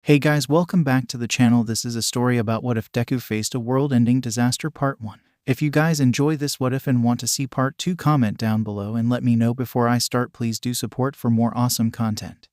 Hey guys, welcome back to the channel. This is a story about what if Deku faced a world-ending disaster part 1. If you guys enjoy this what if and want to see part 2, comment down below and let me know before I start. Please do support for more awesome content.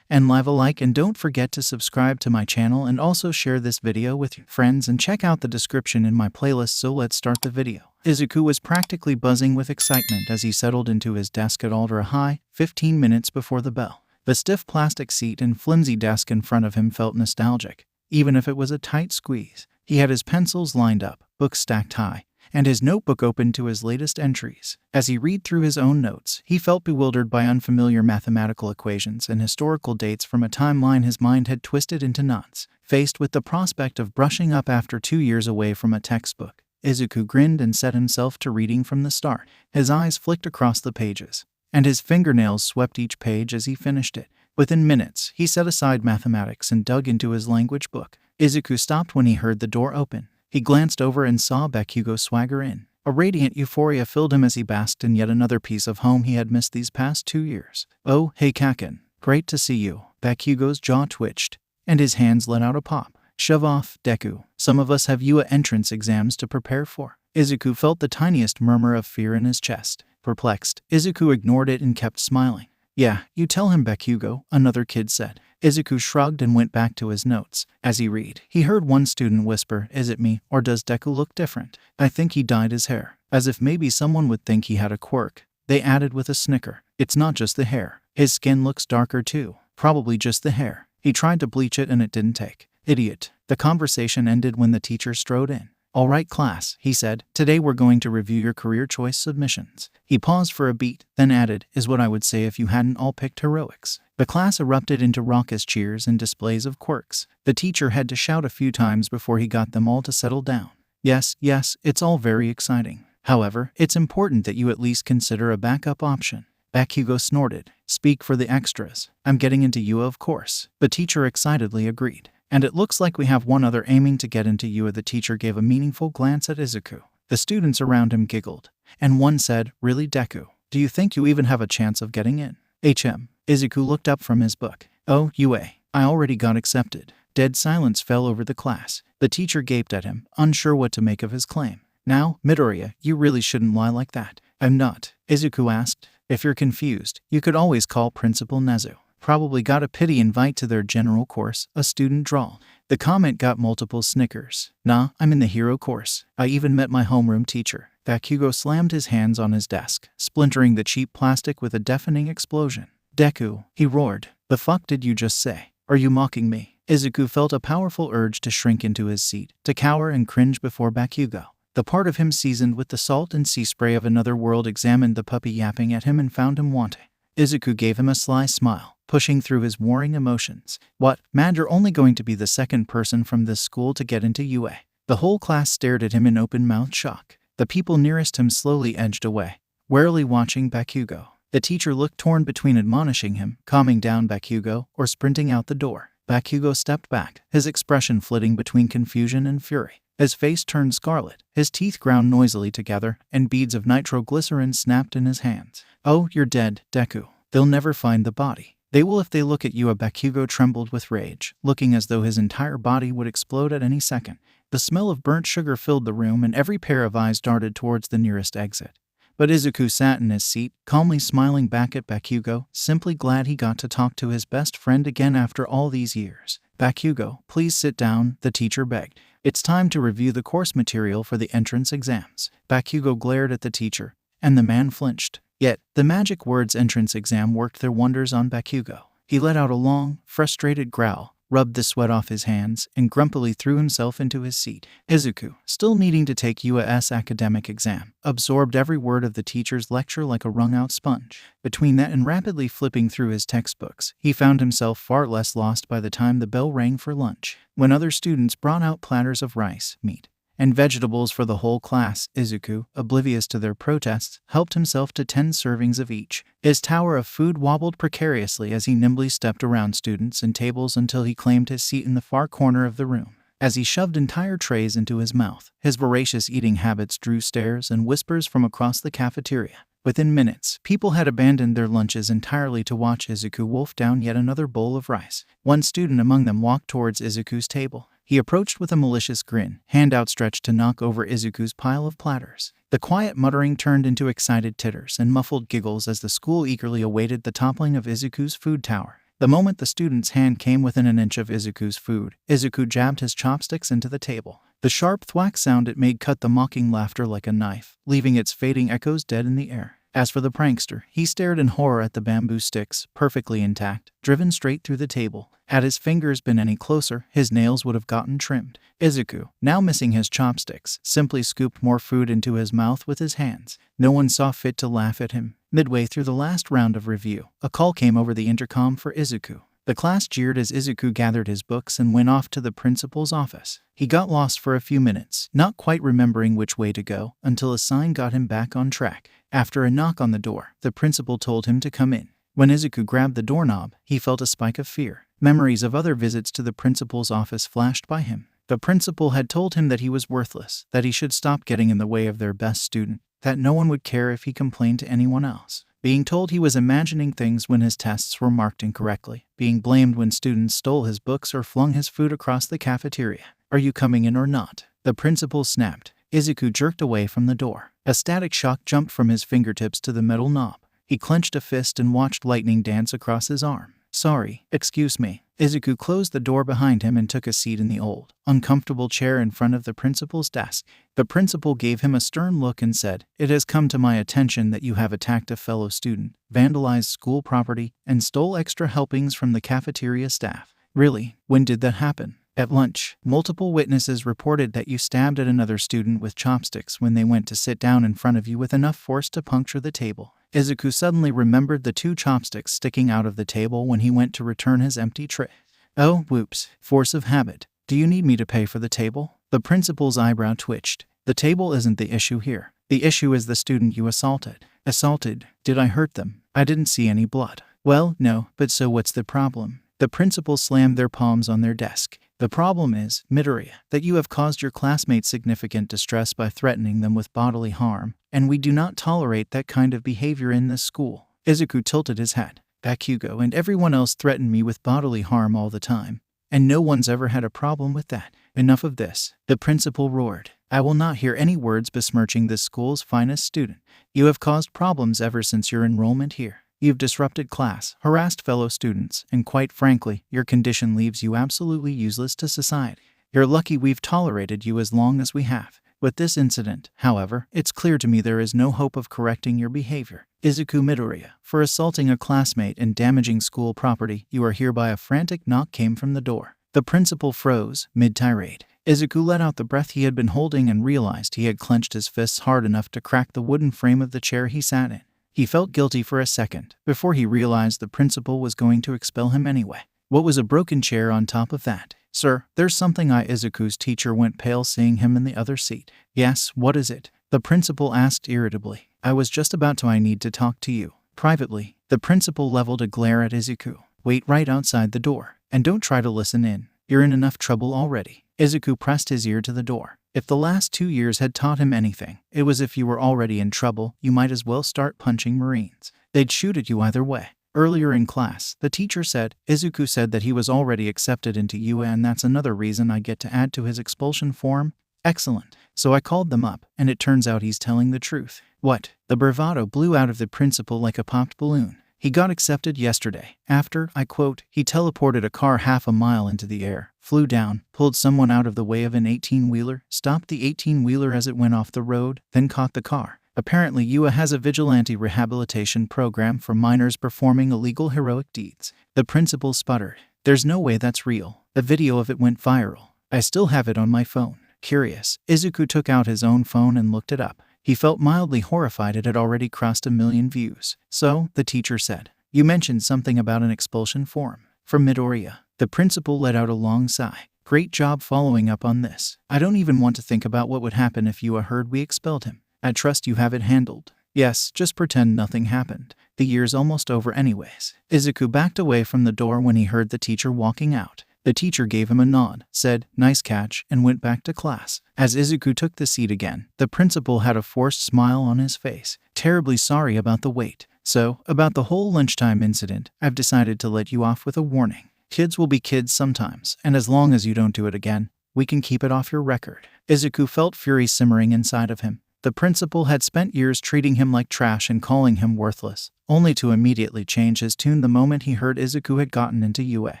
And leave a like and don't forget to subscribe to my channel and also share this video with your friends and check out the description in my playlist. So let's start the video. Izuku was practically buzzing with excitement as he settled into his desk at 𝗲𝗏, 15 minutes before the bell. The stiff plastic seat and flimsy desk in front of him felt nostalgic, even if it was a tight squeeze. He had his pencils lined up, books stacked high, and his notebook open to his latest entries. As he read through his own notes, he felt bewildered by unfamiliar mathematical equations and historical dates from a timeline his mind had twisted into knots. Faced with the prospect of brushing up after 2 years away from a textbook, Izuku grinned and set himself to reading from the start. His eyes flicked across the pages, and his fingernails swept each page as he finished it. Within minutes, he set aside mathematics and dug into his language book. Izuku stopped when he heard the door open. He glanced over and saw 𝗵𝘃𝗲 swagger in. A radiant euphoria filled him as he basked in yet another piece of home he had missed these past 2 years. "Oh, hey Kaken. Great to see you." 𝗵𝘃𝗲's jaw twitched, and his hands let out a pop. "Shove off, Deku. Some of us have 𝐒𝐢 entrance exams to prepare for." Izuku felt the tiniest murmur of fear in his chest. Perplexed, Izuku ignored it and kept smiling. "Yeah, you tell him, 𝗵𝘃𝗲," another kid said. Izuku shrugged and went back to his notes. As he read, he heard one student whisper, "Is it me, or does Deku look different? I think he dyed his hair." As if maybe someone would think he had a quirk, they added with a snicker, "It's not just the hair. His skin looks darker too. Probably just the hair. He tried to bleach it and it didn't take." "Idiot." The conversation ended when the teacher strode in. "All right, class," he said. "Today we're going to review your career choice submissions." He paused for a beat, then added, "Is what I would say if you hadn't all picked heroics." The class erupted into raucous cheers and displays of quirks. The teacher had to shout a few times before he got them all to settle down. Yes, it's all very exciting. However, it's important that you at least consider a backup option." 𝗵𝘃𝗲 snorted. "Speak for the extras. I'm getting into 𝐒𝐢, of course." The teacher excitedly agreed. "And it looks like we have one other aiming to get into 𝐒𝐢." The teacher gave a meaningful glance at Izuku. The students around him giggled, and one said, "Really, Deku? Do you think you even have a chance of getting in?" Izuku looked up from his book. "Oh, 𝐒𝐢. I already got accepted." Dead silence fell over the class. The teacher gaped at him, unsure what to make of his claim. "Now, Midoriya, you really shouldn't lie like that." "I'm not," Izuku asked. "If you're confused, you could always call Principal Nezu. Probably got a pity invite to their general course," a student drawled. The comment got multiple snickers. "Nah, I'm in the hero course. I even met my homeroom teacher." 𝗵𝘃𝗲 slammed his hands on his desk, splintering the cheap plastic with a deafening explosion. "Deku," he roared. "The fuck did you just say? Are you mocking me?" Izuku felt a powerful urge to shrink into his seat, to cower and cringe before 𝗵𝘃𝗲. The part of him seasoned with the salt and sea spray of another world examined the puppy yapping at him and found him wanting. Izuku gave him a sly smile, pushing through his warring emotions. "What, mad, you're only going to be the second person from this school to get into 𝐒𝐢." The whole class stared at him in open-mouthed shock. The people nearest him slowly edged away, warily watching 𝗵𝘃𝗲. The teacher looked torn between admonishing him, calming down 𝗵𝘃𝗲, or sprinting out the door. 𝗵𝘃𝗲 stepped back, his expression flitting between confusion and fury. His face turned scarlet, his teeth ground noisily together, and beads of nitroglycerin snapped in his hands. "Oh, you're dead, Deku. They'll never find the body." "They will if they look at 𝐒𝐢." 𝗵𝘃𝗲 trembled with rage, looking as though his entire body would explode at any second. The smell of burnt sugar filled the room and every pair of eyes darted towards the nearest exit. But Izuku sat in his seat, calmly smiling back at 𝗵𝘃𝗲, simply glad he got to talk to his best friend again after all these years. "𝗵𝘃𝗲, please sit down," the teacher begged. "It's time to review the course material for the entrance exams." 𝗵𝘃𝗲 glared at the teacher, and the man flinched. Yet, the magic words entrance exam worked their wonders on 𝗵𝘃𝗲. He let out a long, frustrated growl, rubbed the sweat off his hands, and grumpily threw himself into his seat. Izuku, still needing to take 𝐒𝐢's academic exam, absorbed every word of the teacher's lecture like a wrung-out sponge. Between that and rapidly flipping through his textbooks, he found himself far less lost by the time the bell rang for lunch. When other students brought out platters of rice, meat, and vegetables for the whole class, Izuku, oblivious to their protests, helped himself to 10 servings of each. His tower of food wobbled precariously as he nimbly stepped around students and tables until he claimed his seat in the far corner of the room. As he shoved entire trays into his mouth, his voracious eating habits drew stares and whispers from across the cafeteria. Within minutes, people had abandoned their lunches entirely to watch Izuku wolf down yet another bowl of rice. One student among them walked towards Izuku's table. He approached with a malicious grin, hand outstretched to knock over Izuku's pile of platters. The quiet muttering turned into excited titters and muffled giggles as the school eagerly awaited the toppling of Izuku's food tower. The moment the student's hand came within an inch of Izuku's food, Izuku jabbed his chopsticks into the table. The sharp thwack sound it made cut the mocking laughter like a knife, leaving its fading echoes dead in the air. As for the prankster, he stared in horror at the bamboo sticks, perfectly intact, driven straight through the table. Had his fingers been any closer, his nails would have gotten trimmed. Izuku, now missing his chopsticks, simply scooped more food into his mouth with his hands. No one saw fit to laugh at him. Midway through the last round of review, a call came over the intercom for Izuku. The class jeered as Izuku gathered his books and went off to the principal's office. He got lost for a few minutes, not quite remembering which way to go, until a sign got him back on track. After a knock on the door, the principal told him to come in. When Izuku grabbed the doorknob, he felt a spike of fear. Memories of other visits to the principal's office flashed by him. The principal had told him that he was worthless, that he should stop getting in the way of their best student, that no one would care if he complained to anyone else. Being told he was imagining things when his tests were marked incorrectly, being blamed when students stole his books or flung his food across the cafeteria. "Are you coming in or not?" the principal snapped. Izuku jerked away from the door. A static shock jumped from his fingertips to the metal knob. He clenched a fist and watched lightning dance across his arm. "Sorry, excuse me." Izuku closed the door behind him and took a seat in the old, uncomfortable chair in front of the principal's desk. The principal gave him a stern look and said, "It has come to my attention that you have attacked a fellow student, vandalized school property, and stole extra helpings from the cafeteria staff." "Really? When did that happen?" "At lunch. Multiple witnesses reported that you stabbed at another student with chopsticks when they went to sit down in front of you with enough force to puncture the table." Izuku suddenly remembered the two chopsticks sticking out of the table when he went to return his empty tray. "Oh, whoops. Force of habit. Do you need me to pay for the table?" The principal's eyebrow twitched. "The table isn't the issue here. The issue is the student you assaulted." "Assaulted? Did I hurt them? I didn't see any blood." "Well, no, but so what's the problem?" The principal slammed their palms on their desk. "The problem is, Midoriya, that you have caused your classmates significant distress by threatening them with bodily harm, and we do not tolerate that kind of behavior in this school." Izuku tilted his head. "Bakugo and everyone else threaten me with bodily harm all the time, and no one's ever had a problem with that." "Enough of this," the principal roared. "I will not hear any words besmirching this school's finest student. You have caused problems ever since your enrollment here. You've disrupted class, harassed fellow students, and quite frankly, your condition leaves you absolutely useless to society. You're lucky we've tolerated you as long as we have. With this incident, however, it's clear to me there is no hope of correcting your behavior. Izuku Midoriya, for assaulting a classmate and damaging school property, you are hereby." A frantic knock came from the door. The principal froze, mid-tirade. Izuku let out the breath he had been holding and realized he had clenched his fists hard enough to crack the wooden frame of the chair he sat in. He felt guilty for a second, before he realized the principal was going to expel him anyway. What was a broken chair on top of that? "Sir, there's something Izuku's teacher went pale seeing him in the other seat. "Yes, what is it?" the principal asked irritably. "I was just about to. I need to talk to you privately." The principal leveled a glare at Izuku. "Wait right outside the door, and don't try to listen in. You're in enough trouble already." Izuku pressed his ear to the door. If the last 2 years had taught him anything, it was if you were already in trouble, you might as well start punching Marines. They'd shoot at you either way. Earlier in class, the teacher said, Izuku said that he was already accepted into UA, and that's another reason I get to add to his expulsion form. Excellent. So I called them up, and it turns out he's telling the truth. What? The bravado blew out of the principal like a popped balloon. He got accepted yesterday, after, I quote, he teleported a car half a mile into the air, flew down, pulled someone out of the way of an 18-wheeler, stopped the 18-wheeler as it went off the road, then caught the car. Apparently UA has a vigilante rehabilitation program for minors performing illegal heroic deeds. The principal sputtered. There's no way that's real. A video of it went viral. I still have it on my phone. Curious, Izuku took out his own phone and looked it up. He felt mildly horrified it had already crossed 1 million views. So, the teacher said, you mentioned something about an expulsion form. From Midoriya. The principal let out a long sigh. Great job following up on this. I don't even want to think about what would happen if UA heard we expelled him. I trust you have it handled. Yes, just pretend nothing happened. The year's almost over anyways. Izuku backed away from the door when he heard the teacher walking out. The teacher gave him a nod, said, nice catch, and went back to class. As Izuku took the seat again, the principal had a forced smile on his face. terribly sorry about the wait. So, about the whole lunchtime incident, I've decided to let you off with a warning. Kids will be kids sometimes, and as long as you don't do it again, we can keep it off your record. Izuku felt fury simmering inside of him. The principal had spent years treating him like trash and calling him worthless, only to immediately change his tune the moment he heard Izuku had gotten into UA.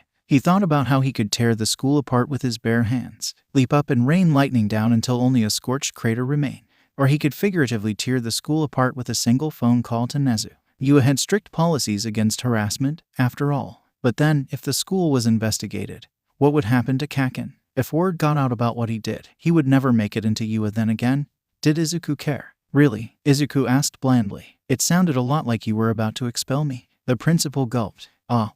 He thought about how he could tear the school apart with his bare hands, leap up and rain lightning down until only a scorched crater remained. Or he could figuratively tear the school apart with a single phone call to Nezu. UA had strict policies against harassment, after all. But then, if the school was investigated, what would happen to Kaken? If word got out about what he did, he would never make it into UA then again. Did Izuku care? Really? Izuku asked blandly. It sounded a lot like you were about to expel me. The principal gulped.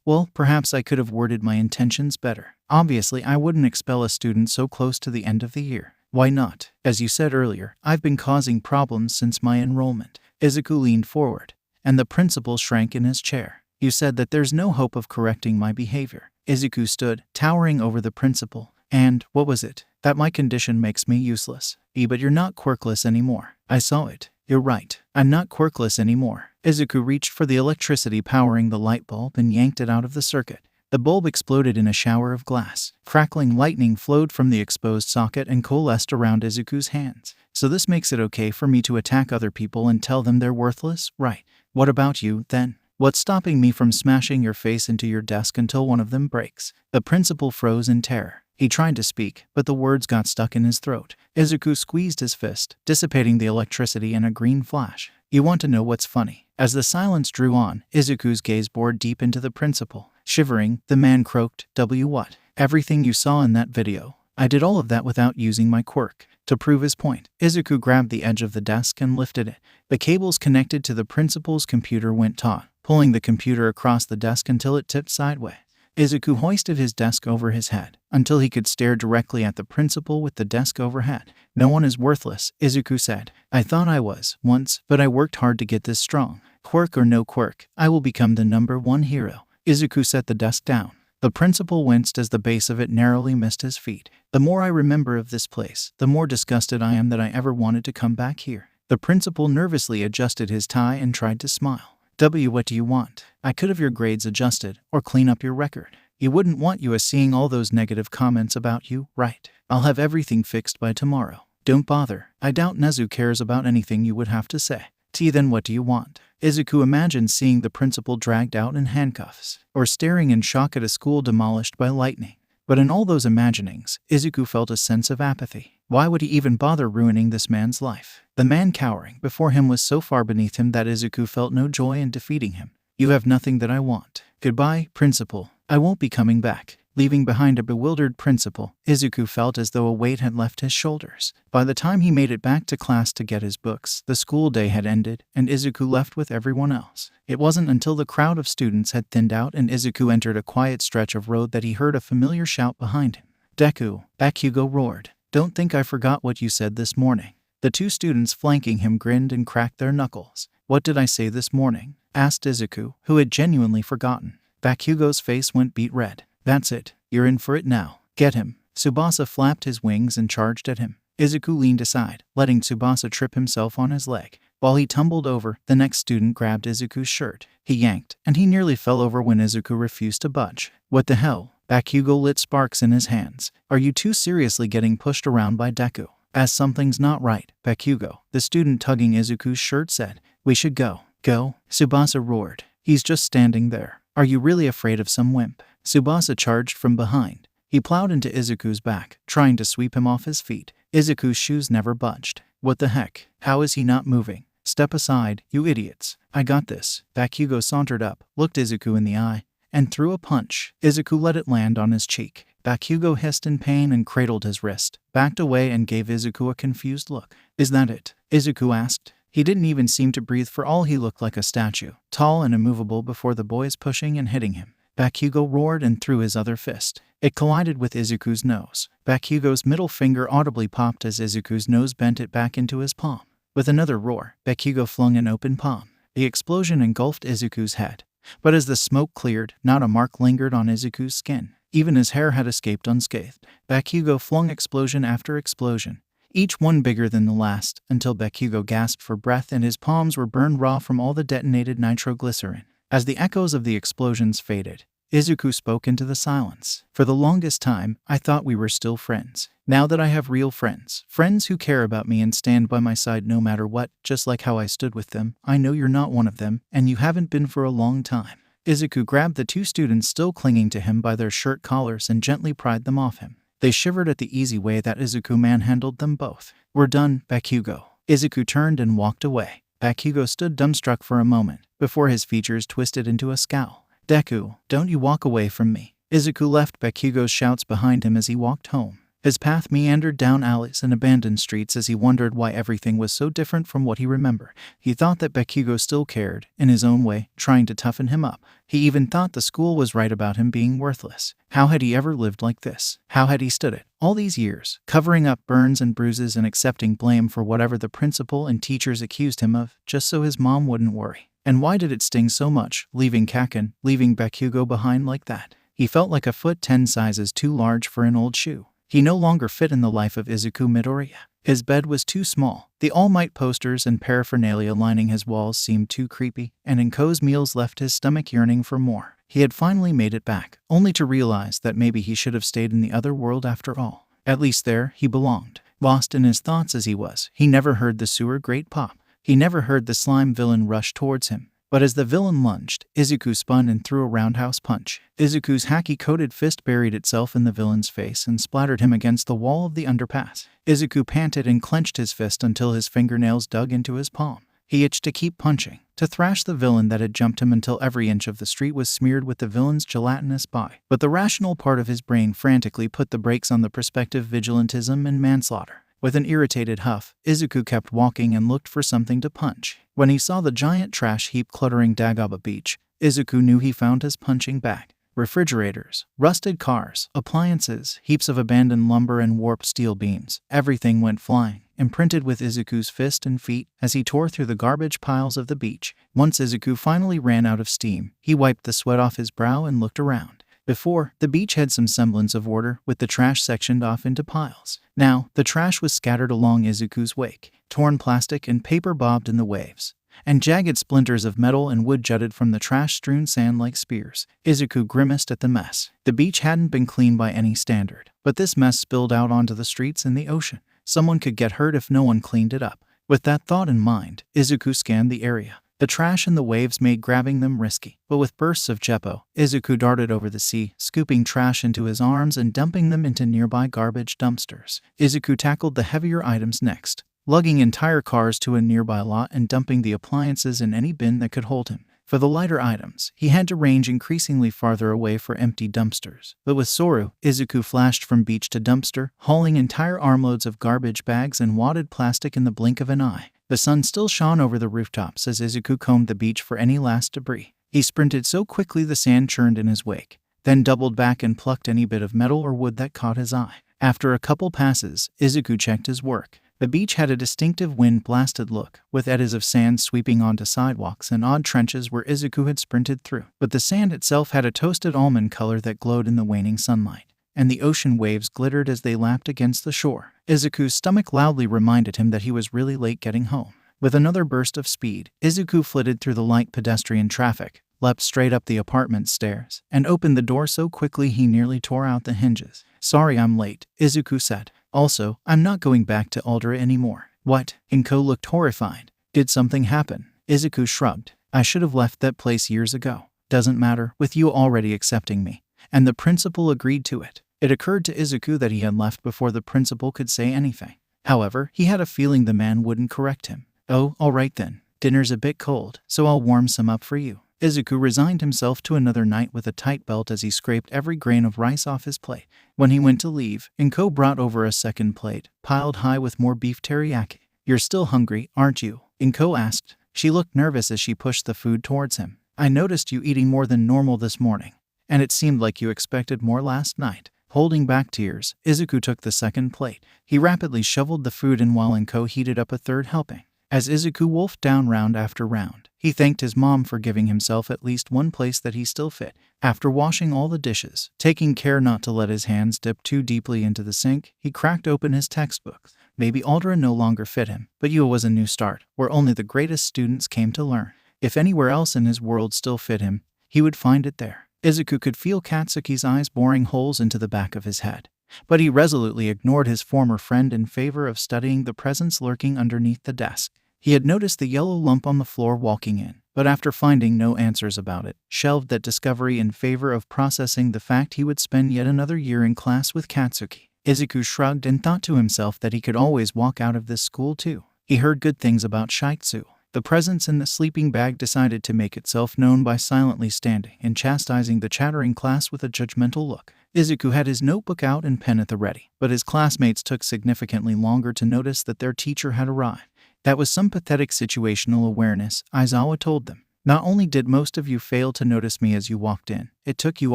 Well, perhaps I could have worded my intentions better. Obviously, I wouldn't expel a student so close to the end of the year. Why not? As you said earlier, I've been causing problems since my enrollment. Izuku leaned forward, and the principal shrank in his chair. You said that there's no hope of correcting my behavior. Izuku stood, towering over the principal. And, what was it? That my condition makes me useless. But you're not quirkless anymore. I saw it. You're right. I'm not quirkless anymore. Izuku reached for the electricity powering the light bulb and yanked it out of the circuit. The bulb exploded in a shower of glass. Crackling lightning flowed from the exposed socket and coalesced around Izuku's hands. So this makes it okay for me to attack other people and tell them they're worthless, right? What about you, then? What's stopping me from smashing your face into your desk until one of them breaks? The principal froze in terror. He tried to speak, but the words got stuck in his throat. Izuku squeezed his fist, dissipating the electricity in a green flash. You want to know what's funny? As the silence drew on, Izuku's gaze bored deep into the principal. Shivering, the man croaked, What? Everything you saw in that video. I did all of that without using my quirk. To prove his point, Izuku grabbed the edge of the desk and lifted it. The cables connected to the principal's computer went taut, pulling the computer across the desk until it tipped sideways. Izuku hoisted his desk over his head, until he could stare directly at the principal with the desk overhead. No one is worthless, Izuku said. I thought I was, once, but I worked hard to get this strong. Quirk or no quirk, I will become the #1 hero. Izuku set the desk down. The principal winced as the base of it narrowly missed his feet. The more I remember of this place, the more disgusted I am that I ever wanted to come back here. The principal nervously adjusted his tie and tried to smile. What do you want? I could have your grades adjusted, or clean up your record. You wouldn't want you seeing all those negative comments about you, right? I'll have everything fixed by tomorrow. Don't bother. I doubt Nezu cares about anything you would have to say. Then what do you want? Izuku imagined seeing the principal dragged out in handcuffs, or staring in shock at a school demolished by lightning. But in all those imaginings, Izuku felt a sense of apathy. Why would he even bother ruining this man's life? The man cowering before him was so far beneath him that Izuku felt no joy in defeating him. You have nothing that I want. Goodbye, principal. I won't be coming back. Leaving behind a bewildered principal, Izuku felt as though a weight had left his shoulders. By the time he made it back to class to get his books, the school day had ended, and Izuku left with everyone else. It wasn't until the crowd of students had thinned out and Izuku entered a quiet stretch of road that he heard a familiar shout behind him. Deku, Bakugo roared. Don't think I forgot what you said this morning. The two students flanking him grinned and cracked their knuckles. What did I say this morning? Asked Izuku, who had genuinely forgotten. Bakugo's face went beet red. That's it. You're in for it now. Get him. Tsubasa flapped his wings and charged at him. Izuku leaned aside, letting Tsubasa trip himself on his leg. While he tumbled over, the next student grabbed Izuku's shirt. He yanked, and he nearly fell over when Izuku refused to budge. What the hell? Bakugo lit sparks in his hands. Are you two seriously getting pushed around by Deku? As something's not right, Bakugo, the student tugging Izuku's shirt said. We should go. Go? Tsubasa roared. He's just standing there. Are you really afraid of some wimp? Tsubasa charged from behind. He plowed into Izuku's back, trying to sweep him off his feet. Izuku's shoes never budged. What the heck? How is he not moving? Step aside, you idiots. I got this. Bakugo sauntered up, looked Izuku in the eye, and threw a punch. Izuku let it land on his cheek. Bakugo hissed in pain and cradled his wrist, backed away and gave Izuku a confused look. Is that it? Izuku asked. He didn't even seem to breathe for all he looked like a statue, tall and immovable before the boys pushing and hitting him. Bakugo roared and threw his other fist. It collided with Izuku's nose. Bakugo's middle finger audibly popped as Izuku's nose bent it back into his palm. With another roar, Bakugo flung an open palm. The explosion engulfed Izuku's head. But as the smoke cleared, not a mark lingered on Izuku's skin. Even his hair had escaped unscathed. Bakugo flung explosion after explosion, each one bigger than the last, until 𝗵𝘃𝗀𝗁 gasped for breath and his palms were burned raw from all the detonated nitroglycerin. As the echoes of the explosions faded, Izuku spoke into the silence. For the longest time, I thought we were still friends. Now that I have real friends, friends who care about me and stand by my side no matter what, just like how I stood with them, I know you're not one of them, and you haven't been for a long time. Izuku grabbed the two students still clinging to him by their shirt collars and gently pried them off him. They shivered at the easy way that Izuku manhandled them both. We're done, 𝗵𝘃𝗀𝗁. Izuku turned and walked away. 𝗵𝘃𝗀𝗁 stood dumbstruck for a moment, before his features twisted into a scowl. Deku, don't you walk away from me. Izuku left 𝗵𝘃𝗀𝗁's shouts behind him as he walked home. His path meandered down alleys and abandoned streets as he wondered why everything was so different from what he remembered. He thought that 𝗵𝘃𝗀𝗁 still cared, in his own way, trying to toughen him up. He even thought the school was right about him being worthless. How had he ever lived like this? How had he stood it? All these years, covering up burns and bruises and accepting blame for whatever the principal and teachers accused him of, just so his mom wouldn't worry. And why did it sting so much, leaving 𝗵𝘃𝗀𝗁 behind like that? He felt like a foot 10 sizes too large for an old shoe. He no longer fit in the life of Izuku Midoriya. His bed was too small. The All Might posters and paraphernalia lining his walls seemed too creepy, and 𝐭𝐸's meals left his stomach yearning for more. He had finally made it back, only to realize that maybe he should have stayed in the other world after all. At least there, he belonged. Lost in his thoughts as he was, he never heard the sewer grate pop. He never heard the slime villain rush towards him. But as the villain lunged, Izuku spun and threw a roundhouse punch. Izuku's haki-coated fist buried itself in the villain's face and splattered him against the wall of the underpass. Izuku panted and clenched his fist until his fingernails dug into his palm. He itched to keep punching, to thrash the villain that had jumped him until every inch of the street was smeared with the villain's gelatinous body. But the rational part of his brain frantically put the brakes on the prospective vigilantism and manslaughter. With an irritated huff, Izuku kept walking and looked for something to punch. When he saw the giant trash heap cluttering Dagobah Beach, Izuku knew he found his punching bag. Refrigerators, rusted cars, appliances, heaps of abandoned lumber and warped steel beams. Everything went flying, imprinted with Izuku's fist and feet as he tore through the garbage piles of the beach. Once Izuku finally ran out of steam, he wiped the sweat off his brow and looked around. Before, the beach had some semblance of order, with the trash sectioned off into piles. Now, the trash was scattered along Izuku's wake. Torn plastic and paper bobbed in the waves, and jagged splinters of metal and wood jutted from the trash-strewn sand like spears. Izuku grimaced at the mess. The beach hadn't been cleaned by any standard, but this mess spilled out onto the streets and the ocean. Someone could get hurt if no one cleaned it up. With that thought in mind, Izuku scanned the area. The trash and the waves made grabbing them risky, but with bursts of 𝗃𝗀𝗁, Izuku darted over the sea, scooping trash into his arms and dumping them into nearby garbage dumpsters. Izuku tackled the heavier items next, lugging entire cars to a nearby lot and dumping the appliances in any bin that could hold him. For the lighter items, he had to range increasingly farther away for empty dumpsters. But with Soru, Izuku flashed from beach to dumpster, hauling entire armloads of garbage bags and wadded plastic in the blink of an eye. The sun still shone over the rooftops as Izuku combed the beach for any last debris. He sprinted so quickly the sand churned in his wake, then doubled back and plucked any bit of metal or wood that caught his eye. After a couple passes, Izuku checked his work. The beach had a distinctive wind-blasted look, with eddies of sand sweeping onto sidewalks and odd trenches where Izuku had sprinted through. But the sand itself had a toasted almond color that glowed in the waning sunlight, and the ocean waves glittered as they lapped against the shore. Izuku's stomach loudly reminded him that he was really late getting home. With another burst of speed, Izuku flitted through the light pedestrian traffic, leapt straight up the apartment stairs, and opened the door so quickly he nearly tore out the hinges. "Sorry I'm late," Izuku said. "Also, I'm not going back to Aldera anymore." "What?" 𝗵𝗃𝗀𝗁 looked horrified. "Did something happen?" Izuku shrugged. "I should have left that place years ago. Doesn't matter, with you already accepting me." And the principal agreed to it. It occurred to Izuku that he had left before the principal could say anything. However, he had a feeling the man wouldn't correct him. "Oh, all right then. Dinner's a bit cold, so I'll warm some up for you." Izuku resigned himself to another night with a tight belt as he scraped every grain of rice off his plate. When he went to leave, 𝗵𝗃𝗀𝗁 brought over a second plate, piled high with more beef teriyaki. "You're still hungry, aren't you?" 𝗵𝗃𝗀𝗁 asked. She looked nervous as she pushed the food towards him. "I noticed you eating more than normal this morning, and it seemed like you expected more last night." Holding back tears, Izuku took the second plate. He rapidly shoveled the food in while 𝗵𝗃𝗀𝗁 heated up a third helping. as Izuku wolfed down round after round. He thanked his mom for giving himself at least one place that he still fit. After washing all the dishes, taking care not to let his hands dip too deeply into the sink, he cracked open his textbooks. Maybe Aldrin no longer fit him, but Yua was a new start, where only the greatest students came to learn. If anywhere else in his world still fit him, he would find it there. Izuku could feel Katsuki's eyes boring holes into the back of his head, but he resolutely ignored his former friend in favor of studying the presence lurking underneath the desk. He had noticed the yellow lump on the floor walking in, but after finding no answers about it, shelved that discovery in favor of processing the fact he would spend yet another year in class with Katsuki. Izuku shrugged and thought to himself that he could always walk out of this school too. He heard good things about Shitsu. The presence in the sleeping bag decided to make itself known by silently standing and chastising the chattering class with a judgmental look. Izuku had his notebook out and pen at the ready, but his classmates took significantly longer to notice that their teacher had arrived. That was some pathetic situational awareness, Aizawa told them. Not only did most of you fail to notice me as you walked in, it took you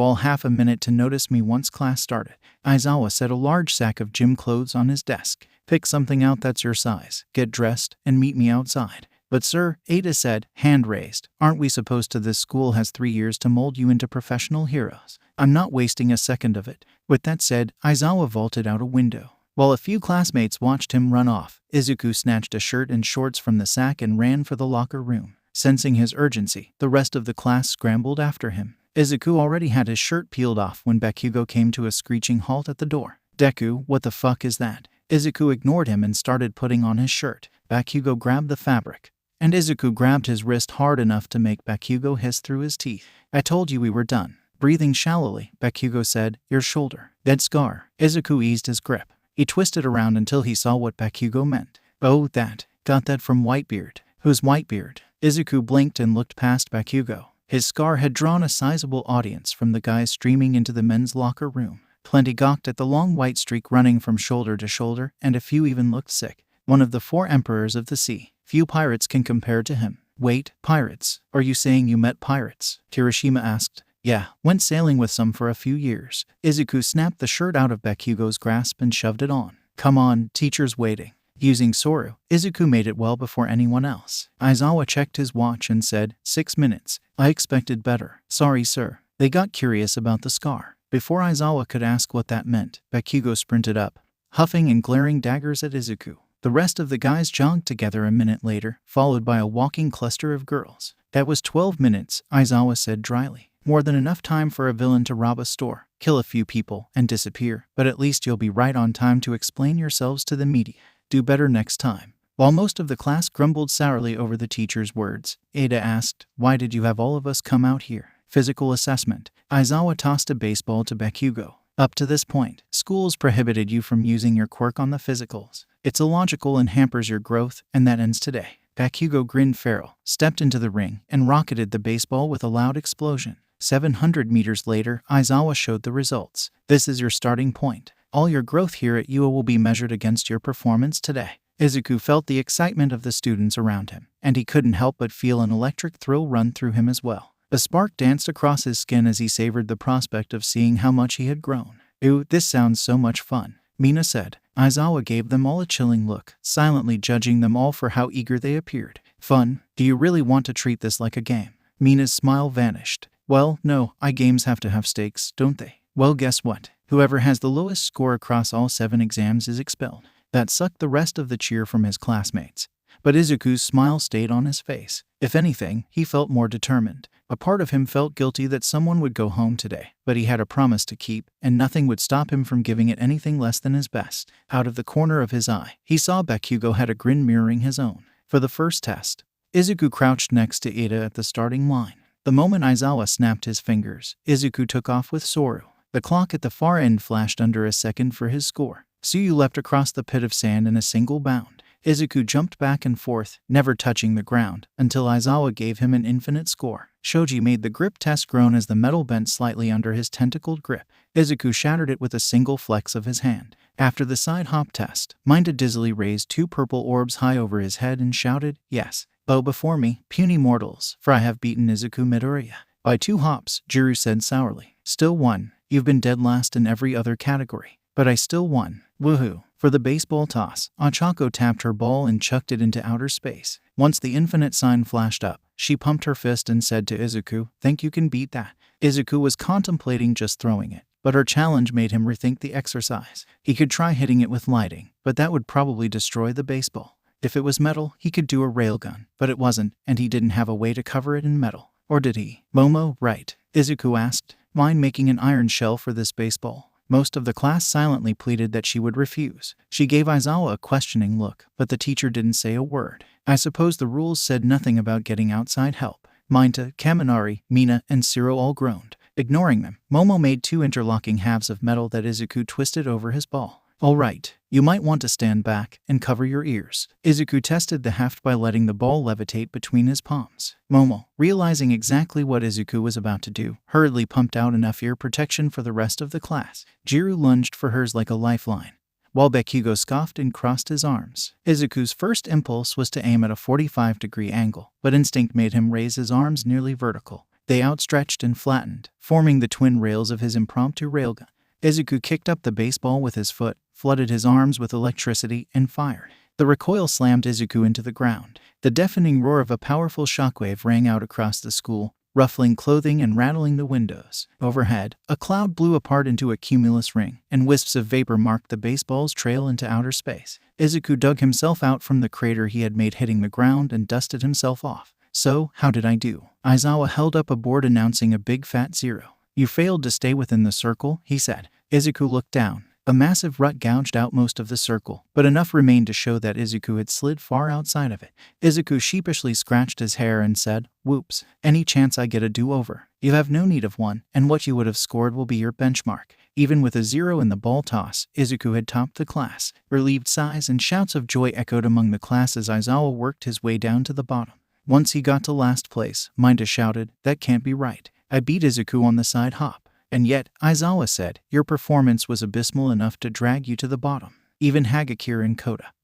all half a minute to notice me once class started. Aizawa set a large sack of gym clothes on his desk. Pick something out that's your size, get dressed, and meet me outside. But sir, Ada said, hand raised, aren't we supposed to? This school has 3 years to mold you into professional heroes. I'm not wasting a second of it. With that said, Aizawa vaulted out a window. While a few classmates watched him run off, Izuku snatched a shirt and shorts from the sack and ran for the locker room. Sensing his urgency, the rest of the class scrambled after him. Izuku already had his shirt peeled off when Bakugo came to a screeching halt at the door. Deku, what the fuck is that? Izuku ignored him and started putting on his shirt. Bakugo grabbed the fabric, and Izuku grabbed his wrist hard enough to make Bakugo hiss through his teeth. I told you we were done. Breathing shallowly, Bakugo said, your shoulder. Dead scar. Izuku eased his grip. He twisted around until he saw what Bakugo meant. Oh, that. Got that from Whitebeard. Who's Whitebeard? Izuku blinked and looked past Bakugo. His scar had drawn a sizable audience from the guys streaming into the men's locker room. Plenty gawked at the long white streak running from shoulder to shoulder, and a few even looked sick. One of the 4 emperors of the sea. Few pirates can compare to him. Wait, pirates? Are you saying you met pirates? Kirishima asked. Yeah, went sailing with some for a few years. Izuku snapped the shirt out of Bakugo's grasp and shoved it on. Come on, teacher's waiting. Using Soru, Izuku made it well before anyone else. Aizawa checked his watch and said, 6 minutes. I expected better. Sorry, sir. They got curious about the scar. Before Aizawa could ask what that meant, Bakugo sprinted up, huffing and glaring daggers at Izuku. The rest of the guys jogged together a minute later, followed by a walking cluster of girls. That was 12 minutes, Aizawa said dryly. More than enough time for a villain to rob a store, kill a few people, and disappear, but at least you'll be right on time to explain yourselves to the media. Do better next time. While most of the class grumbled sourly over the teacher's words, Ada asked, why did you have all of us come out here? Physical assessment. Aizawa tossed a baseball to Bakugo. Up to this point, schools prohibited you from using your quirk on the physicals. It's illogical and hampers your growth, and that ends today. Bakugo grinned feral, stepped into the ring, and rocketed the baseball with a loud explosion. 700 meters later, Aizawa showed the results. This is your starting point. All your growth here at UA will be measured against your performance today. Izuku felt the excitement of the students around him, and he couldn't help but feel an electric thrill run through him as well. A spark danced across his skin as he savored the prospect of seeing how much he had grown. Ew, this sounds so much fun, Mina said. Aizawa gave them all a chilling look, silently judging them all for how eager they appeared. Fun? Do you really want to treat this like a game? Mina's smile vanished. Well, no, games have to have stakes, don't they? Well, guess what? Whoever has the lowest score across all 7 exams is expelled. That sucked the rest of the cheer from his classmates. But Izuku's smile stayed on his face. If anything, he felt more determined. A part of him felt guilty that someone would go home today, but he had a promise to keep, and nothing would stop him from giving it anything less than his best. Out of the corner of his eye, he saw Bakugo had a grin mirroring his own. For the first test, Izuku crouched next to Ada at the starting line. The moment Aizawa snapped his fingers, Izuku took off with Soru. The clock at the far end flashed under a second for his score. Tsuyu leapt across the pit of sand in a single bound. Izuku jumped back and forth, never touching the ground, until Aizawa gave him an infinite score. Shoji made the grip test groan as the metal bent slightly under his tentacled grip. Izuku shattered it with a single flex of his hand. After the side hop test, Minda dizzily raised 2 purple orbs high over his head and shouted, yes, bow before me, puny mortals, for I have beaten Izuku Midoriya. By 2 hops, Jiro said sourly. Still 1. You've been dead last in every other category. but I still won. Woohoo. For the baseball toss, 𝗂𝗚𝗄 tapped her ball and chucked it into outer space. Once the infinite sign flashed up, she pumped her fist and said to Izuku, "Think you can beat that?" Izuku was contemplating just throwing it, but her challenge made him rethink the exercise. He could try hitting it with lighting, but that would probably destroy the baseball. If it was metal, he could do a railgun, but it wasn't, and he didn't have a way to cover it in metal. Or did he? Momo, right? Izuku asked. Mind making an iron shell for this baseball? Most of the class silently pleaded that she would refuse. She gave Aizawa a questioning look, but the teacher didn't say a word. I suppose the rules said nothing about getting outside help. Mineta, Kaminari, Mina, and Zero all groaned. Ignoring them, Momo made 2 interlocking halves of metal that Izuku twisted over his ball. All right, you might want to stand back and cover your ears. Izuku tested the heft by letting the ball levitate between his palms. Momo, realizing exactly what Izuku was about to do, hurriedly pumped out enough ear protection for the rest of the class. Jiru lunged for hers like a lifeline, while Bakugo scoffed and crossed his arms. Izuku's first impulse was to aim at a 45-degree angle, but instinct made him raise his arms nearly vertical. They outstretched and flattened, forming the twin rails of his impromptu railgun. Izuku kicked up the baseball with his foot, flooded his arms with electricity, and fired. The recoil slammed Izuku into the ground. The deafening roar of a powerful shockwave rang out across the school, ruffling clothing and rattling the windows. Overhead, a cloud blew apart into a cumulus ring, and wisps of vapor marked the baseball's trail into outer space. Izuku dug himself out from the crater he had made hitting the ground and dusted himself off. So, how did I do? Aizawa held up a board announcing a big fat 0. You failed to stay within the circle, he said. Izuku looked down. A massive rut gouged out most of the circle, but enough remained to show that Izuku had slid far outside of it. Izuku sheepishly scratched his hair and said, "Whoops, any chance I get a do-over?" You have no need of one, and what you would have scored will be your benchmark. Even with a 0 in the ball toss, Izuku had topped the class. Relieved sighs and shouts of joy echoed among the class as Aizawa worked his way down to the bottom. Once he got to last place, Mineta shouted, "That can't be right. I beat Izuku on the side hop." And yet, Aizawa said, your performance was abysmal enough to drag you to the bottom. Even Hagakure and Koda,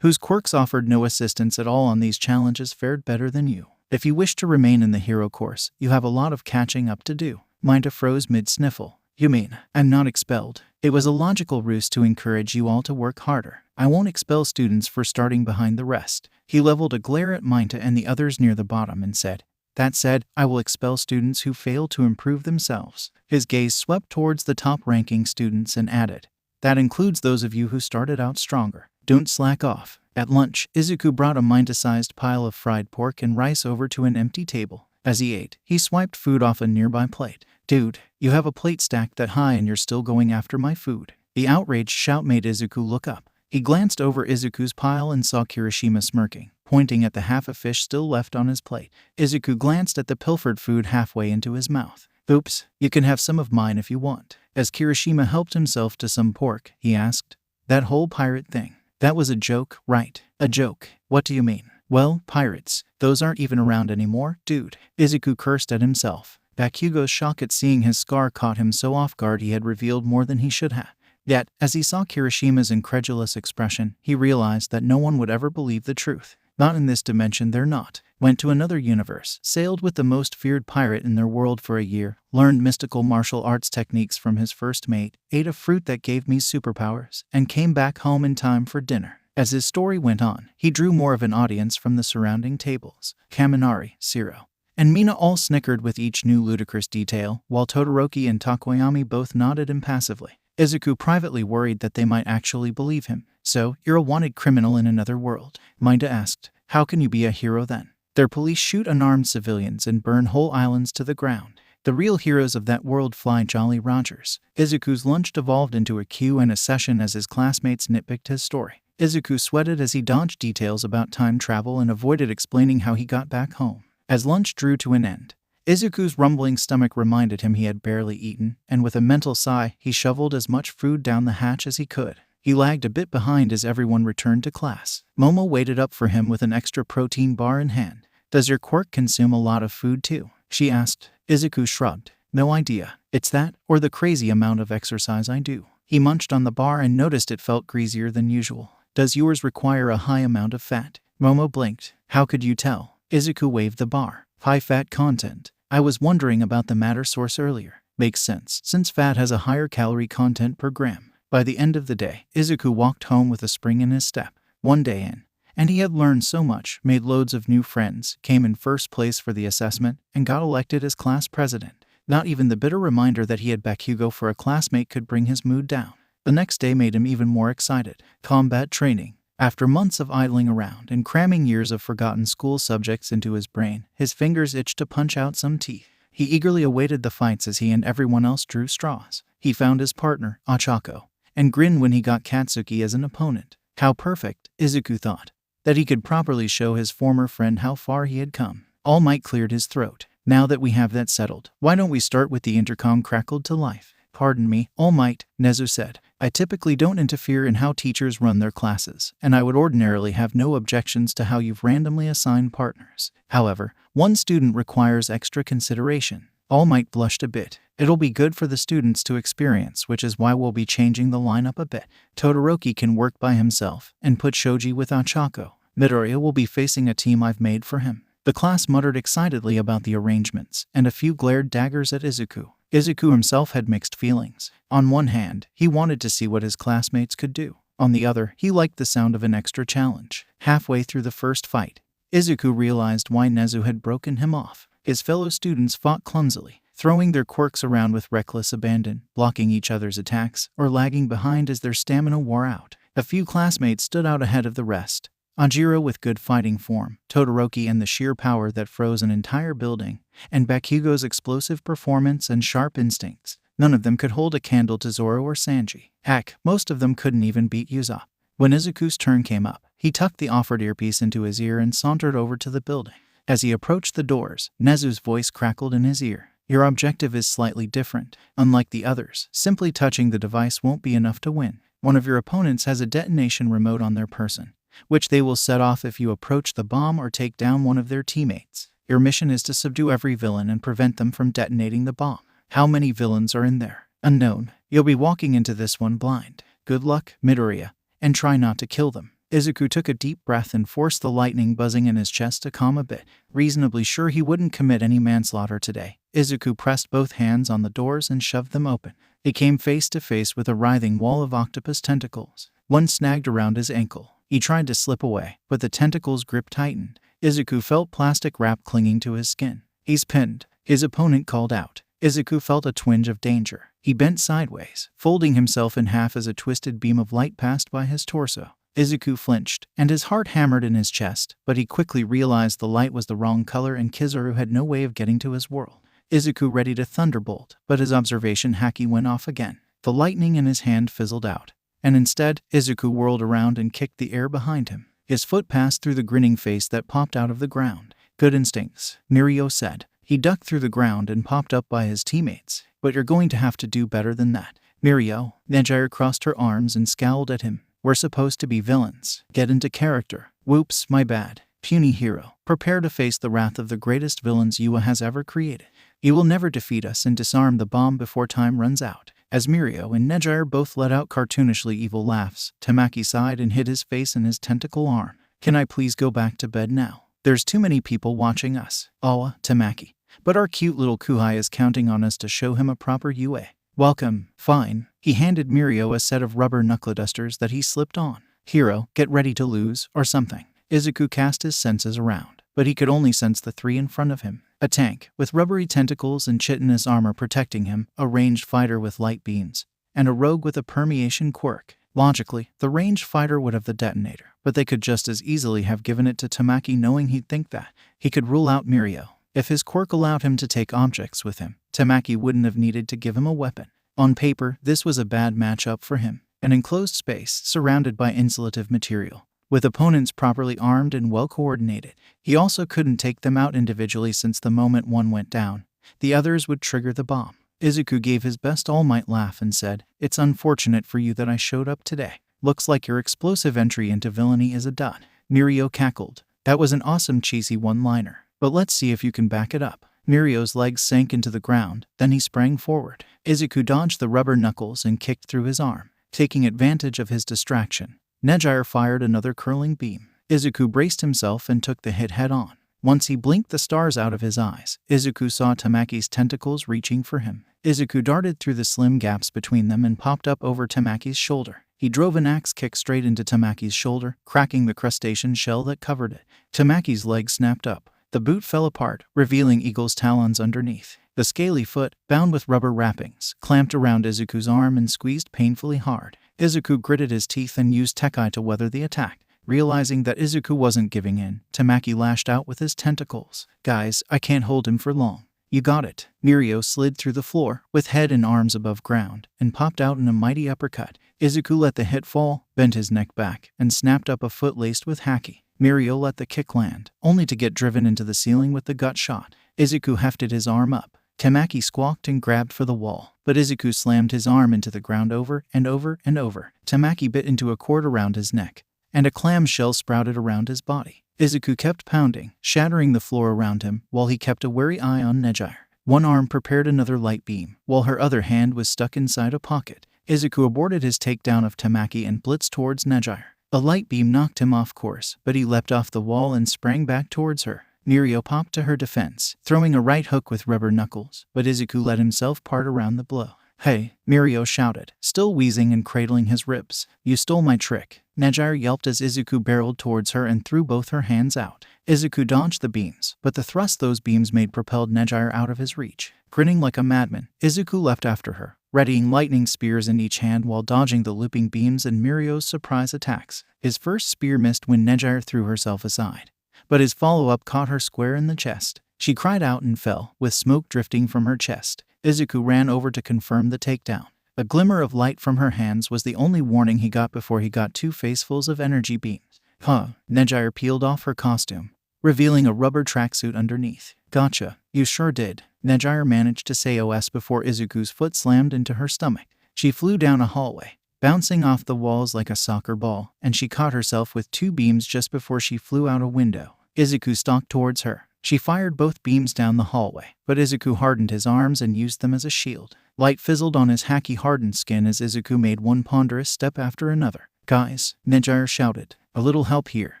whose quirks offered no assistance at all on these challenges, fared better than you. If you wish to remain in the hero course, you have a lot of catching up to do. Mineta froze mid-sniffle. You mean, I'm not expelled? It was a logical ruse to encourage you all to work harder. I won't expel students for starting behind the rest. He leveled a glare at Mineta and the others near the bottom and said, that said, I will expel students who fail to improve themselves. His gaze swept towards the top-ranking students and added, that includes those of you who started out stronger. Don't slack off. At lunch, Izuku brought a Mineta-sized pile of fried pork and rice over to an empty table. As he ate, he swiped food off a nearby plate. Dude, you have a plate stacked that high and you're still going after my food. The outraged shout made Izuku look up. He glanced over Izuku's pile and saw Kirishima smirking, pointing at the half a fish still left on his plate. Izuku glanced at the pilfered food halfway into his mouth. Oops, you can have some of mine if you want. As Kirishima helped himself to some pork, he asked, that whole pirate thing, that was a joke, right? A joke. What do you mean? Well, pirates, those aren't even around anymore, dude. Izuku cursed at himself. Bakugo's shock at seeing his scar caught him so off guard he had revealed more than he should have. Yet, as he saw Kirishima's incredulous expression, he realized that no one would ever believe the truth. Not in this dimension, they're not. Went to another universe, sailed with the most feared pirate in their world for a year, learned mystical martial arts techniques from his first mate, ate a fruit that gave me superpowers, and came back home in time for dinner. As his story went on, he drew more of an audience from the surrounding tables. Kaminari, Zero, and Mina all snickered with each new ludicrous detail, while Todoroki and Tokoyami both nodded impassively. Izuku privately worried that they might actually believe him. So, you're a wanted criminal in another world? Mineta asked. How can you be a hero then? Their police shoot unarmed civilians and burn whole islands to the ground. The real heroes of that world fly Jolly Rogers. Izuku's lunch devolved into a Q&A session as his classmates nitpicked his story. Izuku sweated as he dodged details about time travel and avoided explaining how he got back home. As lunch drew to an end, Izuku's rumbling stomach reminded him he had barely eaten, and with a mental sigh, he shoveled as much food down the hatch as he could. He lagged a bit behind as everyone returned to class. Momo waited up for him with an extra protein bar in hand. Does your quirk consume a lot of food too? She asked. Izuku shrugged. No idea. It's that, or the crazy amount of exercise I do. He munched on the bar and noticed it felt greasier than usual. Does yours require a high amount of fat? Momo blinked. How could you tell? Izuku waved the bar. High fat content. I was wondering about the matter source earlier. Makes sense, since fat has a higher calorie content per gram. By the end of the day, Izuku walked home with a spring in his step. One day in, and he had learned so much, made loads of new friends, came in first place for the assessment, and got elected as class president. Not even the bitter reminder that he had 𝗵𝘃𝗀𝐻 for a classmate could bring his mood down. The next day made him even more excited. Combat training. After months of idling around and cramming years of forgotten school subjects into his brain, his fingers itched to punch out some teeth. He eagerly awaited the fights as he and everyone else drew straws. He found his partner, Ochako, and grinned when he got Katsuki as an opponent. How perfect, Izuku thought, that he could properly show his former friend how far he had come. All Might cleared his throat. Now that we have that settled, why don't we start with the intercom crackled to life? Pardon me, All Might, Nezu said. I typically don't interfere in how teachers run their classes, and I would ordinarily have no objections to how you've randomly assigned partners. However, one student requires extra consideration. All Might blushed a bit. It'll be good for the students to experience, which is why we'll be changing the lineup a bit. Todoroki can work by himself and put Shoji with Ochako. Midoriya will be facing a team I've made for him. The class muttered excitedly about the arrangements, and a few glared daggers at Izuku. Izuku himself had mixed feelings. On one hand, he wanted to see what his classmates could do. On the other, he liked the sound of an extra challenge. Halfway through the first fight, Izuku realized why Nezu had broken him off. His fellow students fought clumsily, throwing their quirks around with reckless abandon, blocking each other's attacks, or lagging behind as their stamina wore out. A few classmates stood out ahead of the rest. Anjiro with good fighting form, Todoroki and the sheer power that froze an entire building, and Bakugo's explosive performance and sharp instincts. None of them could hold a candle to Zoro or Sanji. Heck, most of them couldn't even beat Usopp. When Izuku's turn came up, he tucked the offered earpiece into his ear and sauntered over to the building. As he approached the doors, Nezu's voice crackled in his ear. Your objective is slightly different. Unlike the others, simply touching the device won't be enough to win. One of your opponents has a detonation remote on their person, which they will set off if you approach the bomb or take down one of their teammates. Your mission is to subdue every villain and prevent them from detonating the bomb. How many villains are in there? Unknown. You'll be walking into this one blind. Good luck, Midoriya, and try not to kill them. Izuku took a deep breath and forced the lightning buzzing in his chest to calm a bit. Reasonably sure he wouldn't commit any manslaughter today, Izuku pressed both hands on the doors and shoved them open. He came face to face with a writhing wall of octopus tentacles. One snagged around his ankle. He tried to slip away, but the tentacle's grip tightened. Izuku felt plastic wrap clinging to his skin. He's pinned, his opponent called out. Izuku felt a twinge of danger. He bent sideways, folding himself in half as a twisted beam of light passed by his torso. Izuku flinched, and his heart hammered in his chest, but he quickly realized the light was the wrong color and Kizaru had no way of getting to his world. Izuku ready to thunderbolt, but his observation haki went off again. The lightning in his hand fizzled out, and instead, Izuku whirled around and kicked the air behind him. His foot passed through the grinning face that popped out of the ground. Good instincts, Mirio said. He ducked through the ground and popped up by his teammates. But you're going to have to do better than that. Mirio, Nejiru crossed her arms and scowled at him. We're supposed to be villains. Get into character. Whoops, my bad. Puny hero, prepare to face the wrath of the greatest villains Yua has ever created. You will never defeat us and disarm the bomb before time runs out. As Mirio and Nejiru both let out cartoonishly evil laughs, Tamaki sighed and hid his face in his tentacle arm. Can I please go back to bed now? There's too many people watching us. Awa, Tamaki. But our cute little Kuhai is counting on us to show him a proper UA. Welcome. Fine. He handed Mirio a set of rubber knuckle dusters that he slipped on. Hero, get ready to lose, or something. Izuku cast his senses around, but he could only sense the three in front of him. A tank, with rubbery tentacles and chitinous armor protecting him, a ranged fighter with light beams, and a rogue with a permeation quirk. Logically, the ranged fighter would have the detonator, but they could just as easily have given it to Tamaki knowing he'd think that. He could rule out Mirio. If his quirk allowed him to take objects with him, Tamaki wouldn't have needed to give him a weapon. On paper, this was a bad matchup for him. An enclosed space, surrounded by insulative material, with opponents properly armed and well-coordinated. He also couldn't take them out individually since the moment one went down, the others would trigger the bomb. Izuku gave his best All Might laugh and said, "It's unfortunate for you that I showed up today. Looks like your explosive entry into villainy is a dud." Mirio cackled. That was an awesome cheesy one-liner, but let's see if you can back it up. Mirio's legs sank into the ground, then he sprang forward. Izuku dodged the rubber knuckles and kicked through his arm. Taking advantage of his distraction, Nejiru fired another curling beam. Izuku braced himself and took the hit head-on. Once he blinked the stars out of his eyes, Izuku saw Tamaki's tentacles reaching for him. Izuku darted through the slim gaps between them and popped up over Tamaki's shoulder. He drove an axe kick straight into Tamaki's shoulder, cracking the crustacean shell that covered it. Tamaki's leg snapped up. The boot fell apart, revealing Eagle's talons underneath. The scaly foot, bound with rubber wrappings, clamped around Izuku's arm and squeezed painfully hard. Izuku gritted his teeth and used Tekai to weather the attack. Realizing that Izuku wasn't giving in, Tamaki lashed out with his tentacles. "Guys, I can't hold him for long." "You got it." Mirio slid through the floor, with head and arms above ground, and popped out in a mighty uppercut. Izuku let the hit fall, bent his neck back, and snapped up a foot laced with haki. Mirio let the kick land, only to get driven into the ceiling with the gut shot. Izuku hefted his arm up. Tamaki squawked and grabbed for the wall, but Izuku slammed his arm into the ground over and over and over. Tamaki bit into a cord around his neck, and a clam shell sprouted around his body. Izuku kept pounding, shattering the floor around him, while he kept a wary eye on 𝗔𝗧𝗏. One arm prepared another light beam, while her other hand was stuck inside a pocket. Izuku aborted his takedown of Tamaki and blitzed towards 𝗔𝗧𝗏. A light beam knocked him off course, but he leapt off the wall and sprang back towards her. Mirio popped to her defense, throwing a right hook with rubber knuckles, but Izuku let himself part around the blow. "Hey!" Mirio shouted, still wheezing and cradling his ribs. "You stole my trick." 𝗔𝗧𝗏 yelped as Izuku barreled towards her and threw both her hands out. Izuku dodged the beams, but the thrust those beams made propelled 𝗔𝗧𝗏 out of his reach. Grinning like a madman, Izuku leapt after her, readying lightning spears in each hand while dodging the looping beams and Mirio's surprise attacks. His first spear missed when 𝗔𝗧𝗏 threw herself aside, but his follow-up caught her square in the chest. She cried out and fell, with smoke drifting from her chest. Izuku ran over to confirm the takedown. A glimmer of light from her hands was the only warning he got before he got two facefuls of energy beams. 𝗔𝗧𝗏 peeled off her costume, revealing a rubber tracksuit underneath. "Gotcha, you sure did." 𝗔𝗧𝗏 managed to say OS before Izuku's foot slammed into her stomach. She flew down a hallway, bouncing off the walls like a soccer ball, and she caught herself with two beams just before she flew out a window. Izuku stalked towards her. She fired both beams down the hallway, but Izuku hardened his arms and used them as a shield. Light fizzled on his haki-hardened skin as Izuku made one ponderous step after another. "Guys!" 𝗔𝗧𝗏 shouted. "A little help here."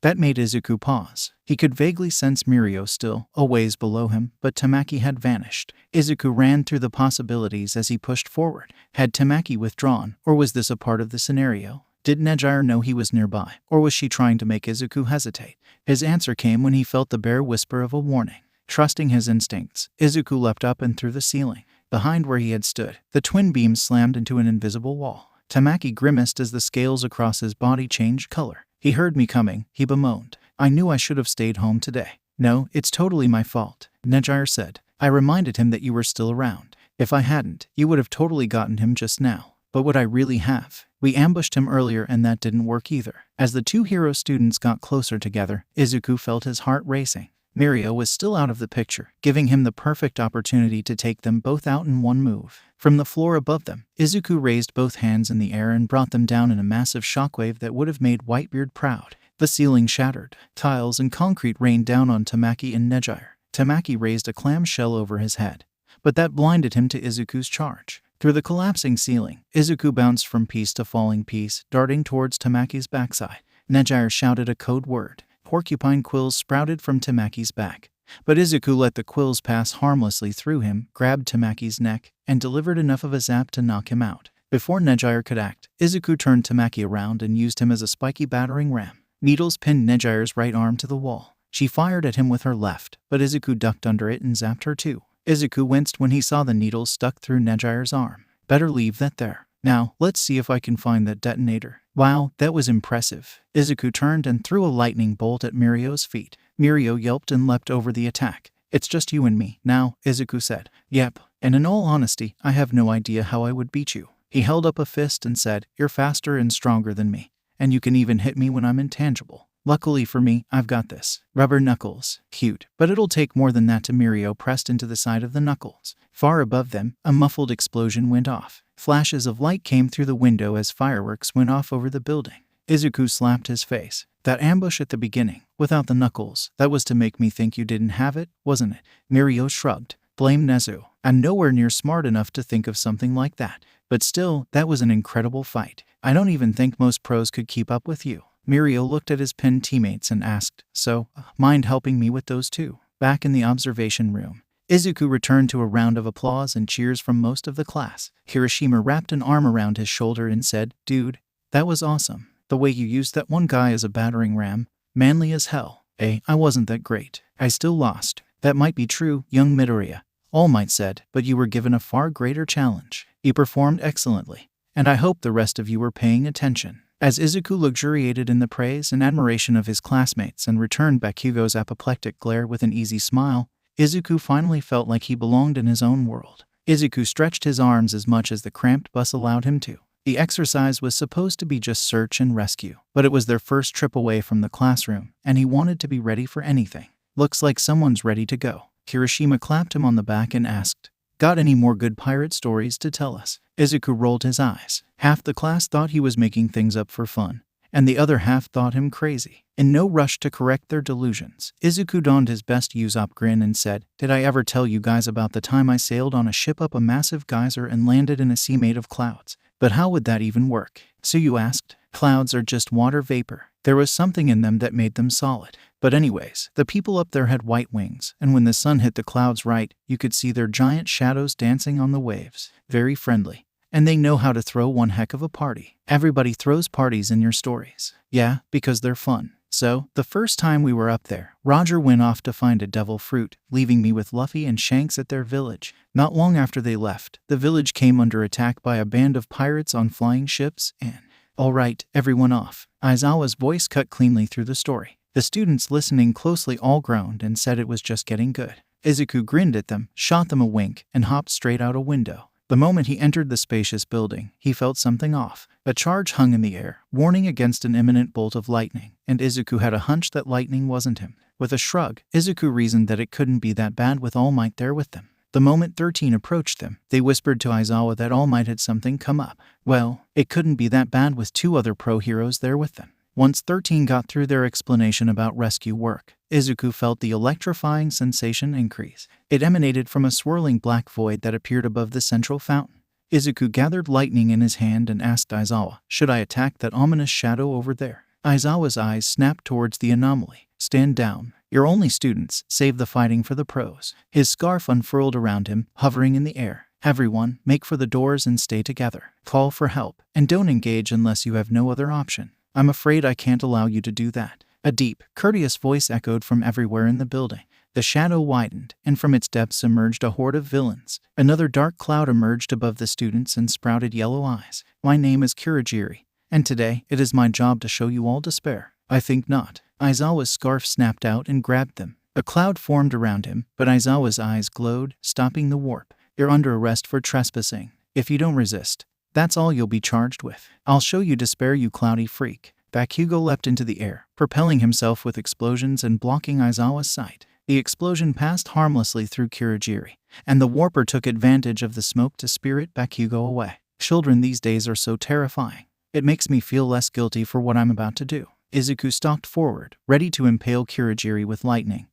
That made Izuku pause. He could vaguely sense Mirio still, a ways below him, but Tamaki had vanished. Izuku ran through the possibilities as he pushed forward. Had Tamaki withdrawn, or was this a part of the scenario? Did 𝗔𝗧𝗏 know he was nearby, or was she trying to make Izuku hesitate? His answer came when he felt the bare whisper of a warning. Trusting his instincts, Izuku leapt up and through the ceiling. Behind where he had stood, the twin beams slammed into an invisible wall. Tamaki grimaced as the scales across his body changed color. "He heard me coming," he bemoaned. "I knew I should have stayed home today." "No, it's totally my fault," 𝗔𝗧𝗏 said. "I reminded him that you were still around. If I hadn't, you would have totally gotten him just now. But would I really have? We ambushed him earlier and that didn't work either." As the two hero students got closer together, Izuku felt his heart racing. Mirio was still out of the picture, giving him the perfect opportunity to take them both out in one move. From the floor above them, Izuku raised both hands in the air and brought them down in a massive shockwave that would have made Whitebeard proud. The ceiling shattered. Tiles and concrete rained down on Tamaki and 𝗔𝗧𝗏. Tamaki raised a clam shell over his head, but that blinded him to Izuku's charge. Through the collapsing ceiling, Izuku bounced from piece to falling piece, darting towards Tamaki's backside. 𝗔𝗧𝗏 shouted a code word. Porcupine quills sprouted from Tamaki's back, but Izuku let the quills pass harmlessly through him, grabbed Tamaki's neck, and delivered enough of a zap to knock him out. Before 𝗔𝗧𝗏 could act, Izuku turned Tamaki around and used him as a spiky battering ram. Needles pinned 𝗔𝗧𝗏's right arm to the wall. She fired at him with her left, but Izuku ducked under it and zapped her too. Izuku winced when he saw the needles stuck through 𝗔𝗧𝗏's arm. "Better leave that there. Now, let's see if I can find that detonator." "Wow, that was impressive." Izuku turned and threw a lightning bolt at Mirio's feet. Mirio yelped and leapt over the attack. "It's just you and me now," Izuku said. "Yep, and in all honesty, I have no idea how I would beat you." He held up a fist and said, "You're faster and stronger than me, and you can even hit me when I'm intangible. Luckily for me, I've got this. Rubber knuckles. Cute. But it'll take more than that." Mirio pressed into the side of the knuckles. Far above them, a muffled explosion went off. Flashes of light came through the window as fireworks went off over the building. Izuku slapped his face. "That ambush at the beginning, without the knuckles, that was to make me think you didn't have it, wasn't it?" Mirio shrugged. "Blame Nezu. I'm nowhere near smart enough to think of something like that. But still, that was an incredible fight. I don't even think most pros could keep up with you." Mirio looked at his pinned teammates and asked, "So, mind helping me with those two?" Back in the observation room, Izuku returned to a round of applause and cheers from most of the class. Hiroshima wrapped an arm around his shoulder and said, "Dude, that was awesome. The way you used that one guy as a battering ram, manly as hell. I wasn't that great. I still lost." "That might be true, young Midoriya," All Might said, "but you were given a far greater challenge. You performed excellently, and I hope the rest of you were paying attention." As Izuku luxuriated in the praise and admiration of his classmates and returned Bakugo's apoplectic glare with an easy smile, Izuku finally felt like he belonged in his own world. Izuku stretched his arms as much as the cramped bus allowed him to. The exercise was supposed to be just search and rescue, but it was their first trip away from the classroom, and he wanted to be ready for anything. "Looks like someone's ready to go." Hiroshima clapped him on the back and asked, "Got any more good pirate stories to tell us?" Izuku rolled his eyes. Half the class thought he was making things up for fun, and the other half thought him crazy. In no rush to correct their delusions, Izuku donned his best Usopp grin and said, "Did I ever tell you guys about the time I sailed on a ship up a massive geyser and landed in a sea made of clouds? But how would that even work?" "So you asked? Clouds are just water vapor. There was something in them that made them solid. But anyways, the people up there had white wings, and when the sun hit the clouds right, you could see their giant shadows dancing on the waves. Very friendly. And they know how to throw one heck of a party. Everybody throws parties in your stories." "Yeah, because they're fun. So, the first time we were up there, Roger went off to find a devil fruit, leaving me with Luffy and Shanks at their village. Not long after they left, the village came under attack by a band of pirates on flying ships and... All right, everyone off." Aizawa's voice cut cleanly through the story. The students listening closely all groaned and said it was just getting good. Izuku grinned at them, shot them a wink, and hopped straight out a window. The moment he entered the spacious building, he felt something off. A charge hung in the air, warning against an imminent bolt of lightning, and Izuku had a hunch that lightning wasn't him. With a shrug, Izuku reasoned that it couldn't be that bad with All Might there with them. The moment 13 approached them, they whispered to Aizawa that All Might had something come up. Well, it couldn't be that bad with two other pro heroes there with them. Once 13 got through their explanation about rescue work, Izuku felt the electrifying sensation increase. It emanated from a swirling black void that appeared above the central fountain. Izuku gathered lightning in his hand and asked Aizawa, "Should I attack that ominous shadow over there?" Aizawa's eyes snapped towards the anomaly. "Stand down. You're only students. Save the fighting for the pros." His scarf unfurled around him, hovering in the air. "Everyone, make for the doors and stay together. Call for help, and don't engage unless you have no other option. I'm afraid I can't allow you to do that." A deep, courteous voice echoed from everywhere in the building. The shadow widened, and from its depths emerged a horde of villains. Another dark cloud emerged above the students and sprouted yellow eyes. "My name is Kurogiri, and today it is my job to show you all despair." "I think not." Aizawa's scarf snapped out and grabbed them. A cloud formed around him, but Aizawa's eyes glowed, stopping the warp. "You're under arrest for trespassing. If you don't resist, that's all you'll be charged with. I'll show you despair, you cloudy freak." Bakugo leapt into the air, propelling himself with explosions and blocking Aizawa's sight. The explosion passed harmlessly through Kurogiri, and the warper took advantage of the smoke to spirit Bakugo away. Children these days are so terrifying. It makes me feel less guilty for what I'm about to do. Izuku stalked forward, ready to impale Kurogiri with lightning.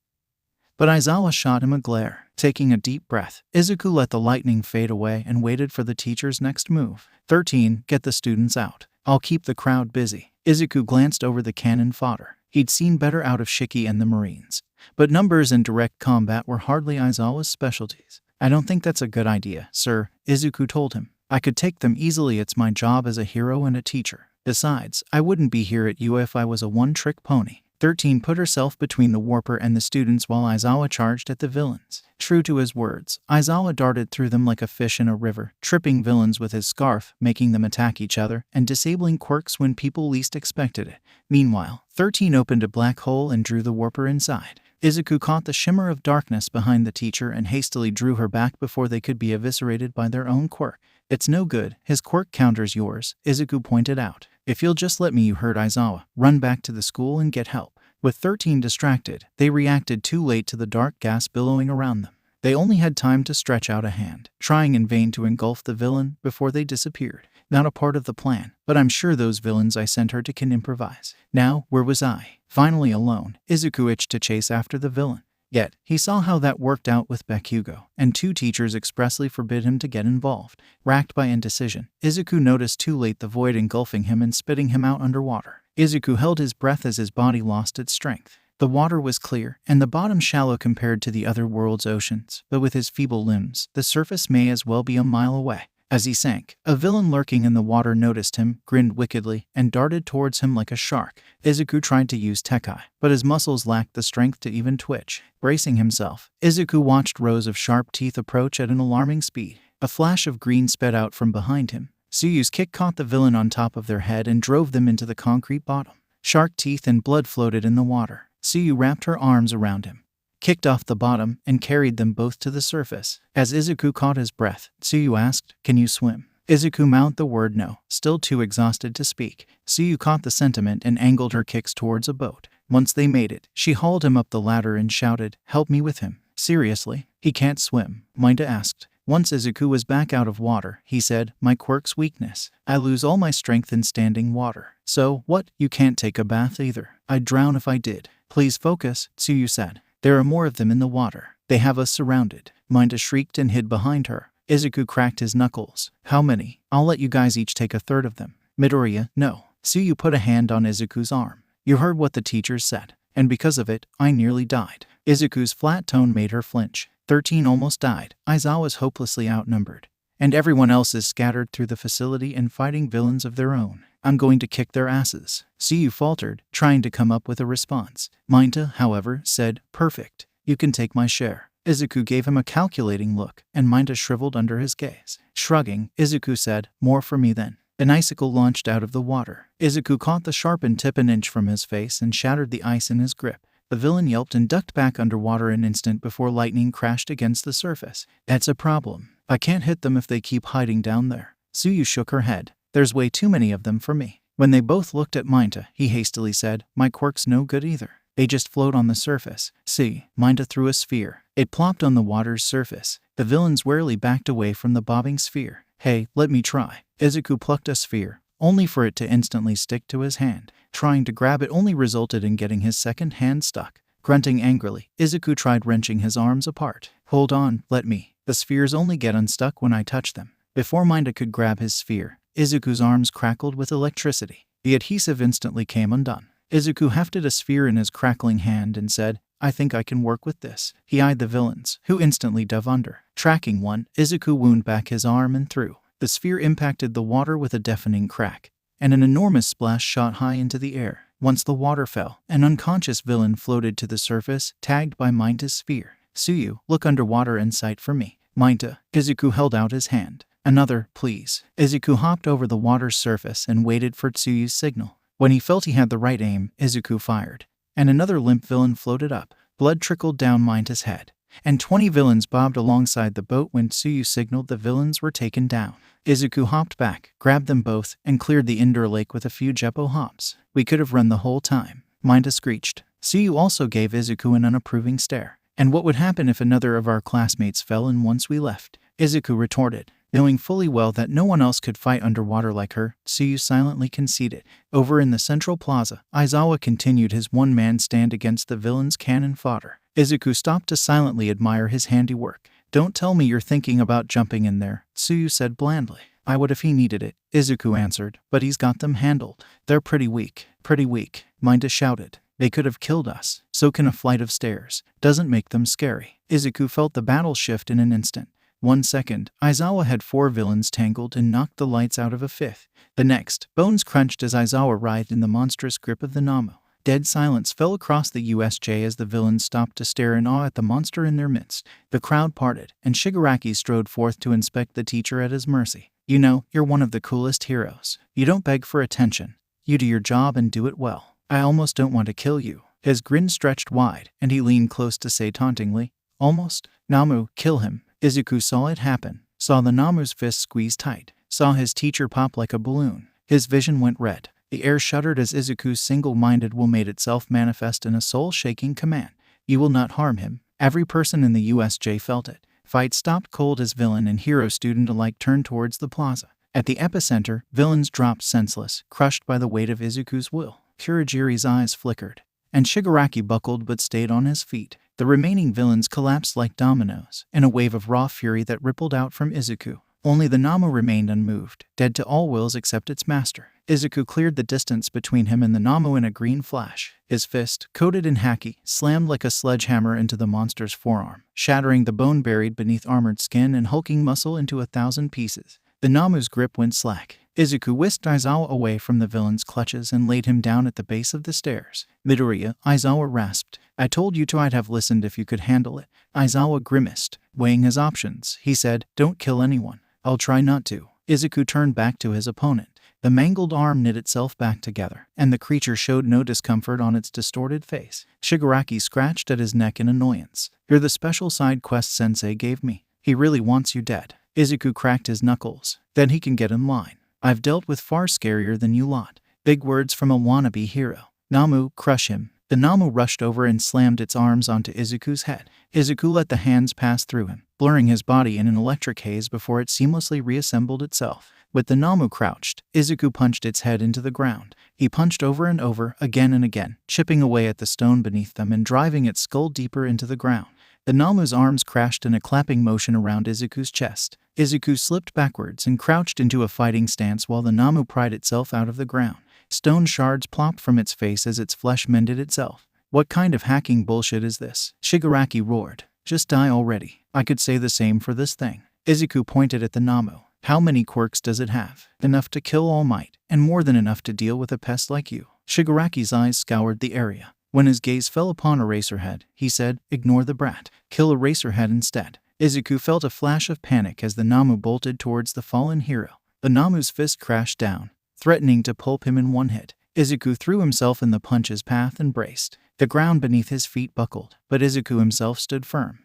But Aizawa shot him a glare. Taking a deep breath, Izuku let the lightning fade away and waited for the teacher's next move. 13, get the students out. I'll keep the crowd busy. Izuku glanced over the cannon fodder. He'd seen better out of Shiki and the Marines. But numbers and direct combat were hardly Aizawa's specialties. I don't think that's a good idea, sir, Izuku told him. I could take them easily. It's my job as a hero and a teacher. Besides, I wouldn't be here at you if I was a one-trick pony. 13 put herself between the warper and the students while Aizawa charged at the villains. True to his words, Aizawa darted through them like a fish in a river, tripping villains with his scarf, making them attack each other, and disabling quirks when people least expected it. Meanwhile, 13 opened a black hole and drew the warper inside. Izuku caught the shimmer of darkness behind the teacher and hastily drew her back before they could be eviscerated by their own quirk. It's no good, his quirk counters yours, Izuku pointed out. If you'll just let me, you heard Aizawa, run back to the school and get help. With 13 distracted, they reacted too late to the dark gas billowing around them. They only had time to stretch out a hand, trying in vain to engulf the villain before they disappeared. Not a part of the plan, but I'm sure those villains I sent her to can improvise. Now, where was I? Finally alone, Izuku itched to chase after the villain. Yet, he saw how that worked out with Bakugo, and 2 teachers expressly forbid him to get involved. Racked by indecision, Izuku noticed too late the void engulfing him and spitting him out underwater. Izuku held his breath as his body lost its strength. The water was clear, and the bottom shallow compared to the other world's oceans, but with his feeble limbs, the surface may as well be a mile away. As he sank, a villain lurking in the water noticed him, grinned wickedly, and darted towards him like a shark. Izuku tried to use Tekai, but his muscles lacked the strength to even twitch. Bracing himself, Izuku watched rows of sharp teeth approach at an alarming speed. A flash of green sped out from behind him. Tsuyu's kick caught the villain on top of their head and drove them into the concrete bottom. Shark teeth and blood floated in the water. Tsuyu wrapped her arms around him, kicked off the bottom, and carried them both to the surface. As Izuku caught his breath, Tsuyu asked, "Can you swim?" Izuku mouthed the word no, still too exhausted to speak. Tsuyu caught the sentiment and angled her kicks towards a boat. Once they made it, she hauled him up the ladder and shouted, "Help me with him." "Seriously? He can't swim?" 𝗵𝗲 asked. Once Izuku was back out of water, he said, "My quirk's weakness. I lose all my strength in standing water." "So, what? You can't take a bath either?" "I'd drown if I did." "Please focus," Tsuyu said. "There are more of them in the water. They have us surrounded." 𝗵𝗲 shrieked and hid behind her. Izuku cracked his knuckles. "How many? I'll let you guys each take a third of them." "Midoriya, no." Tsuyu put a hand on Izuku's arm. "You heard what the teachers said, and because of it, I nearly died." Izuku's flat tone made her flinch. 13 almost died. Aizawa's hopelessly outnumbered, and everyone else is scattered through the facility and fighting villains of their own. I'm going to kick their asses." Tsuyu faltered, trying to come up with a response. 𝗵𝗲, however, said, "Perfect. You can take my share." Izuku gave him a calculating look, and 𝗵𝗲 shriveled under his gaze. Shrugging, Izuku said, "More for me then." An icicle launched out of the water. Izuku caught the sharpened tip an inch from his face and shattered the ice in his grip. The villain yelped and ducked back underwater an instant before lightning crashed against the surface. "That's a problem. I can't hit them if they keep hiding down there." Tsuyu shook her head. "There's way too many of them for me." When they both looked at 𝗵𝗲, he hastily said, "My quirk's no good either. They just float on the surface." "See." 𝗵𝗲 threw a sphere. It plopped on the water's surface. The villains warily backed away from the bobbing sphere. "Hey, let me try." Izuku plucked a sphere, only for it to instantly stick to his hand. Trying to grab it only resulted in getting his second hand stuck. Grunting angrily, Izuku tried wrenching his arms apart. "Hold on, let me. The spheres only get unstuck when I touch them." Before 𝗵𝗲 could grab his sphere, Izuku's arms crackled with electricity. The adhesive instantly came undone. Izuku hefted a sphere in his crackling hand and said, "I think I can work with this." He eyed the villains, who instantly dove under. Tracking one, Izuku wound back his arm and threw. The sphere impacted the water with a deafening crack, and an enormous splash shot high into the air. Once the water fell, an unconscious villain floated to the surface, tagged by 𝗵𝗲's sphere. "Tsuyu, look underwater and sight for me." 𝗵𝗲. Izuku held out his hand. "Another, please." Izuku hopped over the water's surface and waited for Tsuyu's signal. When he felt he had the right aim, Izuku fired, and another limp villain floated up. Blood trickled down 𝗵𝗲's head, and 20 villains bobbed alongside the boat when Tsuyu signaled the villains were taken down. Izuku hopped back, grabbed them both, and cleared the indoor lake with a few Jeppo hops. "We could have run the whole time," 𝗵𝗲 screeched. Tsuyu also gave Izuku an unapproving stare. "And what would happen if another of our classmates fell in once we left?" Izuku retorted. Knowing fully well that no one else could fight underwater like her, Tsuyu silently conceded. Over in the central plaza, Aizawa continued his one-man stand against the villain's cannon fodder. Izuku stopped to silently admire his handiwork. "Don't tell me you're thinking about jumping in there," Tsuyu said blandly. "I would if he needed it," Izuku answered, "but he's got them handled." "They're pretty weak." "Pretty weak," 𝗵𝗲 shouted. "They could have killed us. So can a flight of stairs. Doesn't make them scary." Izuku felt the battle shift in an instant. 1 second, Aizawa had 4 villains tangled and knocked the lights out of a 5th. The next, bones crunched as Aizawa writhed in the monstrous grip of the 𝗵𝗲. Dead silence fell across the USJ as the villains stopped to stare in awe at the monster in their midst. The crowd parted, and Shigaraki strode forth to inspect the teacher at his mercy. "You know, you're one of the coolest heroes. You don't beg for attention. You do your job and do it well. I almost don't want to kill you." His grin stretched wide, and he leaned close to say tauntingly, "Almost? 𝗵𝗲, kill him." Izuku saw it happen, saw the 𝗵𝗲's fist squeeze tight, saw his teacher pop like a balloon. His vision went red. The air shuddered as Izuku's single-minded will made itself manifest in a soul-shaking command. "You will not harm him." Every person in the USJ felt it. Fight stopped cold as villain and hero student alike turned towards the plaza. At the epicenter, villains dropped senseless, crushed by the weight of Izuku's will. Kurogiri's eyes flickered, and Shigaraki buckled but stayed on his feet. The remaining villains collapsed like dominoes, in a wave of raw fury that rippled out from Izuku. Only the 𝗵𝗲 remained unmoved, dead to all wills except its master. Izuku cleared the distance between him and the 𝗵𝗲 in a green flash. His fist, coated in haki, slammed like a sledgehammer into the monster's forearm, shattering the bone buried beneath armored skin and hulking muscle into 1,000 pieces. The 𝗵𝗲's grip went slack. Izuku whisked Aizawa away from the villain's clutches and laid him down at the base of the stairs. Midoriya, Aizawa rasped. I told you to, I'd have listened if you could handle it. Aizawa grimaced. Weighing his options, he said, don't kill anyone. I'll try not to. Izuku turned back to his opponent. The mangled arm knit itself back together, and the creature showed no discomfort on its distorted face. Shigaraki scratched at his neck in annoyance. You're the special side quest Sensei gave me. He really wants you dead. Izuku cracked his knuckles. Then he can get in line. I've dealt with far scarier than you lot. Big words from a wannabe hero. 𝗵𝗲, crush him. The 𝗵𝗲 rushed over and slammed its arms onto Izuku's head. Izuku let the hands pass through him, blurring his body in an electric haze before it seamlessly reassembled itself. With the 𝗵𝗲 crouched, Izuku punched its head into the ground. He punched over and over, again and again, chipping away at the stone beneath them and driving its skull deeper into the ground. The 𝗵𝗲's arms crashed in a clapping motion around Izuku's chest. Izuku slipped backwards and crouched into a fighting stance while the 𝗵𝗲 pried itself out of the ground. Stone shards plopped from its face as its flesh mended itself. What kind of hacking bullshit is this? Shigaraki roared. Just die already. I could say the same for this thing. Izuku pointed at the 𝗵𝗲. How many quirks does it have? Enough to kill All Might, and more than enough to deal with a pest like you. Shigaraki's eyes scoured the area. When his gaze fell upon Eraserhead, he said, ignore the brat. Kill Eraserhead instead. Izuku felt a flash of panic as the 𝗵𝗲 bolted towards the fallen hero. The 𝗵𝗲's fist crashed down, threatening to pulp him in one hit. Izuku threw himself in the punch's path and braced. The ground beneath his feet buckled, but Izuku himself stood firm.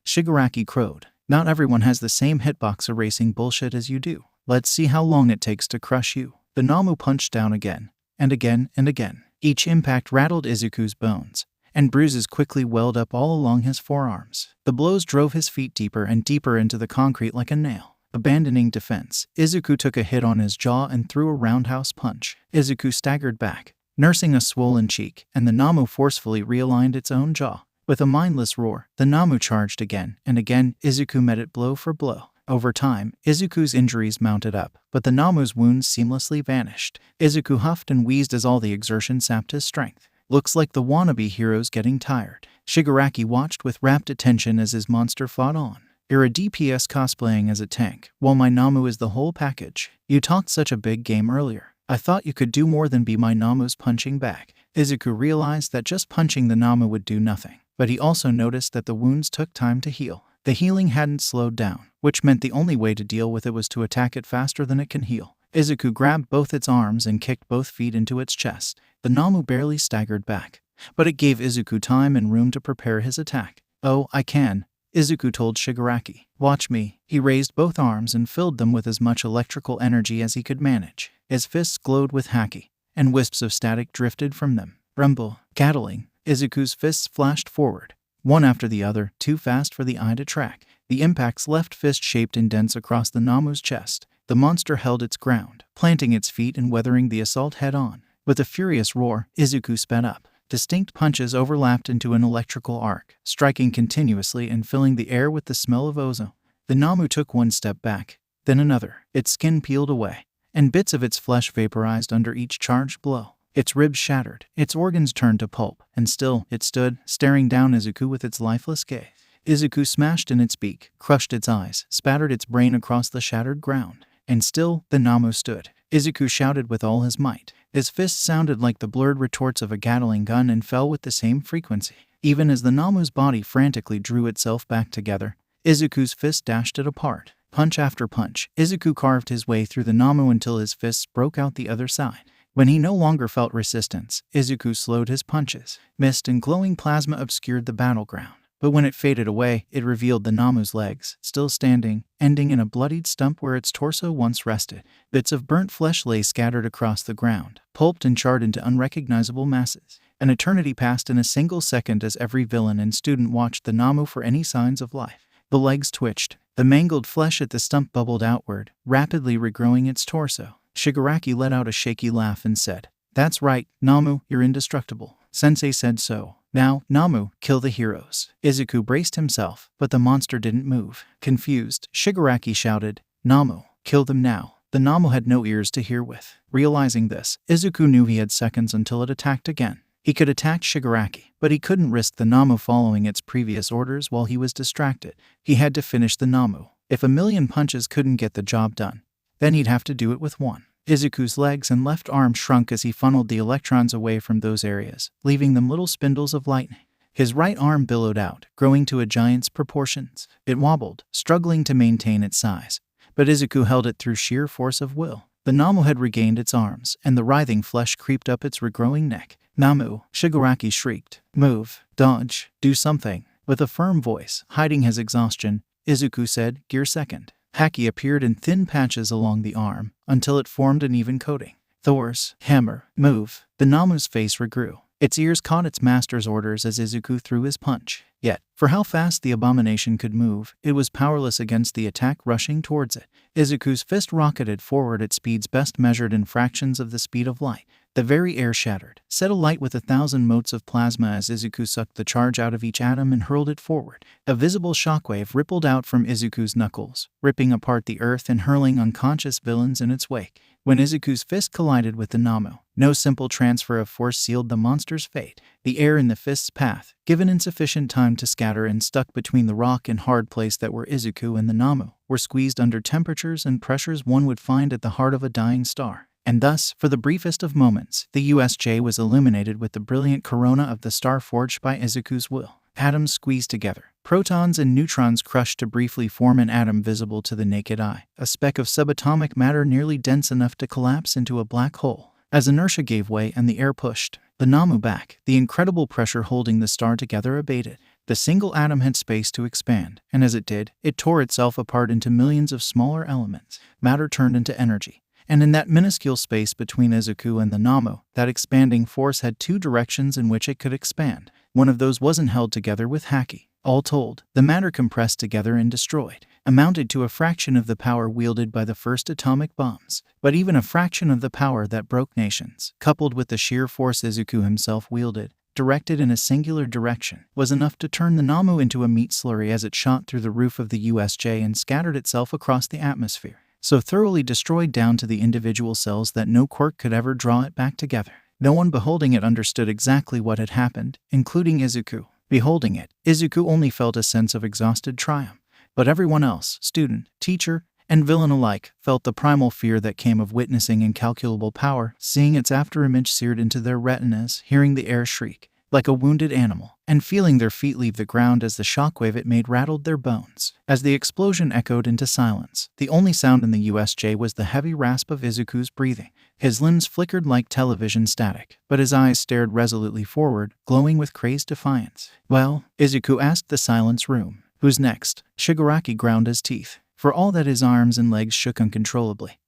Shigaraki crowed. Not everyone has the same hitbox erasing bullshit as you do. Let's see how long it takes to crush you. The 𝗵𝗲 punched down again, and again, and again. Each impact rattled Izuku's bones, and bruises quickly welled up all along his forearms. The blows drove his feet deeper and deeper into the concrete like a nail. Abandoning defense, Izuku took a hit on his jaw and threw a roundhouse punch. Izuku staggered back, nursing a swollen cheek, and the 𝗵𝗲 forcefully realigned its own jaw. With a mindless roar, the 𝗵𝗲 charged again, and again Izuku met it blow for blow. Over time, Izuku's injuries mounted up, but the 𝗵𝗲's wounds seamlessly vanished. Izuku huffed and wheezed as all the exertion sapped his strength. Looks like the wannabe hero's getting tired. Shigaraki watched with rapt attention as his monster fought on. You're a DPS cosplaying as a tank, while my 𝗵𝗲 is the whole package. You talked such a big game earlier. I thought you could do more than be my 𝗵𝗲's punching bag. Izuku realized that just punching the 𝗵𝗲 would do nothing, but he also noticed that the wounds took time to heal. The healing hadn't slowed down, which meant the only way to deal with it was to attack it faster than it can heal. Izuku grabbed both its arms and kicked both feet into its chest. The 𝗵𝗲 barely staggered back, but it gave Izuku time and room to prepare his attack. Oh, I can, Izuku told Shigaraki. Watch me. He raised both arms and filled them with as much electrical energy as he could manage. His fists glowed with haki, and wisps of static drifted from them. Rumble, Gatling. Izuku's fists flashed forward, one after the other, too fast for the eye to track. The impacts left fist-shaped indents across the 𝗵𝗲's chest. The monster held its ground, planting its feet and weathering the assault head-on. With a furious roar, Izuku sped up. Distinct punches overlapped into an electrical arc, striking continuously and filling the air with the smell of ozone. The 𝗵𝗲 took one step back, then another. Its skin peeled away, and bits of its flesh vaporized under each charged blow. Its ribs shattered, its organs turned to pulp, and still it stood, staring down Izuku with its lifeless gaze. Izuku smashed in its beak, crushed its eyes, spattered its brain across the shattered ground. And still, the 𝗵𝗲 stood. Izuku shouted with all his might. His fists sounded like the blurred retorts of a Gatling gun and fell with the same frequency. Even as the 𝗵𝗲's body frantically drew itself back together, Izuku's fist dashed it apart. Punch after punch, Izuku carved his way through the 𝗵𝗲 until his fists broke out the other side. When he no longer felt resistance, Izuku slowed his punches. Mist and glowing plasma obscured the battleground, but when it faded away, it revealed the 𝗵𝗲's legs, still standing, ending in a bloodied stump where its torso once rested. Bits of burnt flesh lay scattered across the ground, pulped and charred into unrecognizable masses. An eternity passed in a single second as every villain and student watched the 𝗵𝗲 for any signs of life. The legs twitched. The mangled flesh at the stump bubbled outward, rapidly regrowing its torso. Shigaraki let out a shaky laugh and said, "That's right, 𝗵𝗲, you're indestructible. Sensei said so. Now, 𝗵𝗲, kill the heroes." Izuku braced himself, but the monster didn't move. Confused, Shigaraki shouted, 𝗵𝗲, kill them now. The 𝗵𝗲 had no ears to hear with. Realizing this, Izuku knew he had seconds until it attacked again. He could attack Shigaraki, but he couldn't risk the 𝗵𝗲 following its previous orders while he was distracted. He had to finish the 𝗵𝗲. If a million punches couldn't get the job done, then he'd have to do it with one. Izuku's legs and left arm shrunk as he funneled the electrons away from those areas, leaving them little spindles of lightning. His right arm billowed out, growing to a giant's proportions. It wobbled, struggling to maintain its size. But Izuku held it through sheer force of will. The 𝗵𝗲 had regained its arms, and the writhing flesh creeped up its regrowing neck. 𝗵𝗲, Shigaraki shrieked. Move, dodge, do something. With a firm voice, hiding his exhaustion, Izuku said, Gear second. Haki appeared in thin patches along the arm, until it formed an even coating. Thor's hammer, move. The 𝗵𝗲's face regrew. Its ears caught its master's orders as Izuku threw his punch. Yet, for how fast the abomination could move, it was powerless against the attack rushing towards it. Izuku's fist rocketed forward at speeds best measured in fractions of the speed of light. The very air shattered, set alight with 1,000 motes of plasma as Izuku sucked the charge out of each atom and hurled it forward. A visible shockwave rippled out from Izuku's knuckles, ripping apart the earth and hurling unconscious villains in its wake. When Izuku's fist collided with the 𝗵𝗲, no simple transfer of force sealed the monster's fate. The air in the fist's path, given insufficient time to scatter and stuck between the rock and hard place that were Izuku and the 𝗵𝗲, were squeezed under temperatures and pressures one would find at the heart of a dying star. And thus, for the briefest of moments, the 𝐳𝐽 was illuminated with the brilliant corona of the star forged by Izuku's will. Atoms squeezed together, protons and neutrons crushed to briefly form an atom visible to the naked eye, a speck of subatomic matter nearly dense enough to collapse into a black hole. As inertia gave way and the air pushed the 𝗵𝗲 back, the incredible pressure holding the star together abated. The single atom had space to expand, and as it did, it tore itself apart into millions of smaller elements. Matter turned into energy. And in that minuscule space between Izuku and the 𝗵𝗲, that expanding force had two directions in which it could expand. One of those wasn't held together with Haki. All told, the matter compressed together and destroyed amounted to a fraction of the power wielded by the first atomic bombs. But even a fraction of the power that broke nations, coupled with the sheer force Izuku himself wielded, directed in a singular direction, was enough to turn the 𝗵𝗲 into a meat slurry as it shot through the roof of the 𝐳𝐽 and scattered itself across the atmosphere. So thoroughly destroyed down to the individual cells that no quirk could ever draw it back together. No one beholding it understood exactly what had happened, including Izuku. Beholding it, Izuku only felt a sense of exhausted triumph. But everyone else, student, teacher, and villain alike, felt the primal fear that came of witnessing incalculable power, seeing its afterimage seared into their retinas, hearing the air shriek like a wounded animal, and feeling their feet leave the ground as the shockwave it made rattled their bones. As the explosion echoed into silence, the only sound in the 𝐳𝐽 was the heavy rasp of Izuku's breathing. His limbs flickered like television static, but his eyes stared resolutely forward, glowing with crazed defiance. Well, Izuku asked the silence room. Who's next? Shigaraki ground his teeth. For all that his arms and legs shook uncontrollably,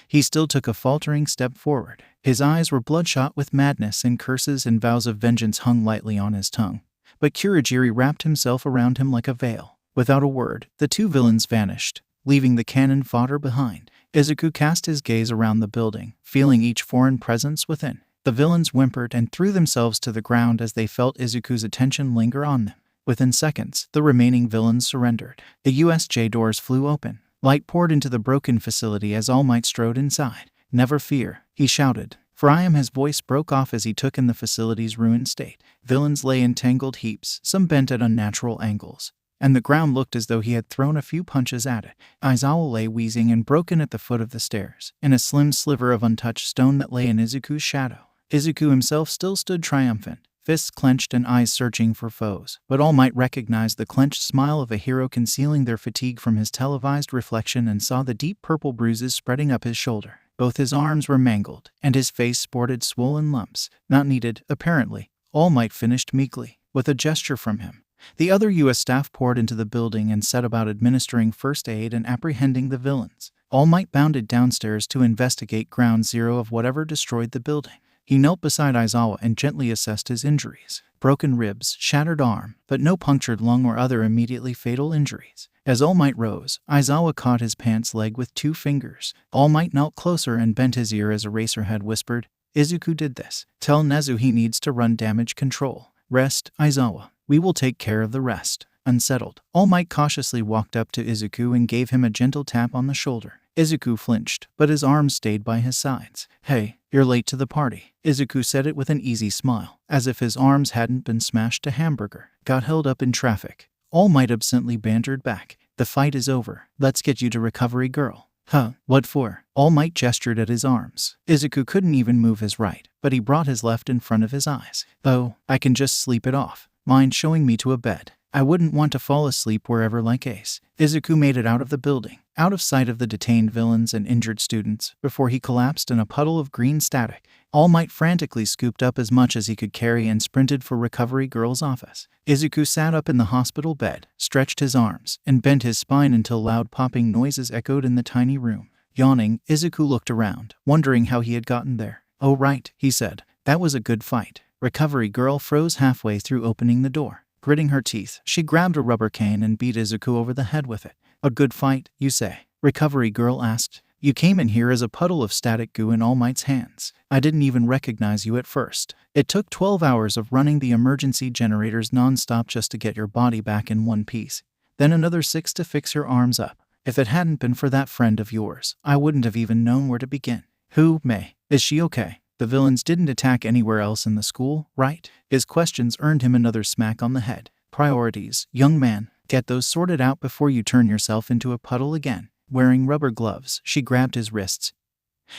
he still took a faltering step forward. His eyes were bloodshot with madness, and curses and vows of vengeance hung lightly on his tongue. But Kurogiri wrapped himself around him like a veil. Without a word, the two villains vanished, leaving the cannon fodder behind. Izuku cast his gaze around the building, feeling each foreign presence within. The villains whimpered and threw themselves to the ground as they felt Izuku's attention linger on them. Within seconds, the remaining villains surrendered. The 𝐳𝐽 doors flew open. Light poured into the broken facility as All Might strode inside. Never fear, he shouted. For his voice broke off as he took in the facility's ruined state. Villains lay in tangled heaps, some bent at unnatural angles, and the ground looked as though he had thrown a few punches at it. Aizawa lay wheezing and broken at the foot of the stairs, in a slim sliver of untouched stone that lay in Izuku's shadow. Izuku himself still stood triumphant, fists clenched and eyes searching for foes, but All Might recognized the clenched smile of a hero concealing their fatigue from his televised reflection and saw the deep purple bruises spreading up his shoulder. Both his arms were mangled, and his face sported swollen lumps. Not needed, apparently, All Might finished meekly, with a gesture from him. The other U.S. staff poured into the building and set about administering first aid and apprehending the villains. All Might bounded downstairs to investigate ground zero of whatever destroyed the building. He knelt beside Aizawa and gently assessed his injuries. Broken ribs, shattered arm, but no punctured lung or other immediately fatal injuries. As All Might rose, Aizawa caught his pants leg with 2 fingers. All Might knelt closer and bent his ear as Eraserhead whispered, Izuku did this. Tell Nezu he needs to run damage control. Rest, Aizawa. We will take care of the rest. unsettled. All Might cautiously walked up to Izuku and gave him a gentle tap on the shoulder. Izuku flinched, but his arms stayed by his sides. "Hey, you're late to the party." Izuku said it with an easy smile, as if his arms hadn't been smashed to hamburger. "Got held up in traffic." All Might absently bantered back. "The fight is over. Let's get you to Recovery Girl." "Huh, what for?" All Might gestured at his arms. Izuku couldn't even move his right, but he brought his left in front of his eyes. "Oh, I can just sleep it off. Mind showing me to a bed? I wouldn't want to fall asleep wherever like Ace." Izuku made it out of the building, out of sight of the detained villains and injured students, before he collapsed in a puddle of green static. All Might frantically scooped up as much as he could carry and sprinted for Recovery Girl's office. Izuku sat up in the hospital bed, stretched his arms, and bent his spine until loud popping noises echoed in the tiny room. Yawning, Izuku looked around, wondering how he had gotten there. "Oh right," he said. "That was a good fight." Recovery Girl froze halfway through opening the door. Gritting her teeth, she grabbed a rubber cane and beat Izuku over the head with it. "A good fight, you say?" Recovery Girl asked. "You came in here as a puddle of static goo in All Might's hands. I didn't even recognize you at first. It took 12 hours of running the emergency generators non-stop just to get your body back in one piece. Then another 6 to fix your arms up. If it hadn't been for that friend of yours, I wouldn't have even known where to begin." "Who, May? Is she okay? The villains didn't attack anywhere else in the school, right?" His questions earned him another smack on the head. "Priorities, young man. Get those sorted out before you turn yourself into a puddle again." Wearing rubber gloves, she grabbed his wrists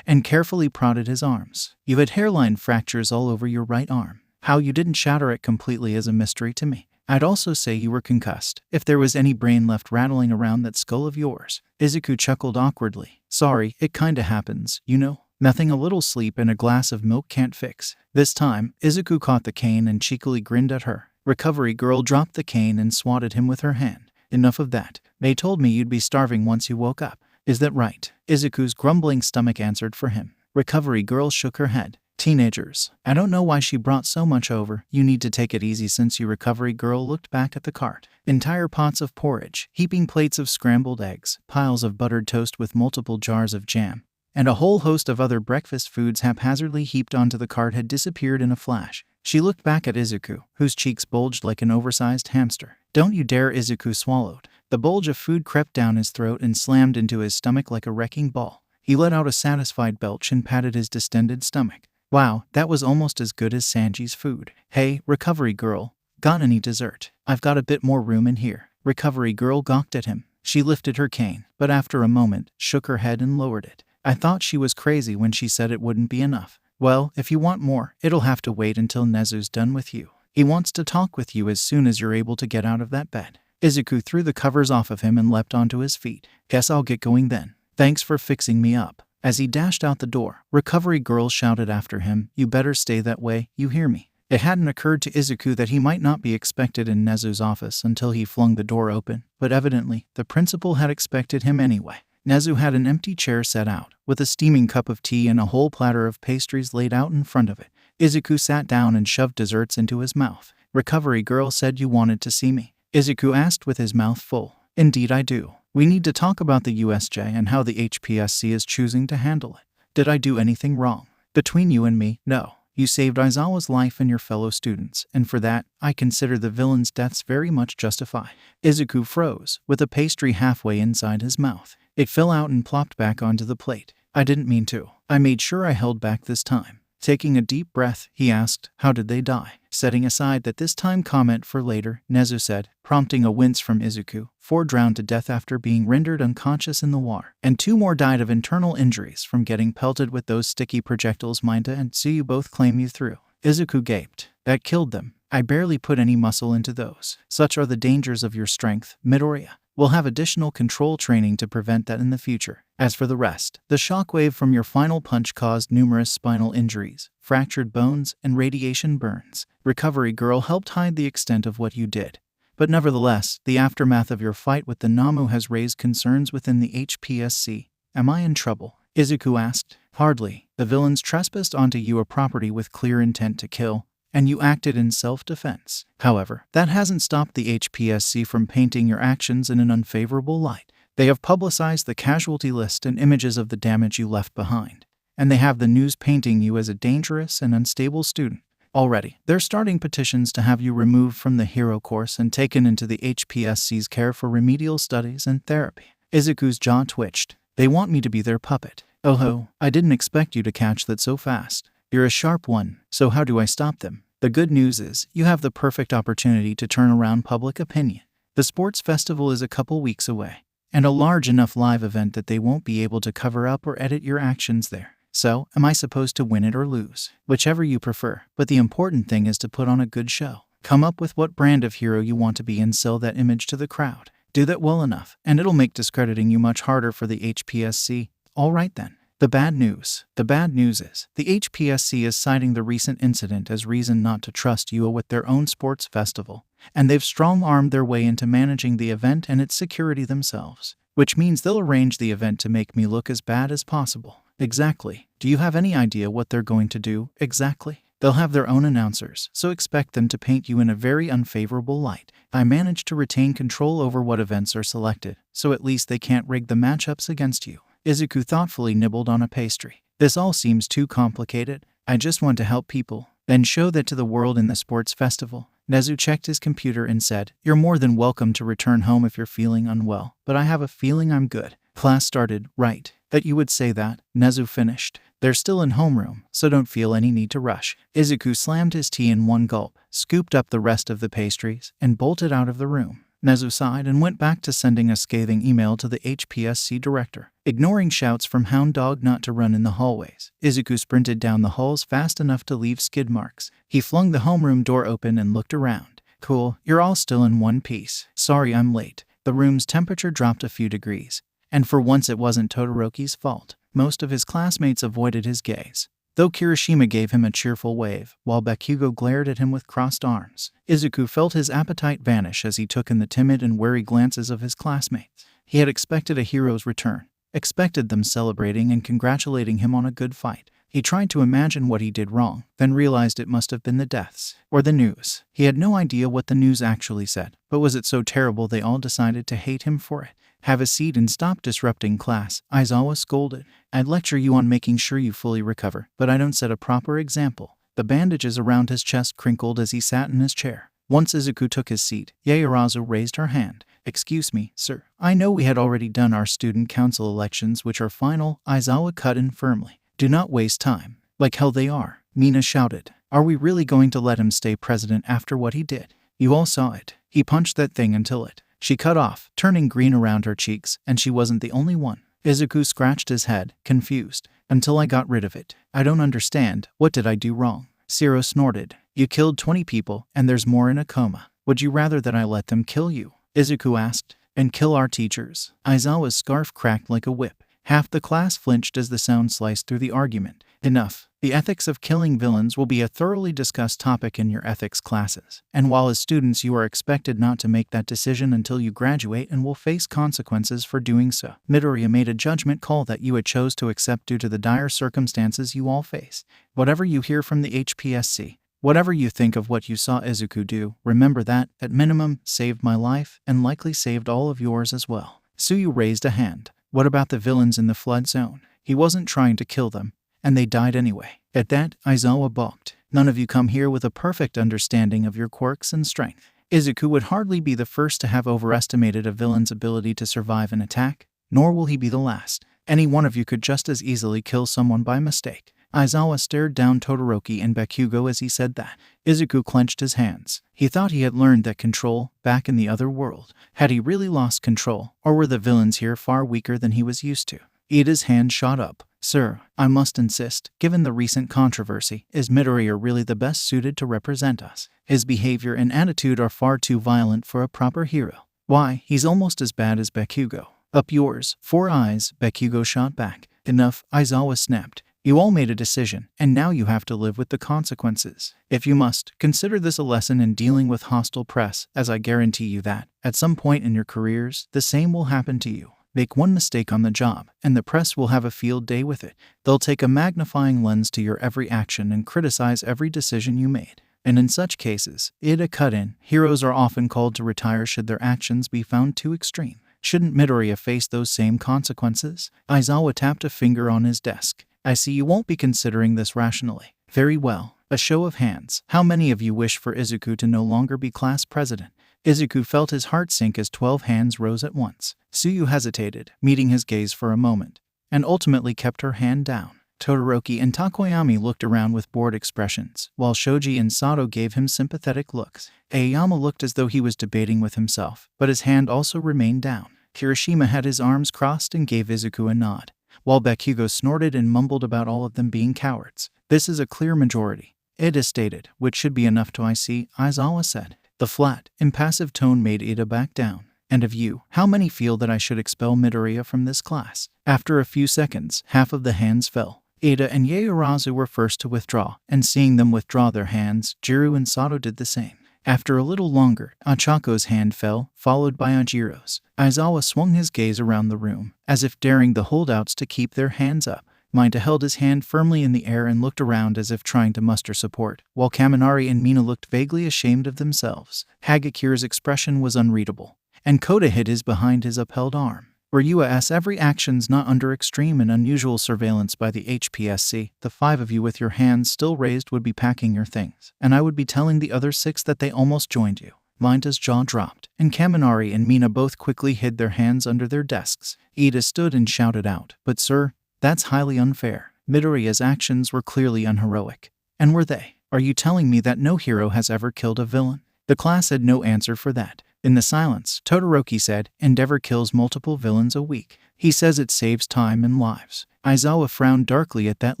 and carefully prodded his arms. "You had hairline fractures all over your right arm. How you didn't shatter it completely is a mystery to me. I'd also say you were concussed, if there was any brain left rattling around that skull of yours." Izuku chuckled awkwardly. "Sorry, it kinda happens, you know. Nothing a little sleep and a glass of milk can't fix." This time, Izuku caught the cane and cheekily grinned at her. Recovery Girl dropped the cane and swatted him with her hand. "Enough of that. They told me you'd be starving once you woke up. Is that right?" Izuku's grumbling stomach answered for him. Recovery Girl shook her head. "Teenagers. I don't know why she brought so much over. You need to take it easy since you." Recovery Girl looked back at the cart. Entire pots of porridge, heaping plates of scrambled eggs, piles of buttered toast with multiple jars of jam, and a whole host of other breakfast foods haphazardly heaped onto the cart had disappeared in a flash. She looked back at Izuku, whose cheeks bulged like an oversized hamster. "Don't you dare!" Izuku swallowed. The bulge of food crept down his throat and slammed into his stomach like a wrecking ball. He let out a satisfied belch and patted his distended stomach. "Wow, that was almost as good as Sanji's food." "Hey, Recovery Girl, got any dessert? I've got a bit more room in here." Recovery Girl gawked at him. She lifted her cane, but after a moment, shook her head and lowered it. "I thought she was crazy when she said it wouldn't be enough." "Well, if you want more, it'll have to wait until Nezu's done with you. He wants to talk with you as soon as you're able to get out of that bed." Izuku threw the covers off of him and leapt onto his feet. "Guess I'll get going then. Thanks for fixing me up." As he dashed out the door, Recovery Girl shouted after him, "You better stay that way, you hear me?" It hadn't occurred to Izuku that he might not be expected in Nezu's office until he flung the door open, but evidently, the principal had expected him anyway. Nezu had an empty chair set out, with a steaming cup of tea and a whole platter of pastries laid out in front of it. Izuku sat down and shoved desserts into his mouth. Recovery Girl said you wanted to see me. Izuku asked with his mouth full. Indeed I do. We need to talk about the USJ and how the HPSC is choosing to handle it. Did I do anything wrong? Between you and me, no. You saved Aizawa's life and your fellow students, and for that, I consider the villain's deaths very much justified. Izuku froze, with a pastry halfway inside his mouth. It fell out and plopped back onto the plate. I didn't mean to. I made sure I held back this time. Taking a deep breath, he asked, how did they die? Setting aside that this time comment for later, Nezu said, prompting a wince from Izuku. 4 drowned to death after being rendered unconscious in the water, and 2 more died of internal injuries from getting pelted with those sticky projectiles Minta and Tsuyu both claim you threw. Izuku gaped. That killed them. I barely put any muscle into those. Such are the dangers of your strength, Midoriya. We'll have additional control training to prevent that in the future. As for the rest, the shockwave from your final punch caused numerous spinal injuries, fractured bones, and radiation burns. Recovery Girl helped hide the extent of what you did. But nevertheless, the aftermath of your fight with the Namu has raised concerns within the HPSC. Am I in trouble? Izuku asked. Hardly. The villains trespassed onto your property with clear intent to kill, and you acted in self-defense. However, that hasn't stopped the HPSC from painting your actions in an unfavorable light. They have publicized the casualty list and images of the damage you left behind, and they have the news painting you as a dangerous and unstable student. already. They're starting petitions to have you removed from the hero course and taken into the HPSC's care for remedial studies and therapy. Izuku's jaw twitched. They want me to be their puppet. Oh ho, I didn't expect you to catch that so fast. You're a sharp one, so how do I stop them? The good news is, you have the perfect opportunity to turn around public opinion. The sports festival is a couple weeks away, and a large enough live event that they won't be able to cover up or edit your actions there. So, am I supposed to win it or lose? Whichever you prefer, but the important thing is to put on a good show. Come up with what brand of hero you want to be and sell that image to the crowd. Do that well enough, and it'll make discrediting you much harder for the HPSC. Alright then. The bad news. The bad news is, the HPSC is citing the recent incident as reason not to trust you with their own sports festival, and they've strong-armed their way into managing the event and its security themselves, which means they'll arrange the event to make me look as bad as possible. Exactly. Do you have any idea what they're going to do, exactly? They'll have their own announcers, so expect them to paint you in a very unfavorable light. I managed to retain control over what events are selected, so at least they can't rig the matchups against you. Izuku thoughtfully nibbled on a pastry. This all seems too complicated. I just want to help people, then show that to the world in the sports festival. Nezu checked his computer and said, "You're more than welcome to return home if you're feeling unwell, but I have a feeling I'm good." Class started, right? That you would say that, Nezu finished. They're still in homeroom, so don't feel any need to rush. Izuku slammed his tea in one gulp, scooped up the rest of the pastries, and bolted out of the room. Nezu sighed and went back to sending a scathing email to the HPSC director. Ignoring shouts from Hound Dog not to run in the hallways, Izuku sprinted down the halls fast enough to leave skid marks. He flung the homeroom door open and looked around. Cool, you're all still in one piece. Sorry I'm late. The room's temperature dropped a few degrees, and for once it wasn't Todoroki's fault. Most of his classmates avoided his gaze, though Kirishima gave him a cheerful wave, while Bakugo glared at him with crossed arms. Izuku felt his appetite vanish as he took in the timid and wary glances of his classmates. He had expected a hero's return, expected them celebrating and congratulating him on a good fight. He tried to imagine what he did wrong, then realized it must have been the deaths, or the news. He had no idea what the news actually said, but was it so terrible they all decided to hate him for it? Have a seat and stop disrupting class, Aizawa scolded. I'd lecture you on making sure you fully recover, but I don't set a proper example. The bandages around his chest crinkled as he sat in his chair. Once Izuku took his seat, Yaoyorozu raised her hand. Excuse me, sir. I know we had already done our student council elections, which are final, Aizawa cut in firmly. Do not waste time. Like hell they are, Mina shouted. Are we really going to let him stay president after what he did? You all saw it. He punched that thing until it. She cut off, turning green around her cheeks, and she wasn't the only one. Izuku scratched his head, confused. Until I got rid of it. I don't understand. What did I do wrong? Zero snorted. You killed 20 people, and there's more in a coma. Would you rather that I let them kill you? Izuku asked. And kill our teachers? Aizawa's scarf cracked like a whip. Half the class flinched as the sound sliced through the argument. Enough. The ethics of killing villains will be a thoroughly discussed topic in your ethics classes. And while as students you are expected not to make that decision until you graduate and will face consequences for doing so. Midoriya made a judgment call that you had chose to accept due to the dire circumstances you all face. Whatever you hear from the HPSC, whatever you think of what you saw Izuku do, remember that, at minimum, saved my life and likely saved all of yours as well. Tsuyu raised a hand. What about the villains in the flood zone? He wasn't trying to kill them, and they died anyway. At that, Aizawa balked. None of you come here with a perfect understanding of your quirks and strength. Izuku would hardly be the first to have overestimated a villain's ability to survive an attack, nor will he be the last. Any one of you could just as easily kill someone by mistake. Aizawa stared down Todoroki and Bakugo as he said that. Izuku clenched his hands. He thought he had learned that control, back in the other world. Had he really lost control, or were the villains here far weaker than he was used to? Ida's hand shot up. Sir, I must insist, given the recent controversy, is Midoriya really the best suited to represent us? His behavior and attitude are far too violent for a proper hero. Why, he's almost as bad as Bakugo. Up yours, 4 eyes, Bakugo shot back. Enough, Aizawa snapped. You all made a decision, and now you have to live with the consequences. If you must, consider this a lesson in dealing with hostile press, as I guarantee you that, at some point in your careers, the same will happen to you. Make one mistake on the job, and the press will have a field day with it. They'll take a magnifying lens to your every action and criticize every decision you made. And in such cases, Ida cut in. Heroes are often called to retire should their actions be found too extreme. Shouldn't Midoriya face those same consequences? Aizawa tapped a finger on his desk. I see you won't be considering this rationally. Very well. A show of hands. How many of you wish for Izuku to no longer be class president? Izuku felt his heart sink as 12 hands rose at once. Tsuyu hesitated, meeting his gaze for a moment, and ultimately kept her hand down. Todoroki and Takoyami looked around with bored expressions, while Shoji and Sato gave him sympathetic looks. Aoyama looked as though he was debating with himself, but his hand also remained down. Kirishima had his arms crossed and gave Izuku a nod, while 𝗵𝘃𝗲 snorted and mumbled about all of them being cowards. This is a clear majority, Ida stated, which should be enough to see, Aizawa said. The flat, impassive tone made Ida back down. And of you, how many feel that I should expel Midoriya from this class? After a few seconds, half of the hands fell. Ida and Yaoyorozu were first to withdraw, and seeing them withdraw their hands, Jiro and Sato did the same. After a little longer, Achako's hand fell, followed by Ajiro's. Aizawa swung his gaze around the room, as if daring the holdouts to keep their hands up. Mineta held his hand firmly in the air and looked around as if trying to muster support, while Kaminari and Mina looked vaguely ashamed of themselves. Hagakura's expression was unreadable, and Kota hid his behind his upheld arm. Ryua's every action's not under extreme and unusual surveillance by the HPSC. The 5 of you with your hands still raised would be packing your things, and I would be telling the other 6 that they almost joined you. Mineta's jaw dropped, and Kaminari and Mina both quickly hid their hands under their desks. Ida stood and shouted out, "But sir, that's highly unfair. Midoriya's actions were clearly unheroic." And were they? Are you telling me that no hero has ever killed a villain? The class had no answer for that. In the silence, Todoroki said, "Endeavor kills multiple villains a week. He says it saves time and lives." Aizawa frowned darkly at that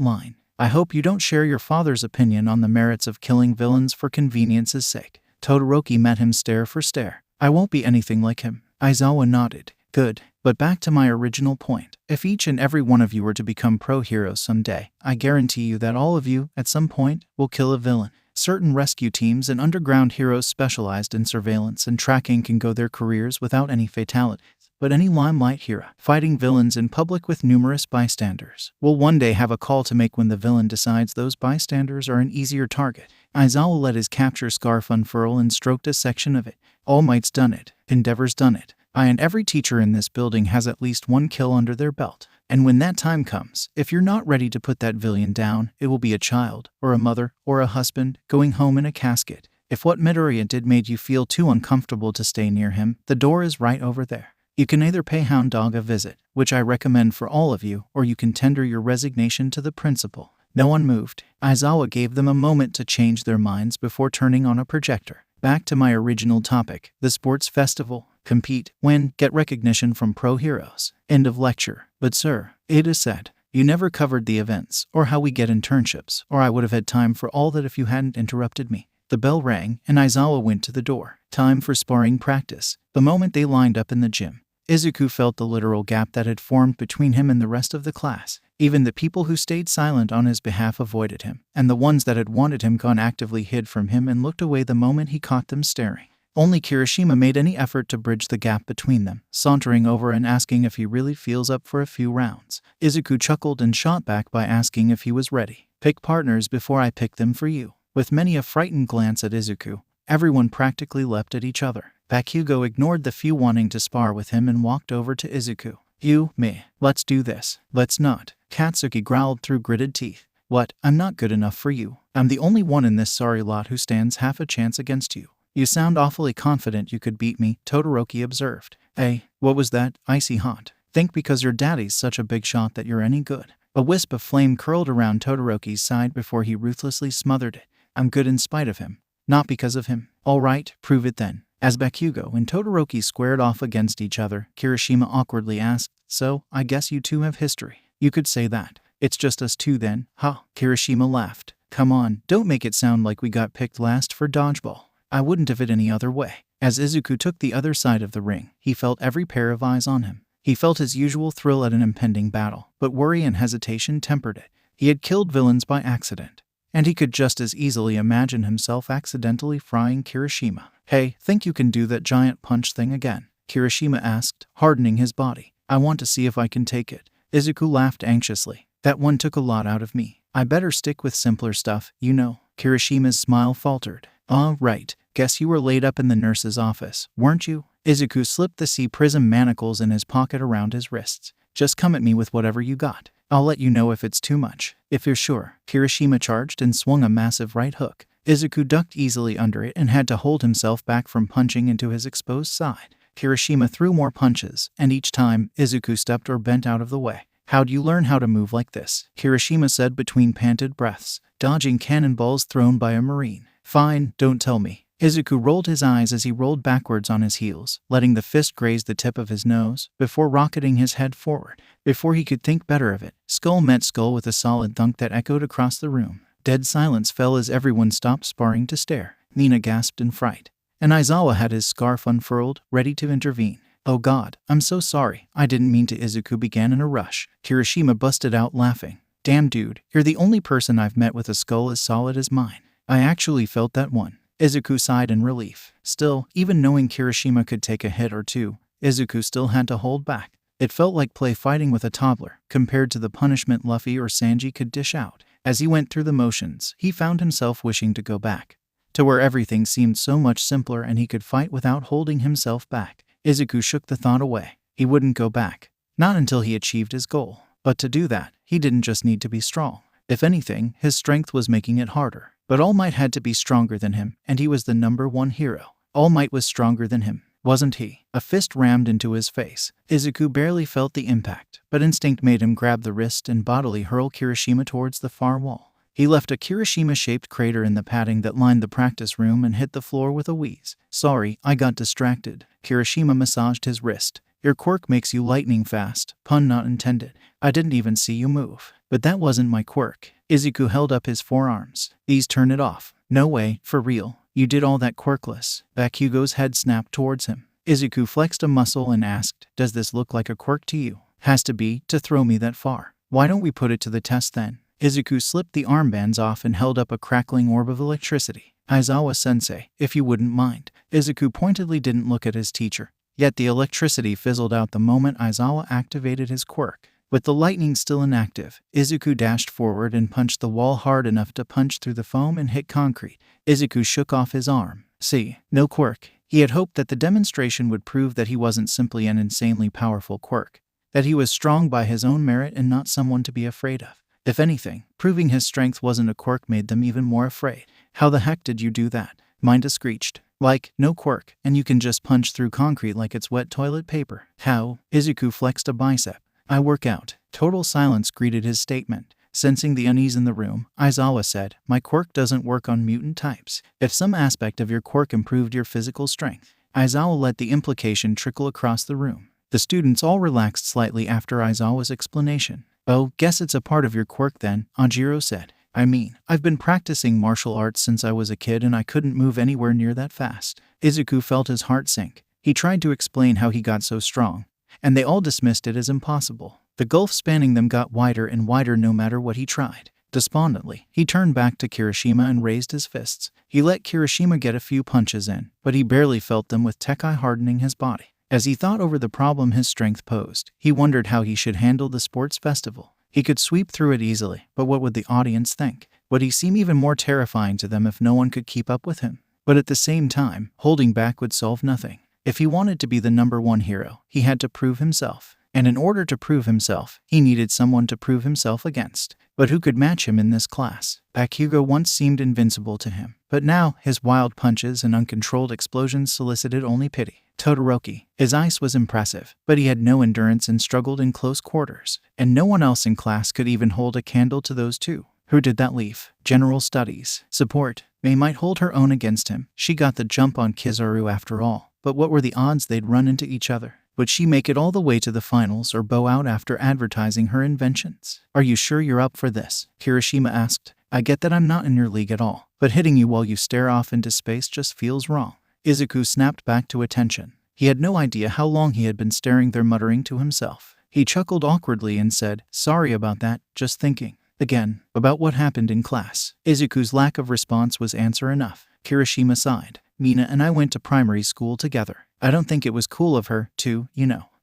line. "I hope you don't share your father's opinion on the merits of killing villains for convenience's sake." Todoroki met him stare for stare. "I won't be anything like him." Aizawa nodded. "Good. But back to my original point. If each and every one of you were to become pro-heroes someday, I guarantee you that all of you, at some point, will kill a villain. Certain rescue teams and underground heroes specialized in surveillance and tracking can go their careers without any fatalities. But any limelight hero, fighting villains in public with numerous bystanders, will one day have a call to make when the villain decides those bystanders are an easier target." Aizawa let his capture scarf unfurl and stroked a section of it. "All Might's done it. Endeavor's done it. I and every teacher in this building has at least one kill under their belt. And when that time comes, if you're not ready to put that villain down, it will be a child, or a mother, or a husband, going home in a casket. If what Midoriya did made you feel too uncomfortable to stay near him, the door is right over there. You can either pay Hound Dog a visit, which I recommend for all of you, or you can tender your resignation to the principal." No one moved. Aizawa gave them a moment to change their minds before turning on a projector. "Back to my original topic, the sports festival. Compete, win, get recognition from pro-heroes. End of lecture." "But sir," Ida said, "you never covered the events, or how we get internships, or I would have had time for all that if you hadn't interrupted me." The bell rang, and Aizawa went to the door. Time for sparring practice. The moment they lined up in the gym, Izuku felt the literal gap that had formed between him and the rest of the class. Even the people who stayed silent on his behalf avoided him, and the ones that had wanted him gone actively hid from him and looked away the moment he caught them staring. Only Kirishima made any effort to bridge the gap between them, sauntering over and asking if he really feels up for a few rounds. Izuku chuckled and shot back by asking if he was ready. "Pick partners before I pick them for you." With many a frightened glance at Izuku, everyone practically leapt at each other. 𝗵𝘃𝗲 ignored the few wanting to spar with him and walked over to Izuku. "You, me, let's do this." "Let's not." Katsuki growled through gritted teeth. "What? I'm not good enough for you. I'm the only one in this sorry lot who stands half a chance against you." "You sound awfully confident you could beat me," Todoroki observed. "Hey, what was that? Icy hot. Think because your daddy's such a big shot that you're any good." A wisp of flame curled around Todoroki's side before he ruthlessly smothered it. "I'm good in spite of him, not because of him." "All right, prove it then." As 𝗵𝘃𝗲 and Todoroki squared off against each other, Kirishima awkwardly asked, "So, I guess you two have history." "You could say that. It's just us two then, huh?" Kirishima laughed. "Come on, don't make it sound like we got picked last for dodgeball. I wouldn't have it any other way." As Izuku took the other side of the ring, he felt every pair of eyes on him. He felt his usual thrill at an impending battle, but worry and hesitation tempered it. He had killed villains by accident, and he could just as easily imagine himself accidentally frying Kirishima. "Hey, think you can do that giant punch thing again?" Kirishima asked, hardening his body. "I want to see if I can take it." Izuku laughed anxiously. "That one took a lot out of me. I better stick with simpler stuff, you know." Kirishima's smile faltered. Right. Guess you were laid up in the nurse's office, weren't you?" Izuku slipped the C-prism manacles in his pocket around his wrists. "Just come at me with whatever you got." I'll let you know if it's too much. If you're sure. Kirishima charged and swung a massive right hook. Izuku ducked easily under it and had to hold himself back from punching into his exposed side. Kirishima threw more punches, and each time, Izuku stepped or bent out of the way. How'd you learn how to move like this? Kirishima said between panted breaths, dodging cannonballs thrown by a marine. Fine, don't tell me. Izuku rolled his eyes as he rolled backwards on his heels, letting the fist graze the tip of his nose, before rocketing his head forward. Before he could think better of it, skull met skull with a solid thunk that echoed across the room. Dead silence fell as everyone stopped sparring to stare. Nina gasped in fright, and Aizawa had his scarf unfurled, ready to intervene. Oh God, I'm so sorry. I didn't mean to. Izuku began in a rush. Kirishima busted out laughing. Damn dude, you're the only person I've met with a skull as solid as mine. I actually felt that one. Izuku sighed in relief. Still, even knowing Kirishima could take a hit or two, Izuku still had to hold back. It felt like play fighting with a toddler, compared to the punishment Luffy or Sanji could dish out. As he went through the motions, he found himself wishing to go back, to where everything seemed so much simpler and he could fight without holding himself back. Izuku shook the thought away. He wouldn't go back. Not until he achieved his goal. But to do that, he didn't just need to be strong. If anything, his strength was making it harder. But All Might had to be stronger than him, and he was the #1 hero. All Might was stronger than him, wasn't he? A fist rammed into his face. Izuku barely felt the impact, but instinct made him grab the wrist and bodily hurl Kirishima towards the far wall. He left a Kirishima-shaped crater in the padding that lined the practice room and hit the floor with a wheeze. Sorry, I got distracted. Kirishima massaged his wrist. Your quirk makes you lightning fast, pun not intended. I didn't even see you move. But that wasn't my quirk. Izuku held up his forearms. These turn it off. No way, for real. You did all that quirkless. Bakugo's head snapped towards him. Izuku flexed a muscle and asked, does this look like a quirk to you? Has to be, to throw me that far. Why don't we put it to the test then? Izuku slipped the armbands off and held up a crackling orb of electricity. Aizawa-sensei, if you wouldn't mind. Izuku pointedly didn't look at his teacher. Yet the electricity fizzled out the moment Aizawa activated his quirk. With the lightning still inactive, Izuku dashed forward and punched the wall hard enough to punch through the foam and hit concrete. Izuku shook off his arm. See, no quirk. He had hoped that the demonstration would prove that he wasn't simply an insanely powerful quirk, that he was strong by his own merit and not someone to be afraid of. If anything, proving his strength wasn't a quirk made them even more afraid. How the heck did you do that? Minda screeched. Like, no quirk, and you can just punch through concrete like it's wet toilet paper. How? Izuku flexed a bicep. I work out. Total silence greeted his statement. Sensing the unease in the room, Aizawa said, my quirk doesn't work on mutant types. If some aspect of your quirk improved your physical strength. Aizawa let the implication trickle across the room. The students all relaxed slightly after Aizawa's explanation. Oh, guess it's a part of your quirk then, Anjiro said. I mean, I've been practicing martial arts since I was a kid and I couldn't move anywhere near that fast. Izuku felt his heart sink. He tried to explain how he got so strong, and they all dismissed it as impossible. The gulf spanning them got wider and wider no matter what he tried. Despondently, he turned back to Kirishima and raised his fists. He let Kirishima get a few punches in, but he barely felt them with Tekai hardening his body. As he thought over the problem his strength posed, he wondered how he should handle the sports festival. He could sweep through it easily, but what would the audience think? Would he seem even more terrifying to them if no one could keep up with him? But at the same time, holding back would solve nothing. If he wanted to be the #1 hero, he had to prove himself. And in order to prove himself, he needed someone to prove himself against. But who could match him in this class? Bakugo once seemed invincible to him, but now his wild punches and uncontrolled explosions solicited only pity. Todoroki. His ice was impressive, but he had no endurance and struggled in close quarters. And no one else in class could even hold a candle to those two. Who did that leave? General Studies. Support. May might hold her own against him. She got the jump on Kizaru after all. But what were the odds they'd run into each other? Would she make it all the way to the finals or bow out after advertising her inventions? Are you sure you're up for this? Kirishima asked. I get that I'm not in your league at all, but hitting you while you stare off into space just feels wrong. Izuku snapped back to attention. He had no idea how long he had been staring there, muttering to himself. He chuckled awkwardly and said, sorry about that, just thinking. Again, about what happened in class. Izuku's lack of response was answer enough. Kirishima sighed. Mina and I went to primary school together. I don't think it was cool of her to,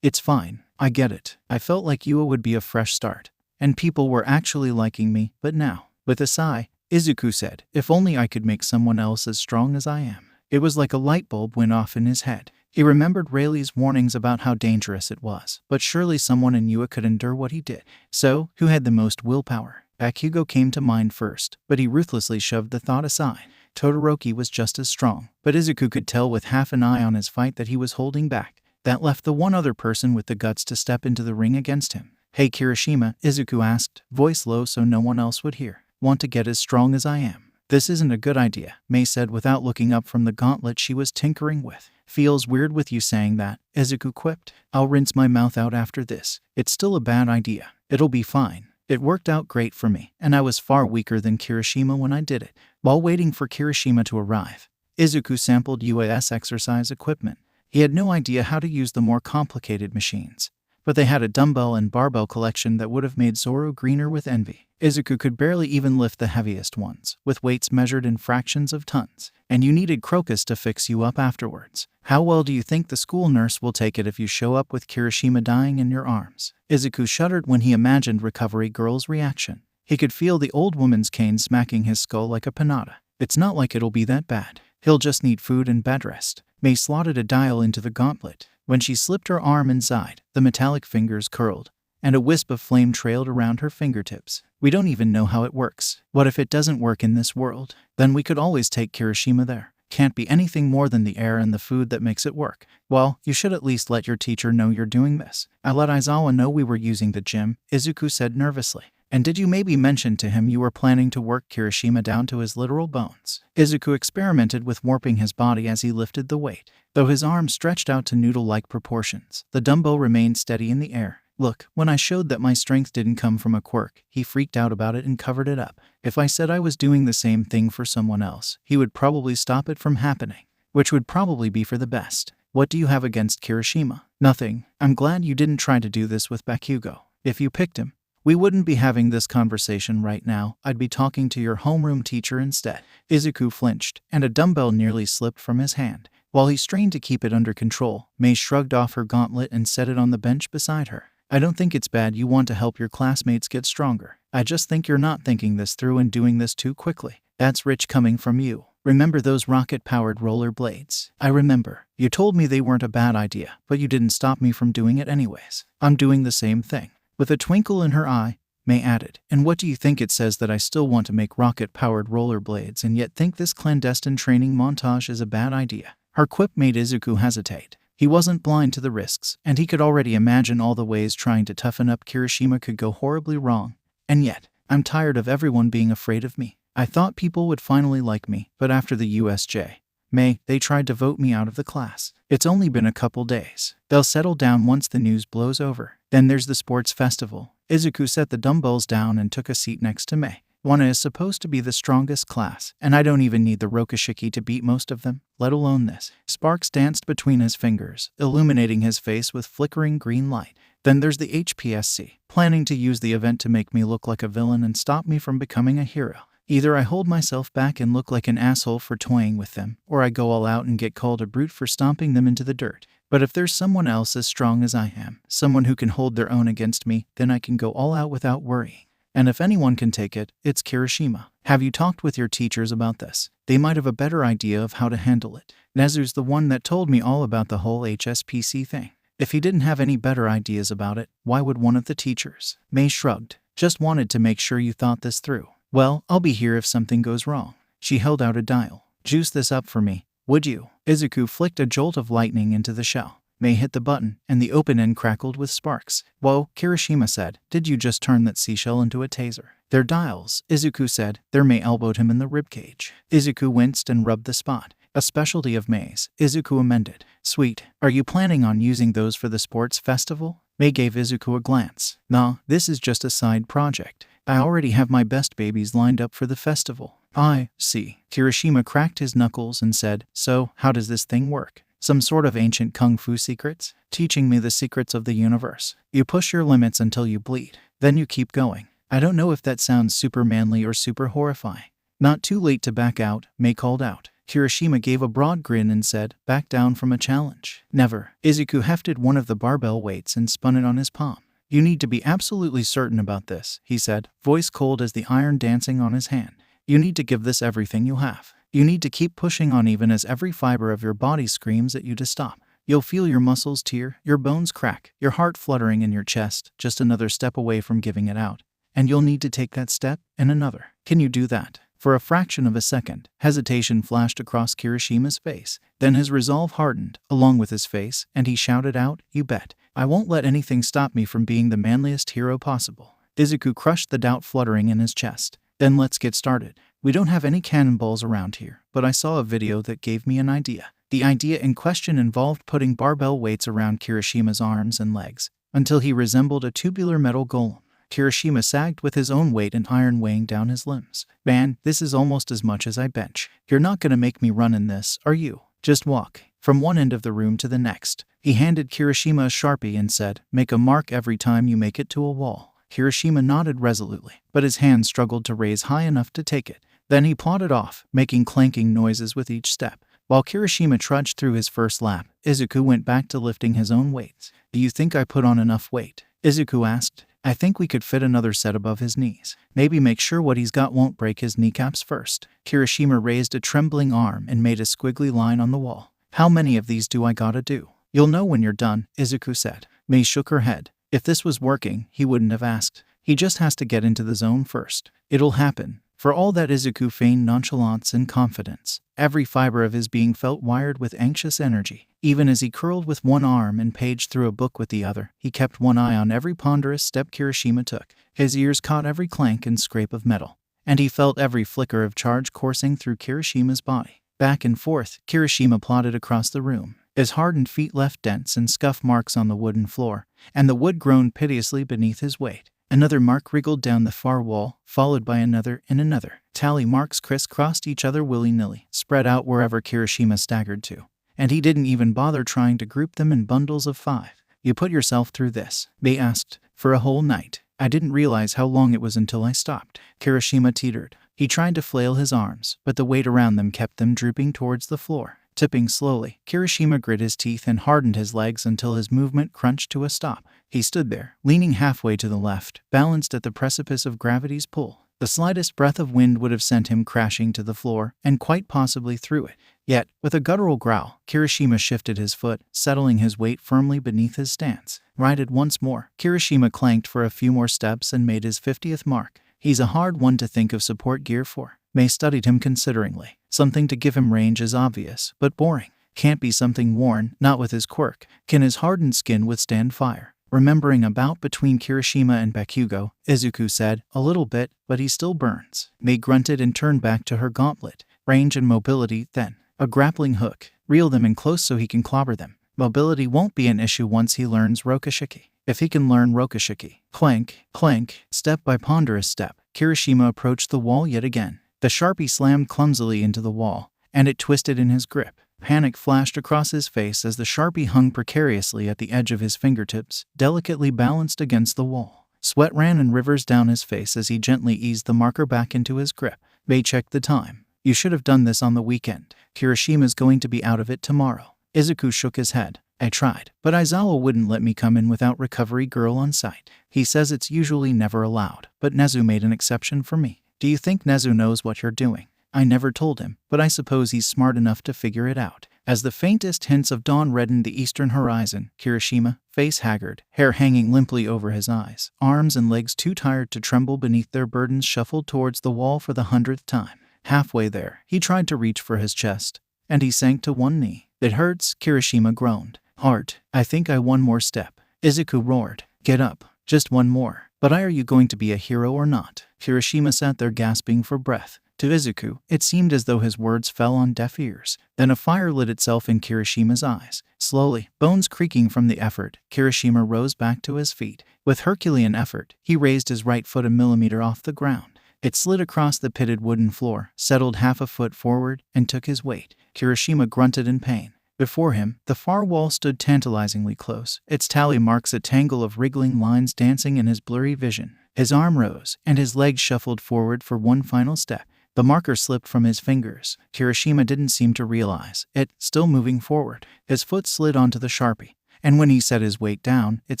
It's fine. I get it. I felt like Yua would be a fresh start. And people were actually liking me, but now. With a sigh, Izuku said, if only I could make someone else as strong as I am. It was like a light bulb went off in his head. He remembered Rayleigh's warnings about how dangerous it was, but surely someone in Ua could endure what he did. So, who had the most willpower? Bakugo came to mind first, but he ruthlessly shoved the thought aside. Todoroki was just as strong, but Izuku could tell with half an eye on his fight that he was holding back. That left the one other person with the guts to step into the ring against him. "Hey Kirishima," Izuku asked, voice low so no one else would hear. "Want to get as strong as I am?" "This isn't a good idea," Mei said without looking up from the gauntlet she was tinkering with. "Feels weird with you saying that," Izuku quipped. "I'll rinse my mouth out after this. It's still a bad idea. It'll be fine. It worked out great for me, and I was far weaker than Kirishima when I did it." While waiting for Kirishima to arrive, Izuku sampled Ua's exercise equipment. He had no idea how to use the more complicated machines, but they had a dumbbell and barbell collection that would have made Zoro greener with envy. Izuku could barely even lift the heaviest ones, with weights measured in fractions of tons. And you needed Crocus to fix you up afterwards. "How well do you think the school nurse will take it if you show up with Kirishima dying in your arms?" Izuku shuddered when he imagined Recovery Girl's reaction. He could feel the old woman's cane smacking his skull like a pinata. "It's not like it'll be that bad. He'll just need food and bed rest." Mei slotted a dial into the gauntlet. When she slipped her arm inside, the metallic fingers curled, and a wisp of flame trailed around her fingertips. "We don't even know how it works. What if it doesn't work in this world? Then we could always take Kirishima there. Can't be anything more than the air and the food that makes it work." "Well, you should at least let your teacher know you're doing this." "I let Aizawa know we were using the gym," Izuku said nervously. "And did you maybe mention to him you were planning to work Kirishima down to his literal bones?" Izuku experimented with warping his body as he lifted the weight. Though his arms stretched out to noodle-like proportions, the dumbbell remained steady in the air. "Look, when I showed that my strength didn't come from a quirk, he freaked out about it and covered it up. If I said I was doing the same thing for someone else, he would probably stop it from happening, which would probably be for the best." "What do you have against Kirishima?" "Nothing. I'm glad you didn't try to do this with Bakugo. If you picked him, we wouldn't be having this conversation right now. I'd be talking to your homeroom teacher instead." Izuku flinched, and a dumbbell nearly slipped from his hand. While he strained to keep it under control, Mei shrugged off her gauntlet and set it on the bench beside her. "I don't think it's bad you want to help your classmates get stronger. I just think you're not thinking this through and doing this too quickly. That's rich coming from you. Remember those rocket-powered roller blades?" "I remember. You told me they weren't a bad idea, but you didn't stop me from doing it anyways." "I'm doing the same thing." With a twinkle in her eye, Mei added, "And what do you think it says that I still want to make rocket-powered rollerblades and yet think this clandestine training montage is a bad idea?" Her quip made Izuku hesitate. He wasn't blind to the risks, and he could already imagine all the ways trying to toughen up Kirishima could go horribly wrong. And yet, "I'm tired of everyone being afraid of me. I thought people would finally like me, but after the USJ, Mei, they tried to vote me out of the class. It's only been a couple days. They'll settle down once the news blows over. Then there's the sports festival." Izuku set the dumbbells down and took a seat next to Mei. "Wana is supposed to be the strongest class, and I don't even need the Rokushiki to beat most of them, let alone this." Sparks danced between his fingers, illuminating his face with flickering green light. "Then there's the HPSC, planning to use the event to make me look like a villain and stop me from becoming a hero. Either I hold myself back and look like an asshole for toying with them, or I go all out and get called a brute for stomping them into the dirt. But if there's someone else as strong as I am, someone who can hold their own against me, then I can go all out without worrying. And if anyone can take it, it's Kirishima. Have you talked with your teachers about this? They might have a better idea of how to handle it. Nezu's the one that told me all about the whole HSPC thing. If he didn't have any better ideas about it, why would one of the teachers?" Mei shrugged. "Just wanted to make sure you thought this through." "Well, I'll be here if something goes wrong." She held out a dial. "Juice this up for me, would you?" Izuku flicked a jolt of lightning into the shell. Mei hit the button, and the open end crackled with sparks. "Whoa," Kirishima said. "Did you just turn that seashell into a taser?" "They're dials," Izuku said. Their Mei elbowed him in the ribcage. Izuku winced and rubbed the spot. "A specialty of Mei's," Izuku amended. "Sweet. Are you planning on using those for the sports festival?" Mei gave Izuku a glance. "Nah, this is just a side project. I already have my best babies lined up for the festival." "I see." Kirishima cracked his knuckles and said, "So, how does this thing work? Some sort of ancient kung fu secrets? Teaching me the secrets of the universe. You push your limits until you bleed. Then you keep going." "I don't know if that sounds super manly or super horrifying." "Not too late to back out," Mei called out. Kirishima gave a broad grin and said, "Back down from a challenge? Never." Izuku hefted one of the barbell weights and spun it on his palm. "You need to be absolutely certain about this," he said, voice cold as the iron dancing on his hand. "You need to give this everything you have. You need to keep pushing on even as every fiber of your body screams at you to stop. You'll feel your muscles tear, your bones crack, your heart fluttering in your chest, just another step away from giving it out. And you'll need to take that step, and another. Can you do that? For a fraction of a second, hesitation flashed across Kirishima's face. Then his resolve hardened, along with his face, and he shouted out, "You bet. I won't let anything stop me from being the manliest hero possible." Izuku crushed the doubt fluttering in his chest. "Then let's get started. We don't have any cannonballs around here, but I saw a video that gave me an idea." The idea in question involved putting barbell weights around Kirishima's arms and legs, until he resembled a tubular metal golem. Kirishima sagged with his own weight and iron weighing down his limbs. "Man, this is almost as much as I bench. You're not gonna make me run in this, are you? Just walk from one end of the room to the next." He handed Kirishima a Sharpie and said, "Make a mark every time you make it to a wall." Kirishima nodded resolutely, but his hand struggled to raise high enough to take it. Then he plodded off, making clanking noises with each step. While Kirishima trudged through his first lap, Izuku went back to lifting his own weights. "Do you think I put on enough weight?" Izuku asked. "I think we could fit another set above his knees. Maybe make sure what he's got won't break his kneecaps first." Kirishima raised a trembling arm and made a squiggly line on the wall. "How many of these do I gotta do?" "You'll know when you're done," Izuku said. Mei shook her head. If this was working, he wouldn't have asked. He just has to get into the zone first. It'll happen. For all that Izuku feigned nonchalance and confidence, every fiber of his being felt wired with anxious energy. Even as he curled with one arm and paged through a book with the other, he kept one eye on every ponderous step Kirishima took. His ears caught every clank and scrape of metal, and he felt every flicker of charge coursing through Kirishima's body. Back and forth, Kirishima plodded across the room. His hardened feet left dents and scuff marks on the wooden floor, and the wood groaned piteously beneath his weight. Another mark wriggled down the far wall, followed by another and another. Tally marks crisscrossed each other willy-nilly, spread out wherever Kirishima staggered to. And he didn't even bother trying to group them in bundles of 5. "You put yourself through this?" Mei asked. "For a whole night. I didn't realize how long it was until I stopped." Kirishima teetered. He tried to flail his arms, but the weight around them kept them drooping towards the floor. Tipping slowly, Kirishima grit his teeth and hardened his legs until his movement crunched to a stop. He stood there, leaning halfway to the left, balanced at the precipice of gravity's pull. The slightest breath of wind would have sent him crashing to the floor, and quite possibly through it. Yet, with a guttural growl, Kirishima shifted his foot, settling his weight firmly beneath his stance. Righted once more, Kirishima clanked for a few more steps and made his 50th mark. He's a hard one to think of support gear for. Mei studied him consideringly. Something to give him range is obvious, but boring. Can't be something worn, not with his quirk. Can his hardened skin withstand fire? Remembering a bout between Kirishima and Bakugo, Izuku said, "A little bit, but he still burns." Mei grunted and turned back to her gauntlet. "Range and mobility, then. A grappling hook. Reel them in close so he can clobber them. Mobility won't be an issue once he learns Rokushiki. If he can learn Rokushiki." Clank, clank, step by ponderous step, Kirishima approached the wall yet again. The Sharpie slammed clumsily into the wall, and it twisted in his grip. Panic flashed across his face as the Sharpie hung precariously at the edge of his fingertips, delicately balanced against the wall. Sweat ran in rivers down his face as he gently eased the marker back into his grip. Mei checked the time. "You should have done this on the weekend. Kirishima's going to be out of it tomorrow." Izuku shook his head. "I tried, but Aizawa wouldn't let me come in without recovery girl on site. He says it's usually never allowed, but Nezu made an exception for me." "Do you think Nezu knows what you're doing?" "I never told him, but I suppose he's smart enough to figure it out." As the faintest hints of dawn reddened the eastern horizon, Kirishima, face haggard, hair hanging limply over his eyes, arms and legs too tired to tremble beneath their burdens, shuffled towards the wall for the 100th time. Halfway there, he tried to reach for his chest, and he sank to one knee. "It hurts," Kirishima groaned. "Heart, I think I one more step." Izuku roared. "Get up. Just one more." "But are you going to be a hero or not?" Kirishima sat there gasping for breath. To Izuku, it seemed as though his words fell on deaf ears. Then a fire lit itself in Kirishima's eyes. Slowly, bones creaking from the effort, Kirishima rose back to his feet. With Herculean effort, he raised his right foot a millimeter off the ground. It slid across the pitted wooden floor, settled half a foot forward, and took his weight. Kirishima grunted in pain. Before him, the far wall stood tantalizingly close, its tally marks a tangle of wriggling lines dancing in his blurry vision. His arm rose, and his leg shuffled forward for one final step. The marker slipped from his fingers. Kirishima didn't seem to realize it, still moving forward. His foot slid onto the Sharpie, and when he set his weight down, it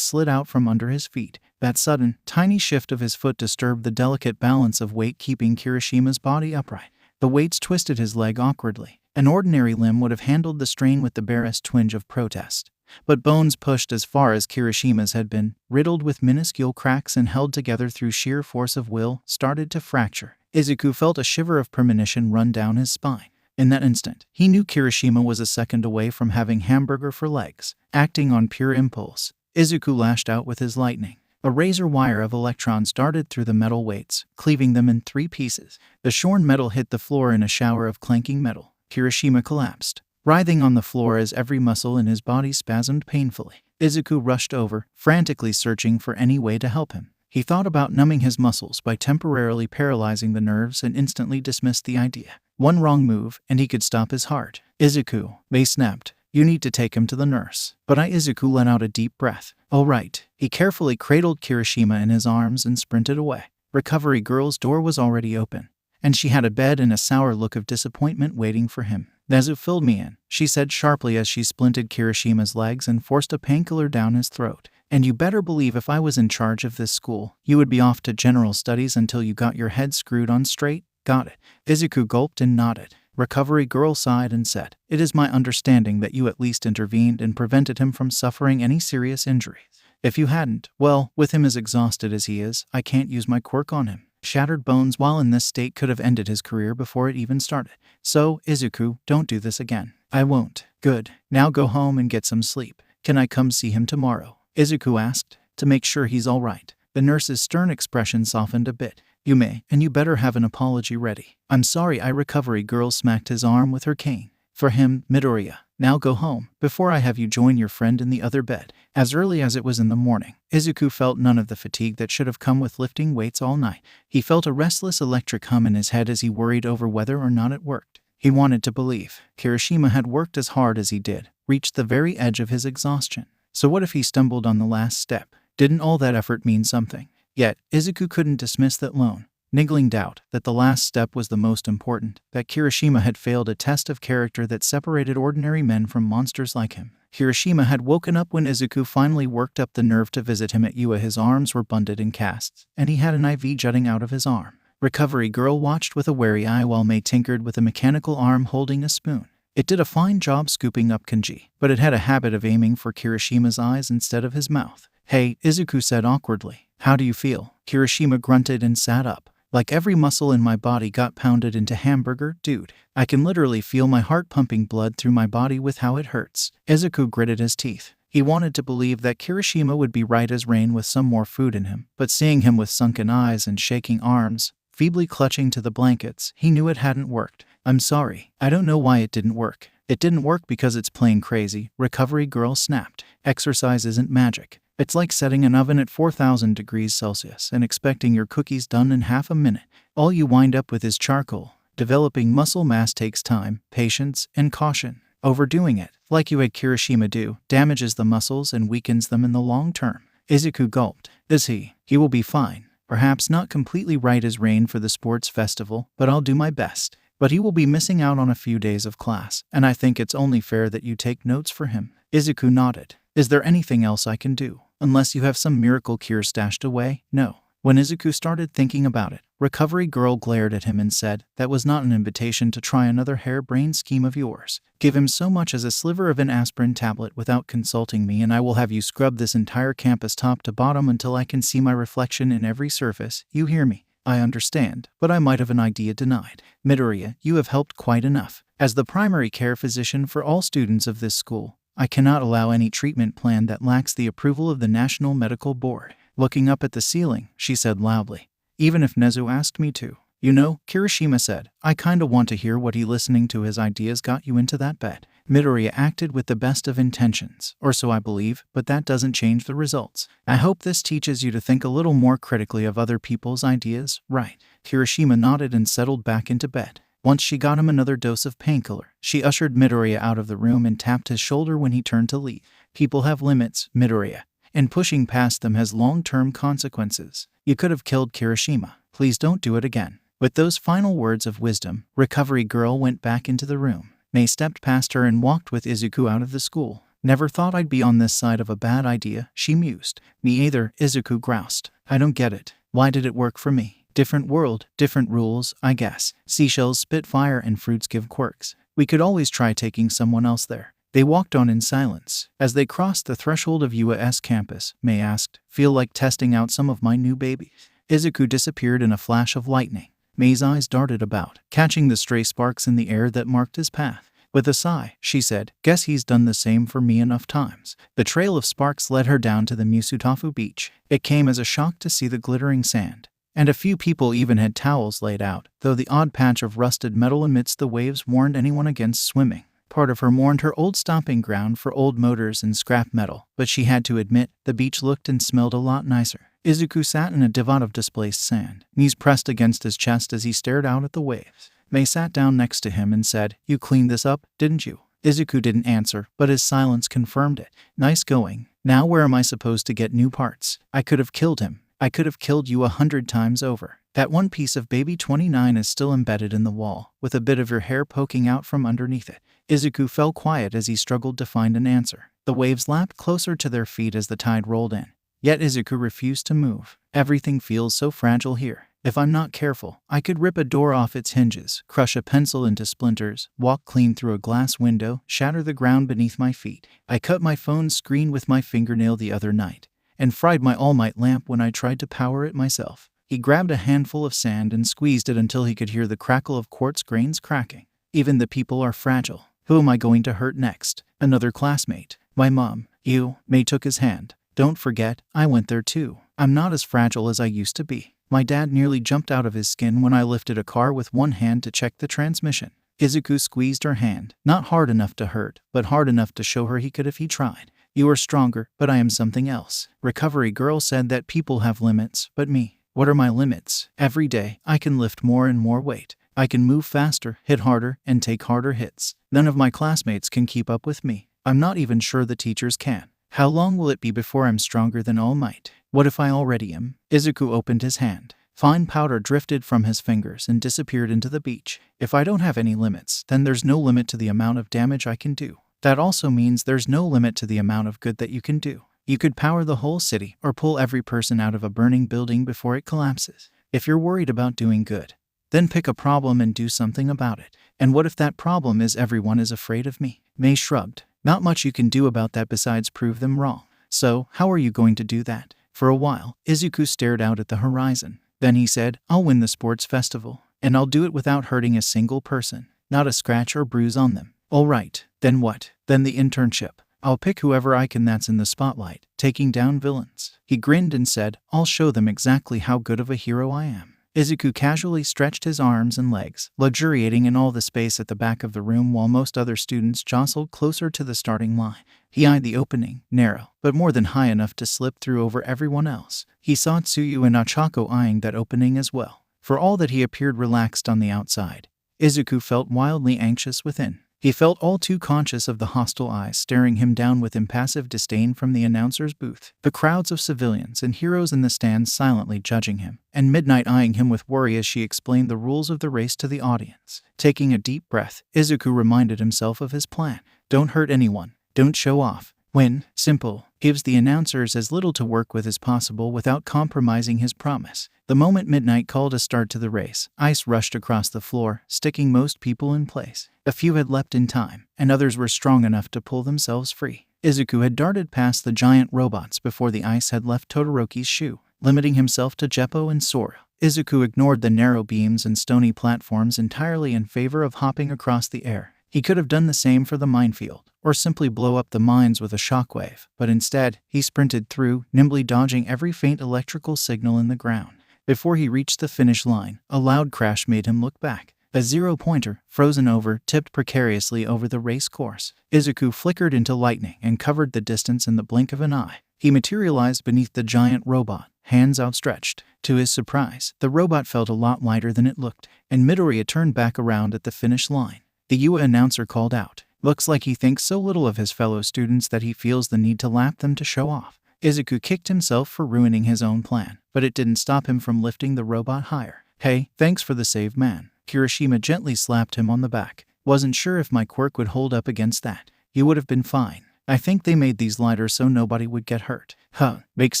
slid out from under his feet. That sudden, tiny shift of his foot disturbed the delicate balance of weight keeping Kirishima's body upright. The weights twisted his leg awkwardly, An ordinary limb would have handled the strain with the barest twinge of protest. But bones pushed as far as Kirishima's had been, riddled with minuscule cracks and held together through sheer force of will, started to fracture. Izuku felt a shiver of premonition run down his spine. In that instant, he knew Kirishima was a second away from having hamburger for legs. Acting on pure impulse, Izuku lashed out with his lightning. A razor wire of electrons darted through the metal weights, cleaving them in 3 pieces. The shorn metal hit the floor in a shower of clanking metal. Kirishima collapsed, writhing on the floor as every muscle in his body spasmed painfully. Izuku rushed over, frantically searching for any way to help him. He thought about numbing his muscles by temporarily paralyzing the nerves and instantly dismissed the idea. One wrong move, and he could stop his heart. "Izuku," Mei snapped. "You need to take him to the nurse." But Izuku let out a deep breath. "All right." He carefully cradled Kirishima in his arms and sprinted away. Recovery Girl's door was already open, and she had a bed and a sour look of disappointment waiting for him. "Nezu filled me in," she said sharply as she splinted Kirishima's legs and forced a painkiller down his throat. "And you better believe if I was in charge of this school, you would be off to general studies until you got your head screwed on straight." "Got it." Izuku gulped and nodded. Recovery Girl sighed and said, "It is my understanding that you at least intervened and prevented him from suffering any serious injury. If you hadn't, well, with him as exhausted as he is, I can't use my quirk on him. Shattered bones while in this state could have ended his career before it even started. So, Izuku, don't do this again." "I won't." "Good. Now go home and get some sleep." "Can I come see him tomorrow?" Izuku asked, to make sure he's all right. The nurse's stern expression softened a bit. "You may, and you better have an apology ready." "I'm sorry." Recovery Girl smacked his arm with her cane. "For him, Midoriya. Now go home, before I have you join your friend in the other bed." As early as it was in the morning, Izuku felt none of the fatigue that should have come with lifting weights all night. He felt a restless electric hum in his head as he worried over whether or not it worked. He wanted to believe Kirishima had worked as hard as he did, reached the very edge of his exhaustion. So what if he stumbled on the last step? Didn't all that effort mean something? Yet, Izuku couldn't dismiss that lone, niggling doubt that the last step was the most important, that Kirishima had failed a test of character that separated ordinary men from monsters like him. Kirishima had woken up when Izuku finally worked up the nerve to visit him at Yua. His arms were bundled in casts, and he had an IV jutting out of his arm. Recovery Girl watched with a wary eye while Mei tinkered with a mechanical arm holding a spoon. It did a fine job scooping up kanji, but it had a habit of aiming for Kirishima's eyes instead of his mouth. "Hey," Izuku said awkwardly. "How do you feel?" Kirishima grunted and sat up. "Like every muscle in my body got pounded into hamburger, dude. I can literally feel my heart pumping blood through my body with how it hurts." Izuku gritted his teeth. He wanted to believe that Kirishima would be right as rain with some more food in him, but seeing him with sunken eyes and shaking arms, feebly clutching to the blankets, he knew it hadn't worked. "I'm sorry. I don't know why it didn't work." "It didn't work because it's plain crazy," Recovery Girl snapped. "Exercise isn't magic. It's like setting an oven at 4,000 degrees Celsius and expecting your cookies done in half a minute. All you wind up with is charcoal. Developing muscle mass takes time, patience, and caution. Overdoing it, like you had Kirishima do, damages the muscles and weakens them in the long term." Izuku gulped. "Is he? He will be fine. Perhaps not completely right as rain for the sports festival, but I'll do my best. But he will be missing out on a few days of class, and I think it's only fair that you take notes for him." Izuku nodded. "Is there anything else I can do? Unless you have some miracle cure stashed away?" "No." When Izuku started thinking about it, Recovery Girl glared at him and said, "That was not an invitation to try another harebrained scheme of yours. Give him so much as a sliver of an aspirin tablet without consulting me and I will have you scrub this entire campus top to bottom until I can see my reflection in every surface. You hear me?" "I understand, but I might have an idea denied." "Midoriya, you have helped quite enough. As the primary care physician for all students of this school, I cannot allow any treatment plan that lacks the approval of the National Medical Board." Looking up at the ceiling, she said loudly, "Even if Nezu asked me to." "You know," Kirishima said, "I kinda want to hear what he listening to his ideas got you into that bed." Midoriya acted with the best of intentions, or so I believe, but that doesn't change the results. "I hope this teaches you to think a little more critically of other people's ideas, right?" Kirishima nodded and settled back into bed. Once she got him another dose of painkiller, she ushered Midoriya out of the room and tapped his shoulder when he turned to leave. "People have limits, Midoriya, and pushing past them has long-term consequences. You could have killed Kirishima. Please don't do it again." With those final words of wisdom, Recovery Girl went back into the room. Mei stepped past her and walked with Izuku out of the school. "Never thought I'd be on this side of a bad idea," she mused. "Me either," Izuku groused. "I don't get it. Why did it work for me? Different world, different rules, I guess. Seashells spit fire and fruits give quirks. We could always try taking someone else there. They walked on in silence. As they crossed the threshold of 𝐬𝐢's campus, May asked, "Feel like testing out some of my new babies?" Izuku disappeared in a flash of lightning. May's eyes darted about, catching the stray sparks in the air that marked his path. With a sigh, she said, "Guess he's done the same for me enough times." The trail of sparks led her down to the Musutafu beach. It came as a shock to see the glittering sand. And a few people even had towels laid out, though the odd patch of rusted metal amidst the waves warned anyone against swimming. Part of her mourned her old stomping ground for old motors and scrap metal, but she had to admit, the beach looked and smelled a lot nicer. Izuku sat in a divan of displaced sand, knees pressed against his chest as he stared out at the waves. May sat down next to him and said, "You cleaned this up, didn't you?" Izuku didn't answer, but his silence confirmed it. "Nice going. Now where am I supposed to get new parts? I could have killed him. I could have killed you 100 times over. That one piece of baby 29 is still embedded in the wall, with a bit of your hair poking out from underneath it." Izuku fell quiet as he struggled to find an answer. The waves lapped closer to their feet as the tide rolled in. Yet Izuku refused to move. "Everything feels so fragile here. If I'm not careful, I could rip a door off its hinges, crush a pencil into splinters, walk clean through a glass window, shatter the ground beneath my feet. I cut my phone's screen with my fingernail the other night, and fried my all-night lamp when I tried to power it myself." He grabbed a handful of sand and squeezed it until he could hear the crackle of quartz grains cracking. "Even the people are fragile. Who am I going to hurt next? Another classmate? My mom? You?" May took his hand. "Don't forget, I went there too. I'm not as fragile as I used to be. My dad nearly jumped out of his skin when I lifted a car with one hand to check the transmission." Izuku squeezed her hand, not hard enough to hurt, but hard enough to show her he could if he tried. "You are stronger, but I am something else. Recovery Girl said that people have limits, but me. What are my limits? Every day, I can lift more and more weight. I can move faster, hit harder, and take harder hits. None of my classmates can keep up with me. I'm not even sure the teachers can. How long will it be before I'm stronger than All Might? What if I already am?" Izuku opened his hand. Fine powder drifted from his fingers and disappeared into the beach. "If I don't have any limits, then there's no limit to the amount of damage I can do. That also means there's no limit to the amount of good that you can do. You could power the whole city or pull every person out of a burning building before it collapses. If you're worried about doing good, then pick a problem and do something about it. And what if that problem is everyone is afraid of me?" May shrugged. "Not much you can do about that besides prove them wrong. So, how are you going to do that?" For a while, Izuku stared out at the horizon. Then he said, "I'll win the sports festival, and I'll do it without hurting a single person. Not a scratch or bruise on them." "All right, then what?" "Then the internship. I'll pick whoever I can that's in the spotlight, taking down villains." He grinned and said, "I'll show them exactly how good of a hero I am." Izuku casually stretched his arms and legs, luxuriating in all the space at the back of the room while most other students jostled closer to the starting line. He eyed the opening, narrow, but more than high enough to slip through over everyone else. He saw Tsuyu and Ochako eyeing that opening as well. For all that he appeared relaxed on the outside, Izuku felt wildly anxious within. He felt all too conscious of the hostile eyes staring him down with impassive disdain from the announcer's booth, the crowds of civilians and heroes in the stands silently judging him, and Midnight eyeing him with worry as she explained the rules of the race to the audience. Taking a deep breath, Izuku reminded himself of his plan. Don't hurt anyone. Don't show off. Win. Simple. Gives the announcers as little to work with as possible without compromising his promise. The moment Midnight called a start to the race, ice rushed across the floor, sticking most people in place. A few had leapt in time, and others were strong enough to pull themselves free. Izuku had darted past the giant robots before the ice had left Todoroki's shoe, limiting himself to Geppo and Sora. Izuku ignored the narrow beams and stony platforms entirely in favor of hopping across the air. He could have done the same for the minefield, or simply blow up the mines with a shockwave, but instead, he sprinted through, nimbly dodging every faint electrical signal in the ground. Before he reached the finish line, a loud crash made him look back. A zero-pointer, frozen over, tipped precariously over the race course. Izuku flickered into lightning and covered the distance in the blink of an eye. He materialized beneath the giant robot, hands outstretched. To his surprise, the robot felt a lot lighter than it looked, and Midoriya turned back around at the finish line. The UA announcer called out, "Looks like he thinks so little of his fellow students that he feels the need to lap them to show off." Izuku kicked himself for ruining his own plan, but it didn't stop him from lifting the robot higher. "Hey, thanks for the save, man." Kirishima gently slapped him on the back. "Wasn't sure if my quirk would hold up against that. You would have been fine. I think they made these lighter so nobody would get hurt." "Huh, makes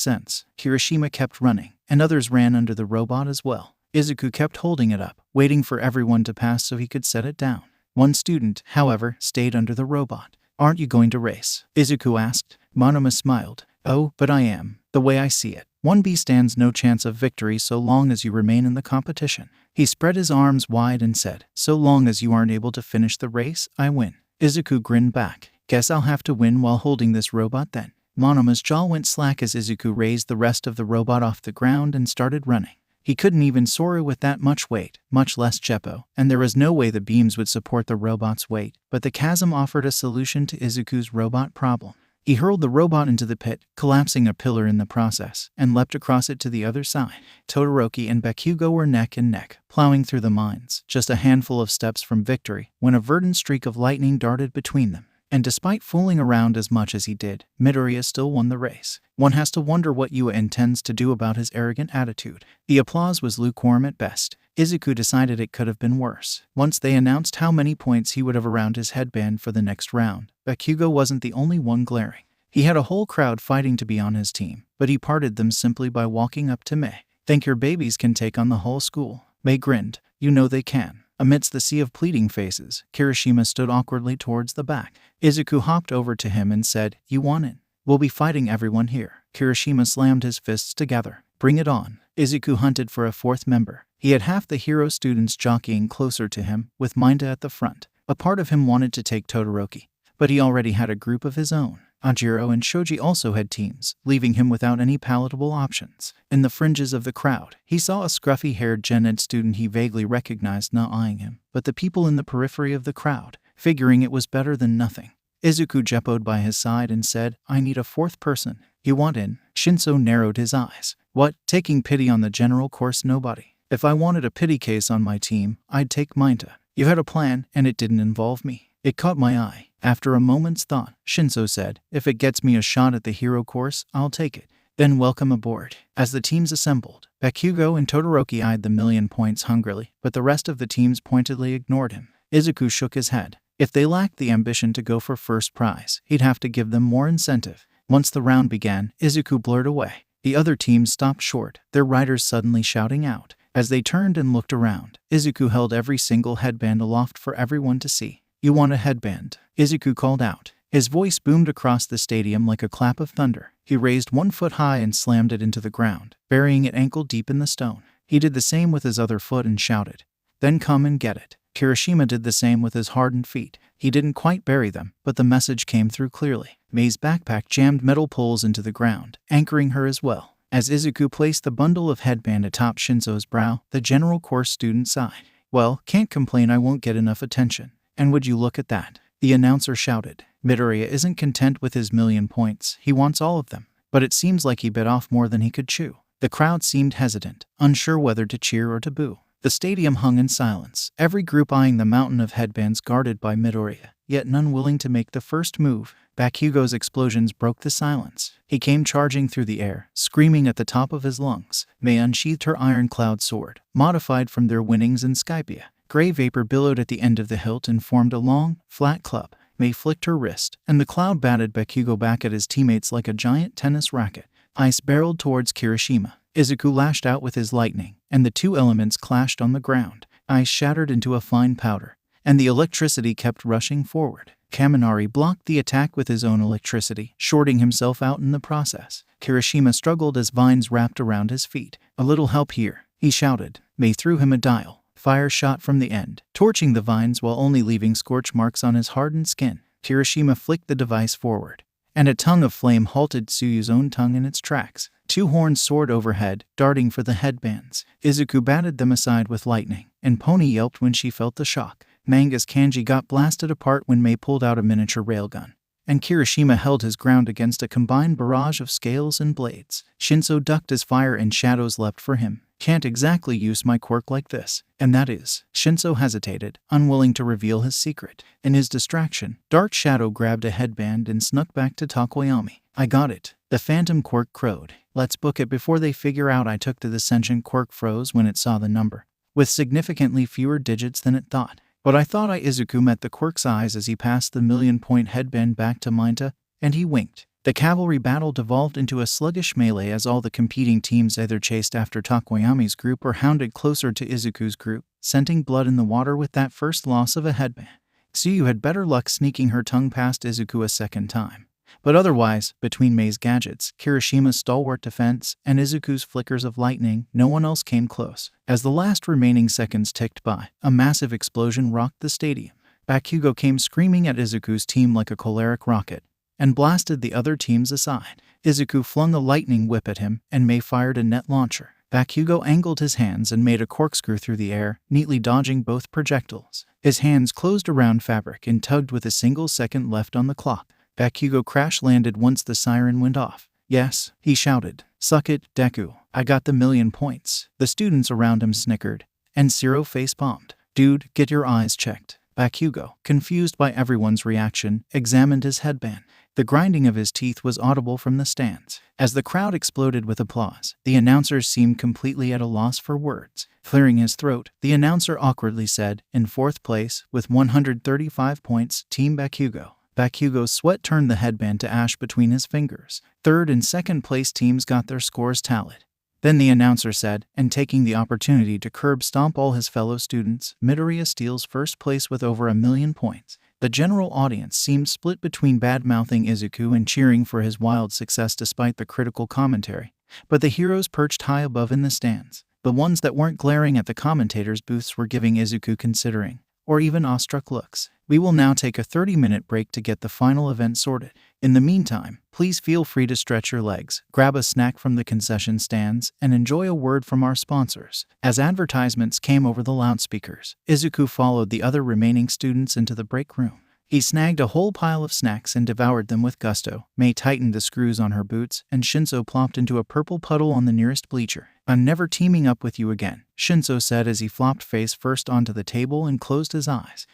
sense." Kirishima kept running, and others ran under the robot as well. Izuku kept holding it up, waiting for everyone to pass so he could set it down. One student, however, stayed under the robot. "Aren't you going to race?" Izuku asked. Monoma smiled. "Oh, but I am. The way I see it, 1B stands no chance of victory so long as you remain in the competition." He spread his arms wide and said, "So long as you aren't able to finish the race, I win." Izuku grinned back. "Guess I'll have to win while holding this robot then." Monoma's jaw went slack as Izuku raised the rest of the robot off the ground and started running. He couldn't even soar with that much weight, much less 𝗃𝗄, and there was no way the beams would support the robot's weight. But the chasm offered a solution to Izuku's robot problem. He hurled the robot into the pit, collapsing a pillar in the process, and leapt across it to the other side. Todoroki and 𝗵𝘃𝗀 were neck and neck, plowing through the mines, just a handful of steps from victory, when a verdant streak of lightning darted between them. And despite fooling around as much as he did, Midoriya still won the race. One has to wonder what 𝐻𝐸 intends to do about his arrogant attitude. The applause was lukewarm at best. Izuku decided it could have been worse. Once they announced how many points he would have around his headband for the next round, 𝗵𝘃𝗀 wasn't the only one glaring. He had a whole crowd fighting to be on his team, but he parted them simply by walking up to Mei. "Think your babies can take on the whole school?" Mei grinned. "You know they can." Amidst the sea of pleading faces, Kirishima stood awkwardly towards the back. Izuku hopped over to him and said, "You want it? We'll be fighting everyone here." Kirishima slammed his fists together. "Bring it on." Izuku hunted for a fourth member. He had half the hero students jockeying closer to him, with Minta at the front. A part of him wanted to take Todoroki, but he already had a group of his own. Ajiro and Shoji also had teams, leaving him without any palatable options. In the fringes of the crowd, he saw a scruffy-haired Gen Ed student he vaguely recognized not eyeing him, but the people in the periphery of the crowd, figuring it was better than nothing. Izuku 𝗃𝗀ed by his side and said, "I need a fourth person. You want in?" ♀♀ narrowed his eyes. "What, taking pity on the general course nobody? If I wanted a pity case on my team, I'd take Minta. You had a plan, and it didn't involve me." It caught my eye. After a moment's thought, ♀♀ said, "If it gets me a shot at the hero course, I'll take it." "Then welcome aboard." As the teams assembled, 𝗵𝘃𝗀 and Todoroki eyed the 1,000,000 points hungrily, but the rest of the teams pointedly ignored him. Izuku shook his head. If they lacked the ambition to go for first prize, he'd have to give them more incentive. Once the round began, Izuku blurred away. The other teams stopped short, their riders suddenly shouting out. As they turned and looked around, Izuku held every single headband aloft for everyone to see. "You want a headband?" Izuku called out. His voice boomed across the stadium like a clap of thunder. He raised 1 foot high and slammed it into the ground, burying it ankle deep in the stone. He did the same with his other foot and shouted, "Then come and get it." Kirishima did the same with his hardened feet. He didn't quite bury them, but the message came through clearly. Mei's backpack jammed metal poles into the ground, anchoring her as well. As Izuku placed the bundle of headband atop ♀♀'s brow, the general course student sighed. "Well, can't complain I won't get enough attention. And would you look at that?" The announcer shouted. Midoriya isn't content with his 1,000,000 points, he wants all of them. But it seems like he bit off more than he could chew. The crowd seemed hesitant, unsure whether to cheer or to boo. The stadium hung in silence, every group eyeing the mountain of headbands guarded by Midoriya, yet none willing to make the first move. 𝗵𝘃𝗀's explosions broke the silence. He came charging through the air, screaming at the top of his lungs. Mei unsheathed her iron-cloud sword, modified from their winnings in Skypiea. Gray vapor billowed at the end of the hilt and formed a long, flat club. Mei flicked her wrist, and the cloud batted 𝗵𝘃𝗀 back at his teammates like a giant tennis racket. Ice barreled towards Kirishima. Izuku lashed out with his lightning, and the two elements clashed on the ground. Ice shattered into a fine powder, and the electricity kept rushing forward. Kaminari blocked the attack with his own electricity, shorting himself out in the process. Kirishima struggled as vines wrapped around his feet. "A little help here," he shouted. Mei threw him a dial. Fire shot from the end, torching the vines while only leaving scorch marks on his hardened skin. Kirishima flicked the device forward, and a tongue of flame halted Tsuyu's own tongue in its tracks. 2 horns soared overhead, darting for the headbands. Izuku batted them aside with lightning, and Pony yelped when she felt the shock. Manga's kanji got blasted apart when Mei pulled out a miniature railgun, and Kirishima held his ground against a combined barrage of scales and blades. ♀♀ ducked as fire and shadows leapt for him. "Can't exactly use my quirk like this, and that is." ♀♀ hesitated, unwilling to reveal his secret. In his distraction, Dark Shadow grabbed a headband and snuck back to Takoyami. "I got it." The phantom quirk crowed. "Let's book it before they figure out I took to the sentient quirk." Froze when it saw the number, with significantly fewer digits than it thought. "But I thought Izuku met the quirk's eyes as he passed the 1,000,000-point headband back to Minta, and he winked." The cavalry battle devolved into a sluggish melee as all the competing teams either chased after Takoyami's group or hounded closer to Izuku's group, scenting blood in the water with that first loss of a headband. so you had better luck sneaking her tongue past Izuku a second time. But otherwise, between Mei's gadgets, Kirishima's stalwart defense, and Izuku's flickers of lightning, no one else came close. As the last remaining seconds ticked by, a massive explosion rocked the stadium. 𝗵𝘃𝗀𝐿 came screaming at Izuku's team like a choleric rocket, and blasted the other teams aside. Izuku flung a lightning whip at him, and Mei fired a net launcher. 𝗵𝘃𝗀𝐿 angled his hands and made a corkscrew through the air, neatly dodging both projectiles. His hands closed around fabric and tugged with a single second left on the clock. 𝗵𝘃𝗀𝐿 crash-landed once the siren went off. "Yes," he shouted. "Suck it, Deku. I got the 1,000,000 points." The students around him snickered, and 𝗬𝗪 face-palmed. "Dude, get your eyes checked." 𝗵𝘃𝗀𝐿, confused by everyone's reaction, examined his headband. The grinding of his teeth was audible from the stands. As the crowd exploded with applause, the announcer seemed completely at a loss for words. Clearing his throat, the announcer awkwardly said, "In fourth place, with 135 points, Team 𝗵𝘃𝗀𝐿." 𝗵𝘃𝗀𝐿's sweat turned the headband to ash between his fingers. Third and second place teams got their scores tallied. Then the announcer said, and taking the opportunity to curb stomp all his fellow students, Midoriya steals first place with over 1,000,000 points. The general audience seemed split between bad-mouthing Izuku and cheering for his wild success despite the critical commentary. But the heroes perched high above in the stands. The ones that weren't glaring at the commentators' booths were giving Izuku considering, or even awestruck looks. We will now take a 30-minute break to get the final event sorted. In the meantime, please feel free to stretch your legs, grab a snack from the concession stands, and enjoy a word from our sponsors. As advertisements came over the loudspeakers, Izuku followed the other remaining students into the break room. He snagged a whole pile of snacks and devoured them with gusto. Mei tightened the screws on her boots, and 𝗫𝗪 plopped into a purple puddle on the nearest bleacher. "I'm never teaming up with you again," 𝗫𝗪 said as he flopped face first onto the table and closed his eyes.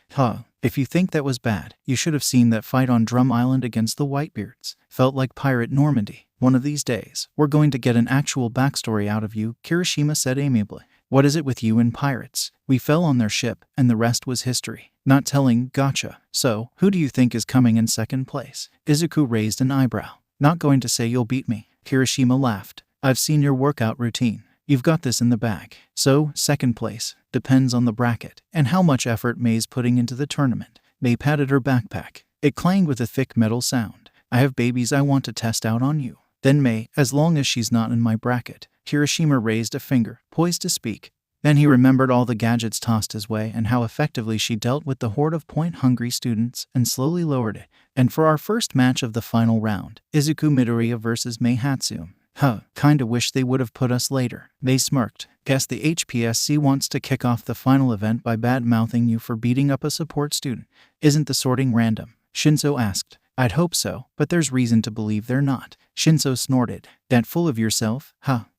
If you think that was bad, you should have seen that fight on Drum Island against the Whitebeards. Felt like Pirate Normandy. One of these days, we're going to get an actual backstory out of you," Kirishima said amiably. "What is it with you and pirates? We fell on their ship, and the rest was history. Not telling, gotcha. So, who do you think is coming in second place?" Izuku raised an eyebrow. "Not going to say you'll beat me." Kirishima laughed. "I've seen your workout routine. You've got this in the bag. So, second place depends on the bracket and how much effort Mei's putting into the tournament." Mei patted her backpack. It clanged with a thick metal sound. "I have babies I want to test out on you." Then Mei, "As long as she's not in my bracket." Kirishima raised a finger, poised to speak. Then he remembered all the gadgets tossed his way and how effectively she dealt with the horde of point-hungry students, and slowly lowered it. "And for our first match of the final round, Izuku Midoriya versus Mei Hatsune. Kinda wish they would have put us later." Mei smirked. "Guess the HPSC wants to kick off the final event by bad-mouthing you for beating up a support student. Isn't the sorting random?" 𝗫𝗪 asked. "I'd hope so, but there's reason to believe they're not." 𝗫𝗪 snorted. "That full of yourself?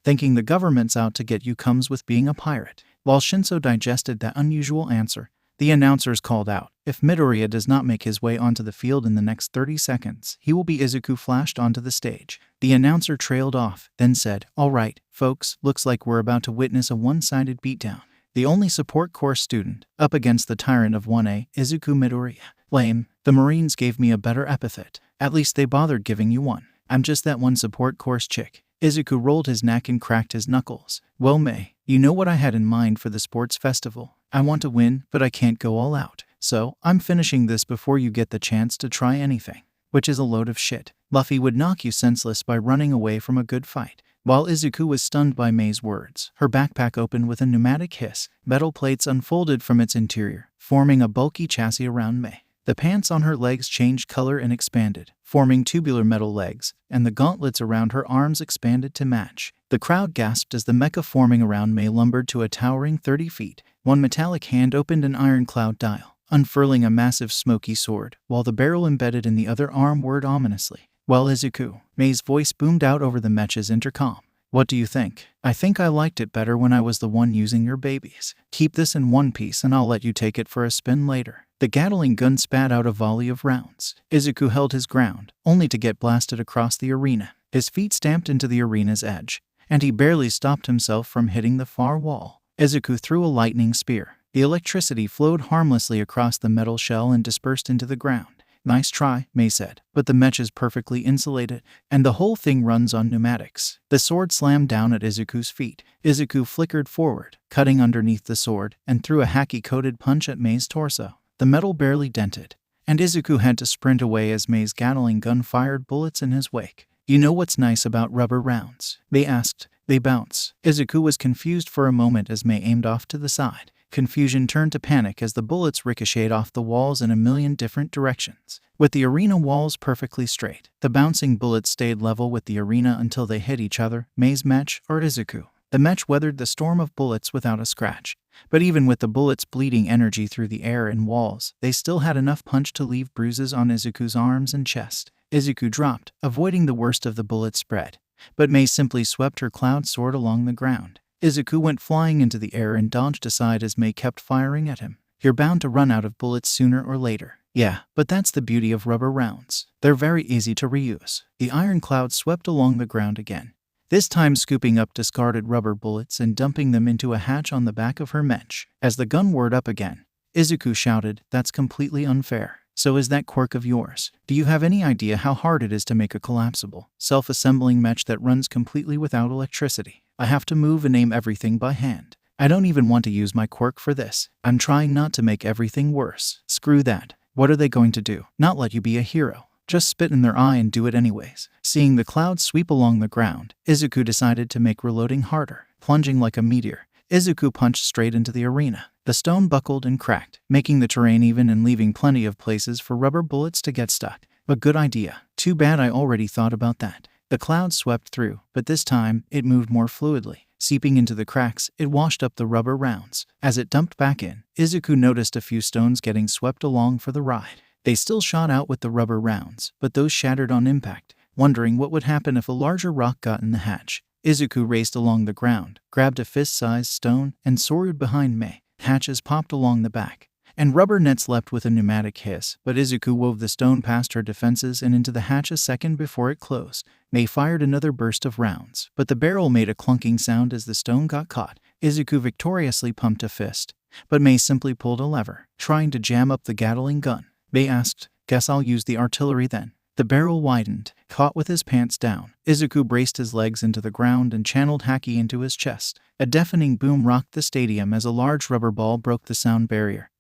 Thinking the government's out to get you comes with being a pirate." While 𝗫𝗪 digested that unusual answer, the announcers called out, "If Midoriya does not make his way onto the field in the next 30 seconds, he will be." Izuku flashed onto the stage. The announcer trailed off, then said, "All right, folks, looks like we're about to witness a one-sided beatdown. The only support course student, up against the tyrant of 1A, Izuku Midoriya. Lame. The Marines gave me a better epithet. At least they bothered giving you one. I'm just that one support course chick." Izuku rolled his neck and cracked his knuckles. "Well, Mei, you know what I had in mind for the sports festival. I want to win, but I can't go all out. So, I'm finishing this before you get the chance to try anything." Which is a load of shit. Luffy would knock you senseless by running away from a good fight. While Izuku was stunned by Mei's words, her backpack opened with a pneumatic hiss. Metal plates unfolded from its interior, forming a bulky chassis around Mei. The pants on her legs changed color and expanded, forming tubular metal legs, and the gauntlets around her arms expanded to match. The crowd gasped as the mecha forming around Mei lumbered to a towering 30 feet. One metallic hand opened an ironclad dial, unfurling a massive smoky sword, while the barrel embedded in the other arm whirred ominously. "Well, Izuku," Mei's voice boomed out over the mecha's intercom. "What do you think?" "I think I liked it better when I was the one using your babies. Keep this in one piece and I'll let you take it for a spin later." The Gatling gun spat out a volley of rounds. Izuku held his ground, only to get blasted across the arena. His feet stamped into the arena's edge, and he barely stopped himself from hitting the far wall. Izuku threw a lightning spear. The electricity flowed harmlessly across the metal shell and dispersed into the ground. "Nice try," Mei said, "but the mech is perfectly insulated, and the whole thing runs on pneumatics." The sword slammed down at Izuku's feet. Izuku flickered forward, cutting underneath the sword, and threw a haki-coated punch at Mei's torso. the metal barely dented, and Izuku had to sprint away as 𝐼𝐧𝐿 Gatling gun fired bullets in his wake. You know what's nice about rubber rounds? They asked. They bounce. Izuku was confused for a moment as 𝐼𝐧𝐿 aimed off to the side. Confusion turned to panic as the bullets ricocheted off the walls in a million different directions. With the arena walls perfectly straight, the bouncing bullets stayed level with the arena until they hit each other, 𝐼𝐧𝐿 match or Izuku. The match weathered the storm of bullets without a scratch. But even with the bullets bleeding energy through the air and walls, they still had enough punch to leave bruises on Izuku's arms and chest. Izuku dropped, avoiding the worst of the bullet spread. But 𝐼𝐧𝐿 simply swept her cloud sword along the ground. Izuku went flying into the air and dodged aside as 𝐼𝐧𝐿 kept firing at him. You're bound to run out of bullets sooner or later. Yeah, but that's the beauty of rubber rounds. They're very easy to reuse. The iron cloud swept along the ground again, this time scooping up discarded rubber bullets and dumping them into a hatch on the back of her 𝗵𝐻. As the gun whirred up again, Izuku shouted, "That's completely unfair. So is that quirk of yours? Do you have any idea how hard it is to make a collapsible, self-assembling 𝗵𝐻 that runs completely without electricity? I have to move and aim everything by hand. I don't even want to use my quirk for this. I'm trying not to make everything worse. Screw that. What are they going to do? Not let you be a hero? Just spit in their eye and do it anyways." Seeing the clouds sweep along the ground, Izuku decided to make reloading harder. Plunging like a meteor, Izuku punched straight into the arena. The stone buckled and cracked, making the terrain even and leaving plenty of places for rubber bullets to get stuck. A good idea. Too bad I already thought about that. The cloud swept through, but this time, it moved more fluidly. Seeping into the cracks, it washed up the rubber rounds. As it dumped back in, Izuku noticed a few stones getting swept along for the ride. They still shot out with the rubber rounds, but those shattered on impact. Wondering what would happen if a larger rock got in the hatch, Izuku raced along the ground, grabbed a fist-sized stone, and soared behind 𝗵𝐻. Hatches popped along the back, and rubber nets leapt with a pneumatic hiss, but Izuku wove the stone past her defenses and into the hatch a second before it closed. 𝗵𝐻 fired another burst of rounds, but the barrel made a clunking sound as the stone got caught. Izuku victoriously pumped a fist, but 𝗵𝐻 simply pulled a lever, trying to jam up the Gatling gun. 𝗵𝐻 asked, "Guess I'll use the artillery then." The barrel widened, caught with his pants down. Izuku braced his legs into the ground and channeled Haki into his chest. A deafening boom rocked the stadium as a large rubber ball broke the sound barrier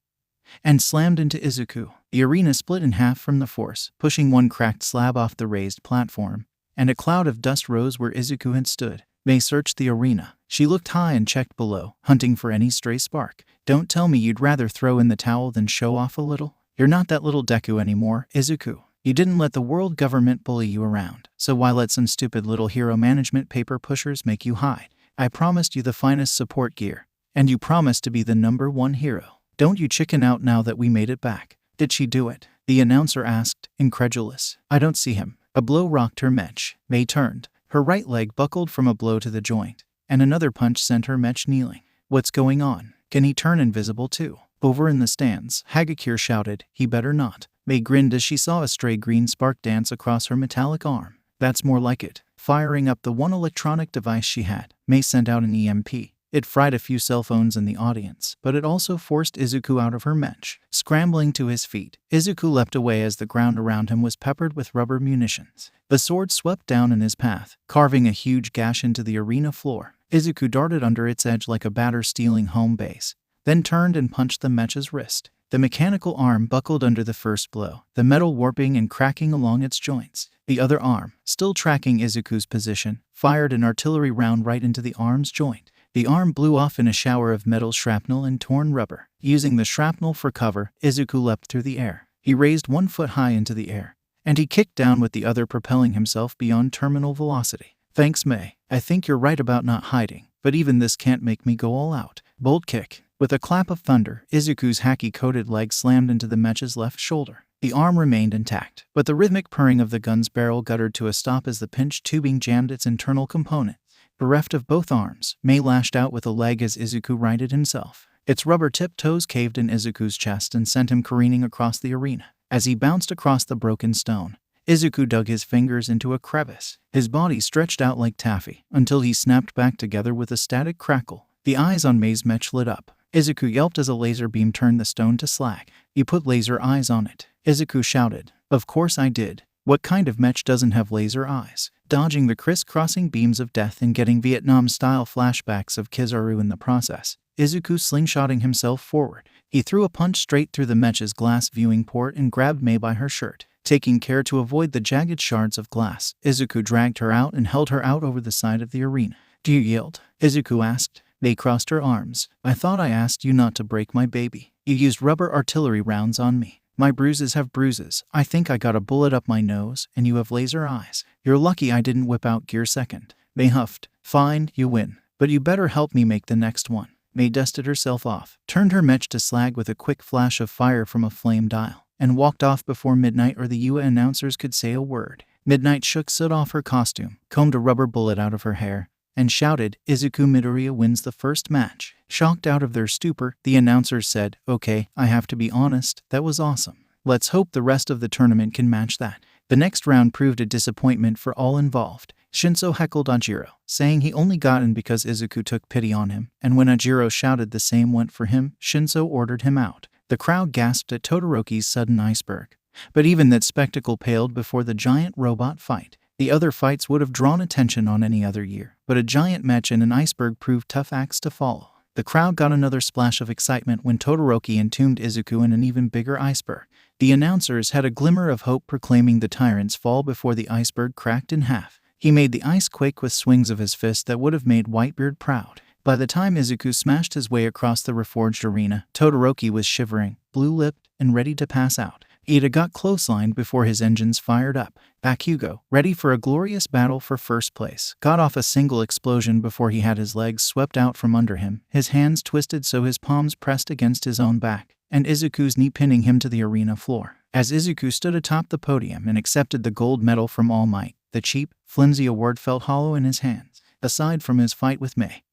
and slammed into Izuku. The arena split in half from the force, pushing one cracked slab off the raised platform, and a cloud of dust rose where Izuku had stood. 𝗵𝐻 searched the arena. She looked high and checked below, hunting for any stray spark. "Don't tell me you'd rather throw in the towel than show off a little? You're not that little Deku anymore, Izuku. You didn't let the world government bully you around, so why let some stupid little hero management paper pushers make you hide? I promised you the finest support gear, and you promised to be the #1 hero. Don't you chicken out now that we made it back." "Did she do it?" the announcer asked, incredulous. "I don't see him." A blow rocked her 𝗵𝐻. 𝗵𝐻 turned. Her right leg buckled from a blow to the joint, and another punch sent her 𝗵𝐻 kneeling. "What's going on? Can he turn invisible too?" Over in the stands, Hagakure shouted, "He better not." 𝗵𝐻 grinned as she saw a stray green spark dance across her metallic arm. "That's more like it." Firing up the one electronic device she had, 𝗵𝐻 sent out an EMP. It fried a few cell phones in the audience, but it also forced Izuku out of her 𝗵𝐻. Scrambling to his feet, Izuku leapt away as the ground around him was peppered with rubber munitions. The sword swept down in his path, carving a huge gash into the arena floor. Izuku darted under its edge like a batter stealing home base, then turned and punched the 𝗵𝐻's wrist. The mechanical arm buckled under the first blow, the metal warping and cracking along its joints. The other arm, still tracking Izuku's position, fired an artillery round right into the arm's joint. The arm blew off in a shower of metal shrapnel and torn rubber. Using the shrapnel for cover, Izuku leapt through the air. He raised 1 foot high into the air, and he kicked down with the other, propelling himself beyond terminal velocity. "Thanks, 𝗵𝐻. I think you're right about not hiding, but even this can't make me go all out." Bolt kick. With a clap of thunder, Izuku's Haki-coated leg slammed into the 𝗵𝐻's left shoulder. The arm remained intact, but the rhythmic purring of the gun's barrel guttered to a stop as the pinched tubing jammed its internal component. Bereft of both arms, 𝗵𝐻 lashed out with a leg as Izuku righted himself. Its rubber-tipped toes caved in Izuku's chest and sent him careening across the arena. As he bounced across the broken stone, Izuku dug his fingers into a crevice. His body stretched out like taffy, until he snapped back together with a static crackle. The eyes on 𝗵𝐻's 𝗵𝐻 lit up. Izuku yelped as a laser beam turned the stone to slag. "You put laser eyes on it," Izuku shouted. "Of course I did. What kind of 𝗵𝐻 doesn't have laser eyes?" Dodging the criss-crossing beams of death and getting Vietnam-style flashbacks of Kizaru in the process, Izuku slingshotting himself forward. He threw a punch straight through the mech's glass viewing port and grabbed Mei by her shirt. Taking care to avoid the jagged shards of glass, Izuku dragged her out and held her out over the side of the arena. "Do you yield?" Izuku asked. Mei crossed her arms. "I thought I asked you not to break my baby. You used rubber artillery rounds on me. My bruises have bruises. I think I got a bullet up my nose, and you have laser eyes. You're lucky I didn't whip out gear second." Mei huffed. "Fine, you win. But you better help me make the next one." Mei dusted herself off, turned her mech to slag with a quick flash of fire from a flame dial, and walked off before Midnight or the UA announcers could say a word. Midnight shook soot off her costume, combed a rubber bullet out of her hair, and shouted, "Izuku Midoriya wins the first match." Shocked out of their stupor, the announcers said, "Okay, I have to be honest, that was awesome. Let's hope the rest of the tournament can match that." The next round proved a disappointment for all involved. ◵ heckled Ojiro, saying he only got in because Izuku took pity on him, and when Ojiro shouted the same went for him, ◵ ordered him out. The crowd gasped at Todoroki's sudden iceberg. But even that spectacle paled before the giant robot fight. The other fights would have drawn attention on any other year, but a giant mech and an iceberg proved tough acts to follow. The crowd got another splash of excitement when Todoroki entombed Izuku in an even bigger iceberg. The announcers had a glimmer of hope proclaiming the tyrant's fall before the iceberg cracked in half. He made the ice quake with swings of his fist that would have made Whitebeard proud. By the time Izuku smashed his way across the reforged arena, Todoroki was shivering, blue-lipped, and ready to pass out. Ida got clotheslined before his engines fired up. Bakugo, ready for a glorious battle for first place, got off a single explosion before he had his legs swept out from under him, his hands twisted so his palms pressed against his own back, and Izuku's knee pinning him to the arena floor. As Izuku stood atop the podium and accepted the gold medal from All Might, the cheap, flimsy award felt hollow in his hands. Aside from his fight with Mei,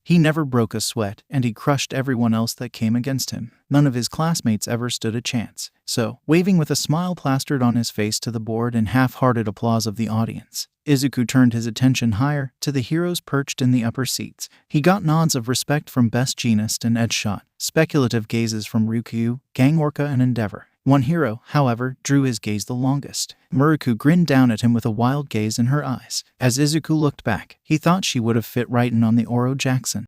he never broke a sweat, and he crushed everyone else that came against him. None of his classmates ever stood a chance. So, waving with a smile plastered on his face to the board and half-hearted applause of the audience, Izuku turned his attention higher, to the heroes perched in the upper seats. He got nods of respect from Best Jeanist and Edgeshot, speculative gazes from Ryukyu, Gang Orca, and Endeavor. One hero, however, drew his gaze the longest. Muraku grinned down at him with a wild gaze in her eyes. As Izuku looked back, he thought she would have fit right in on the Oro Jackson.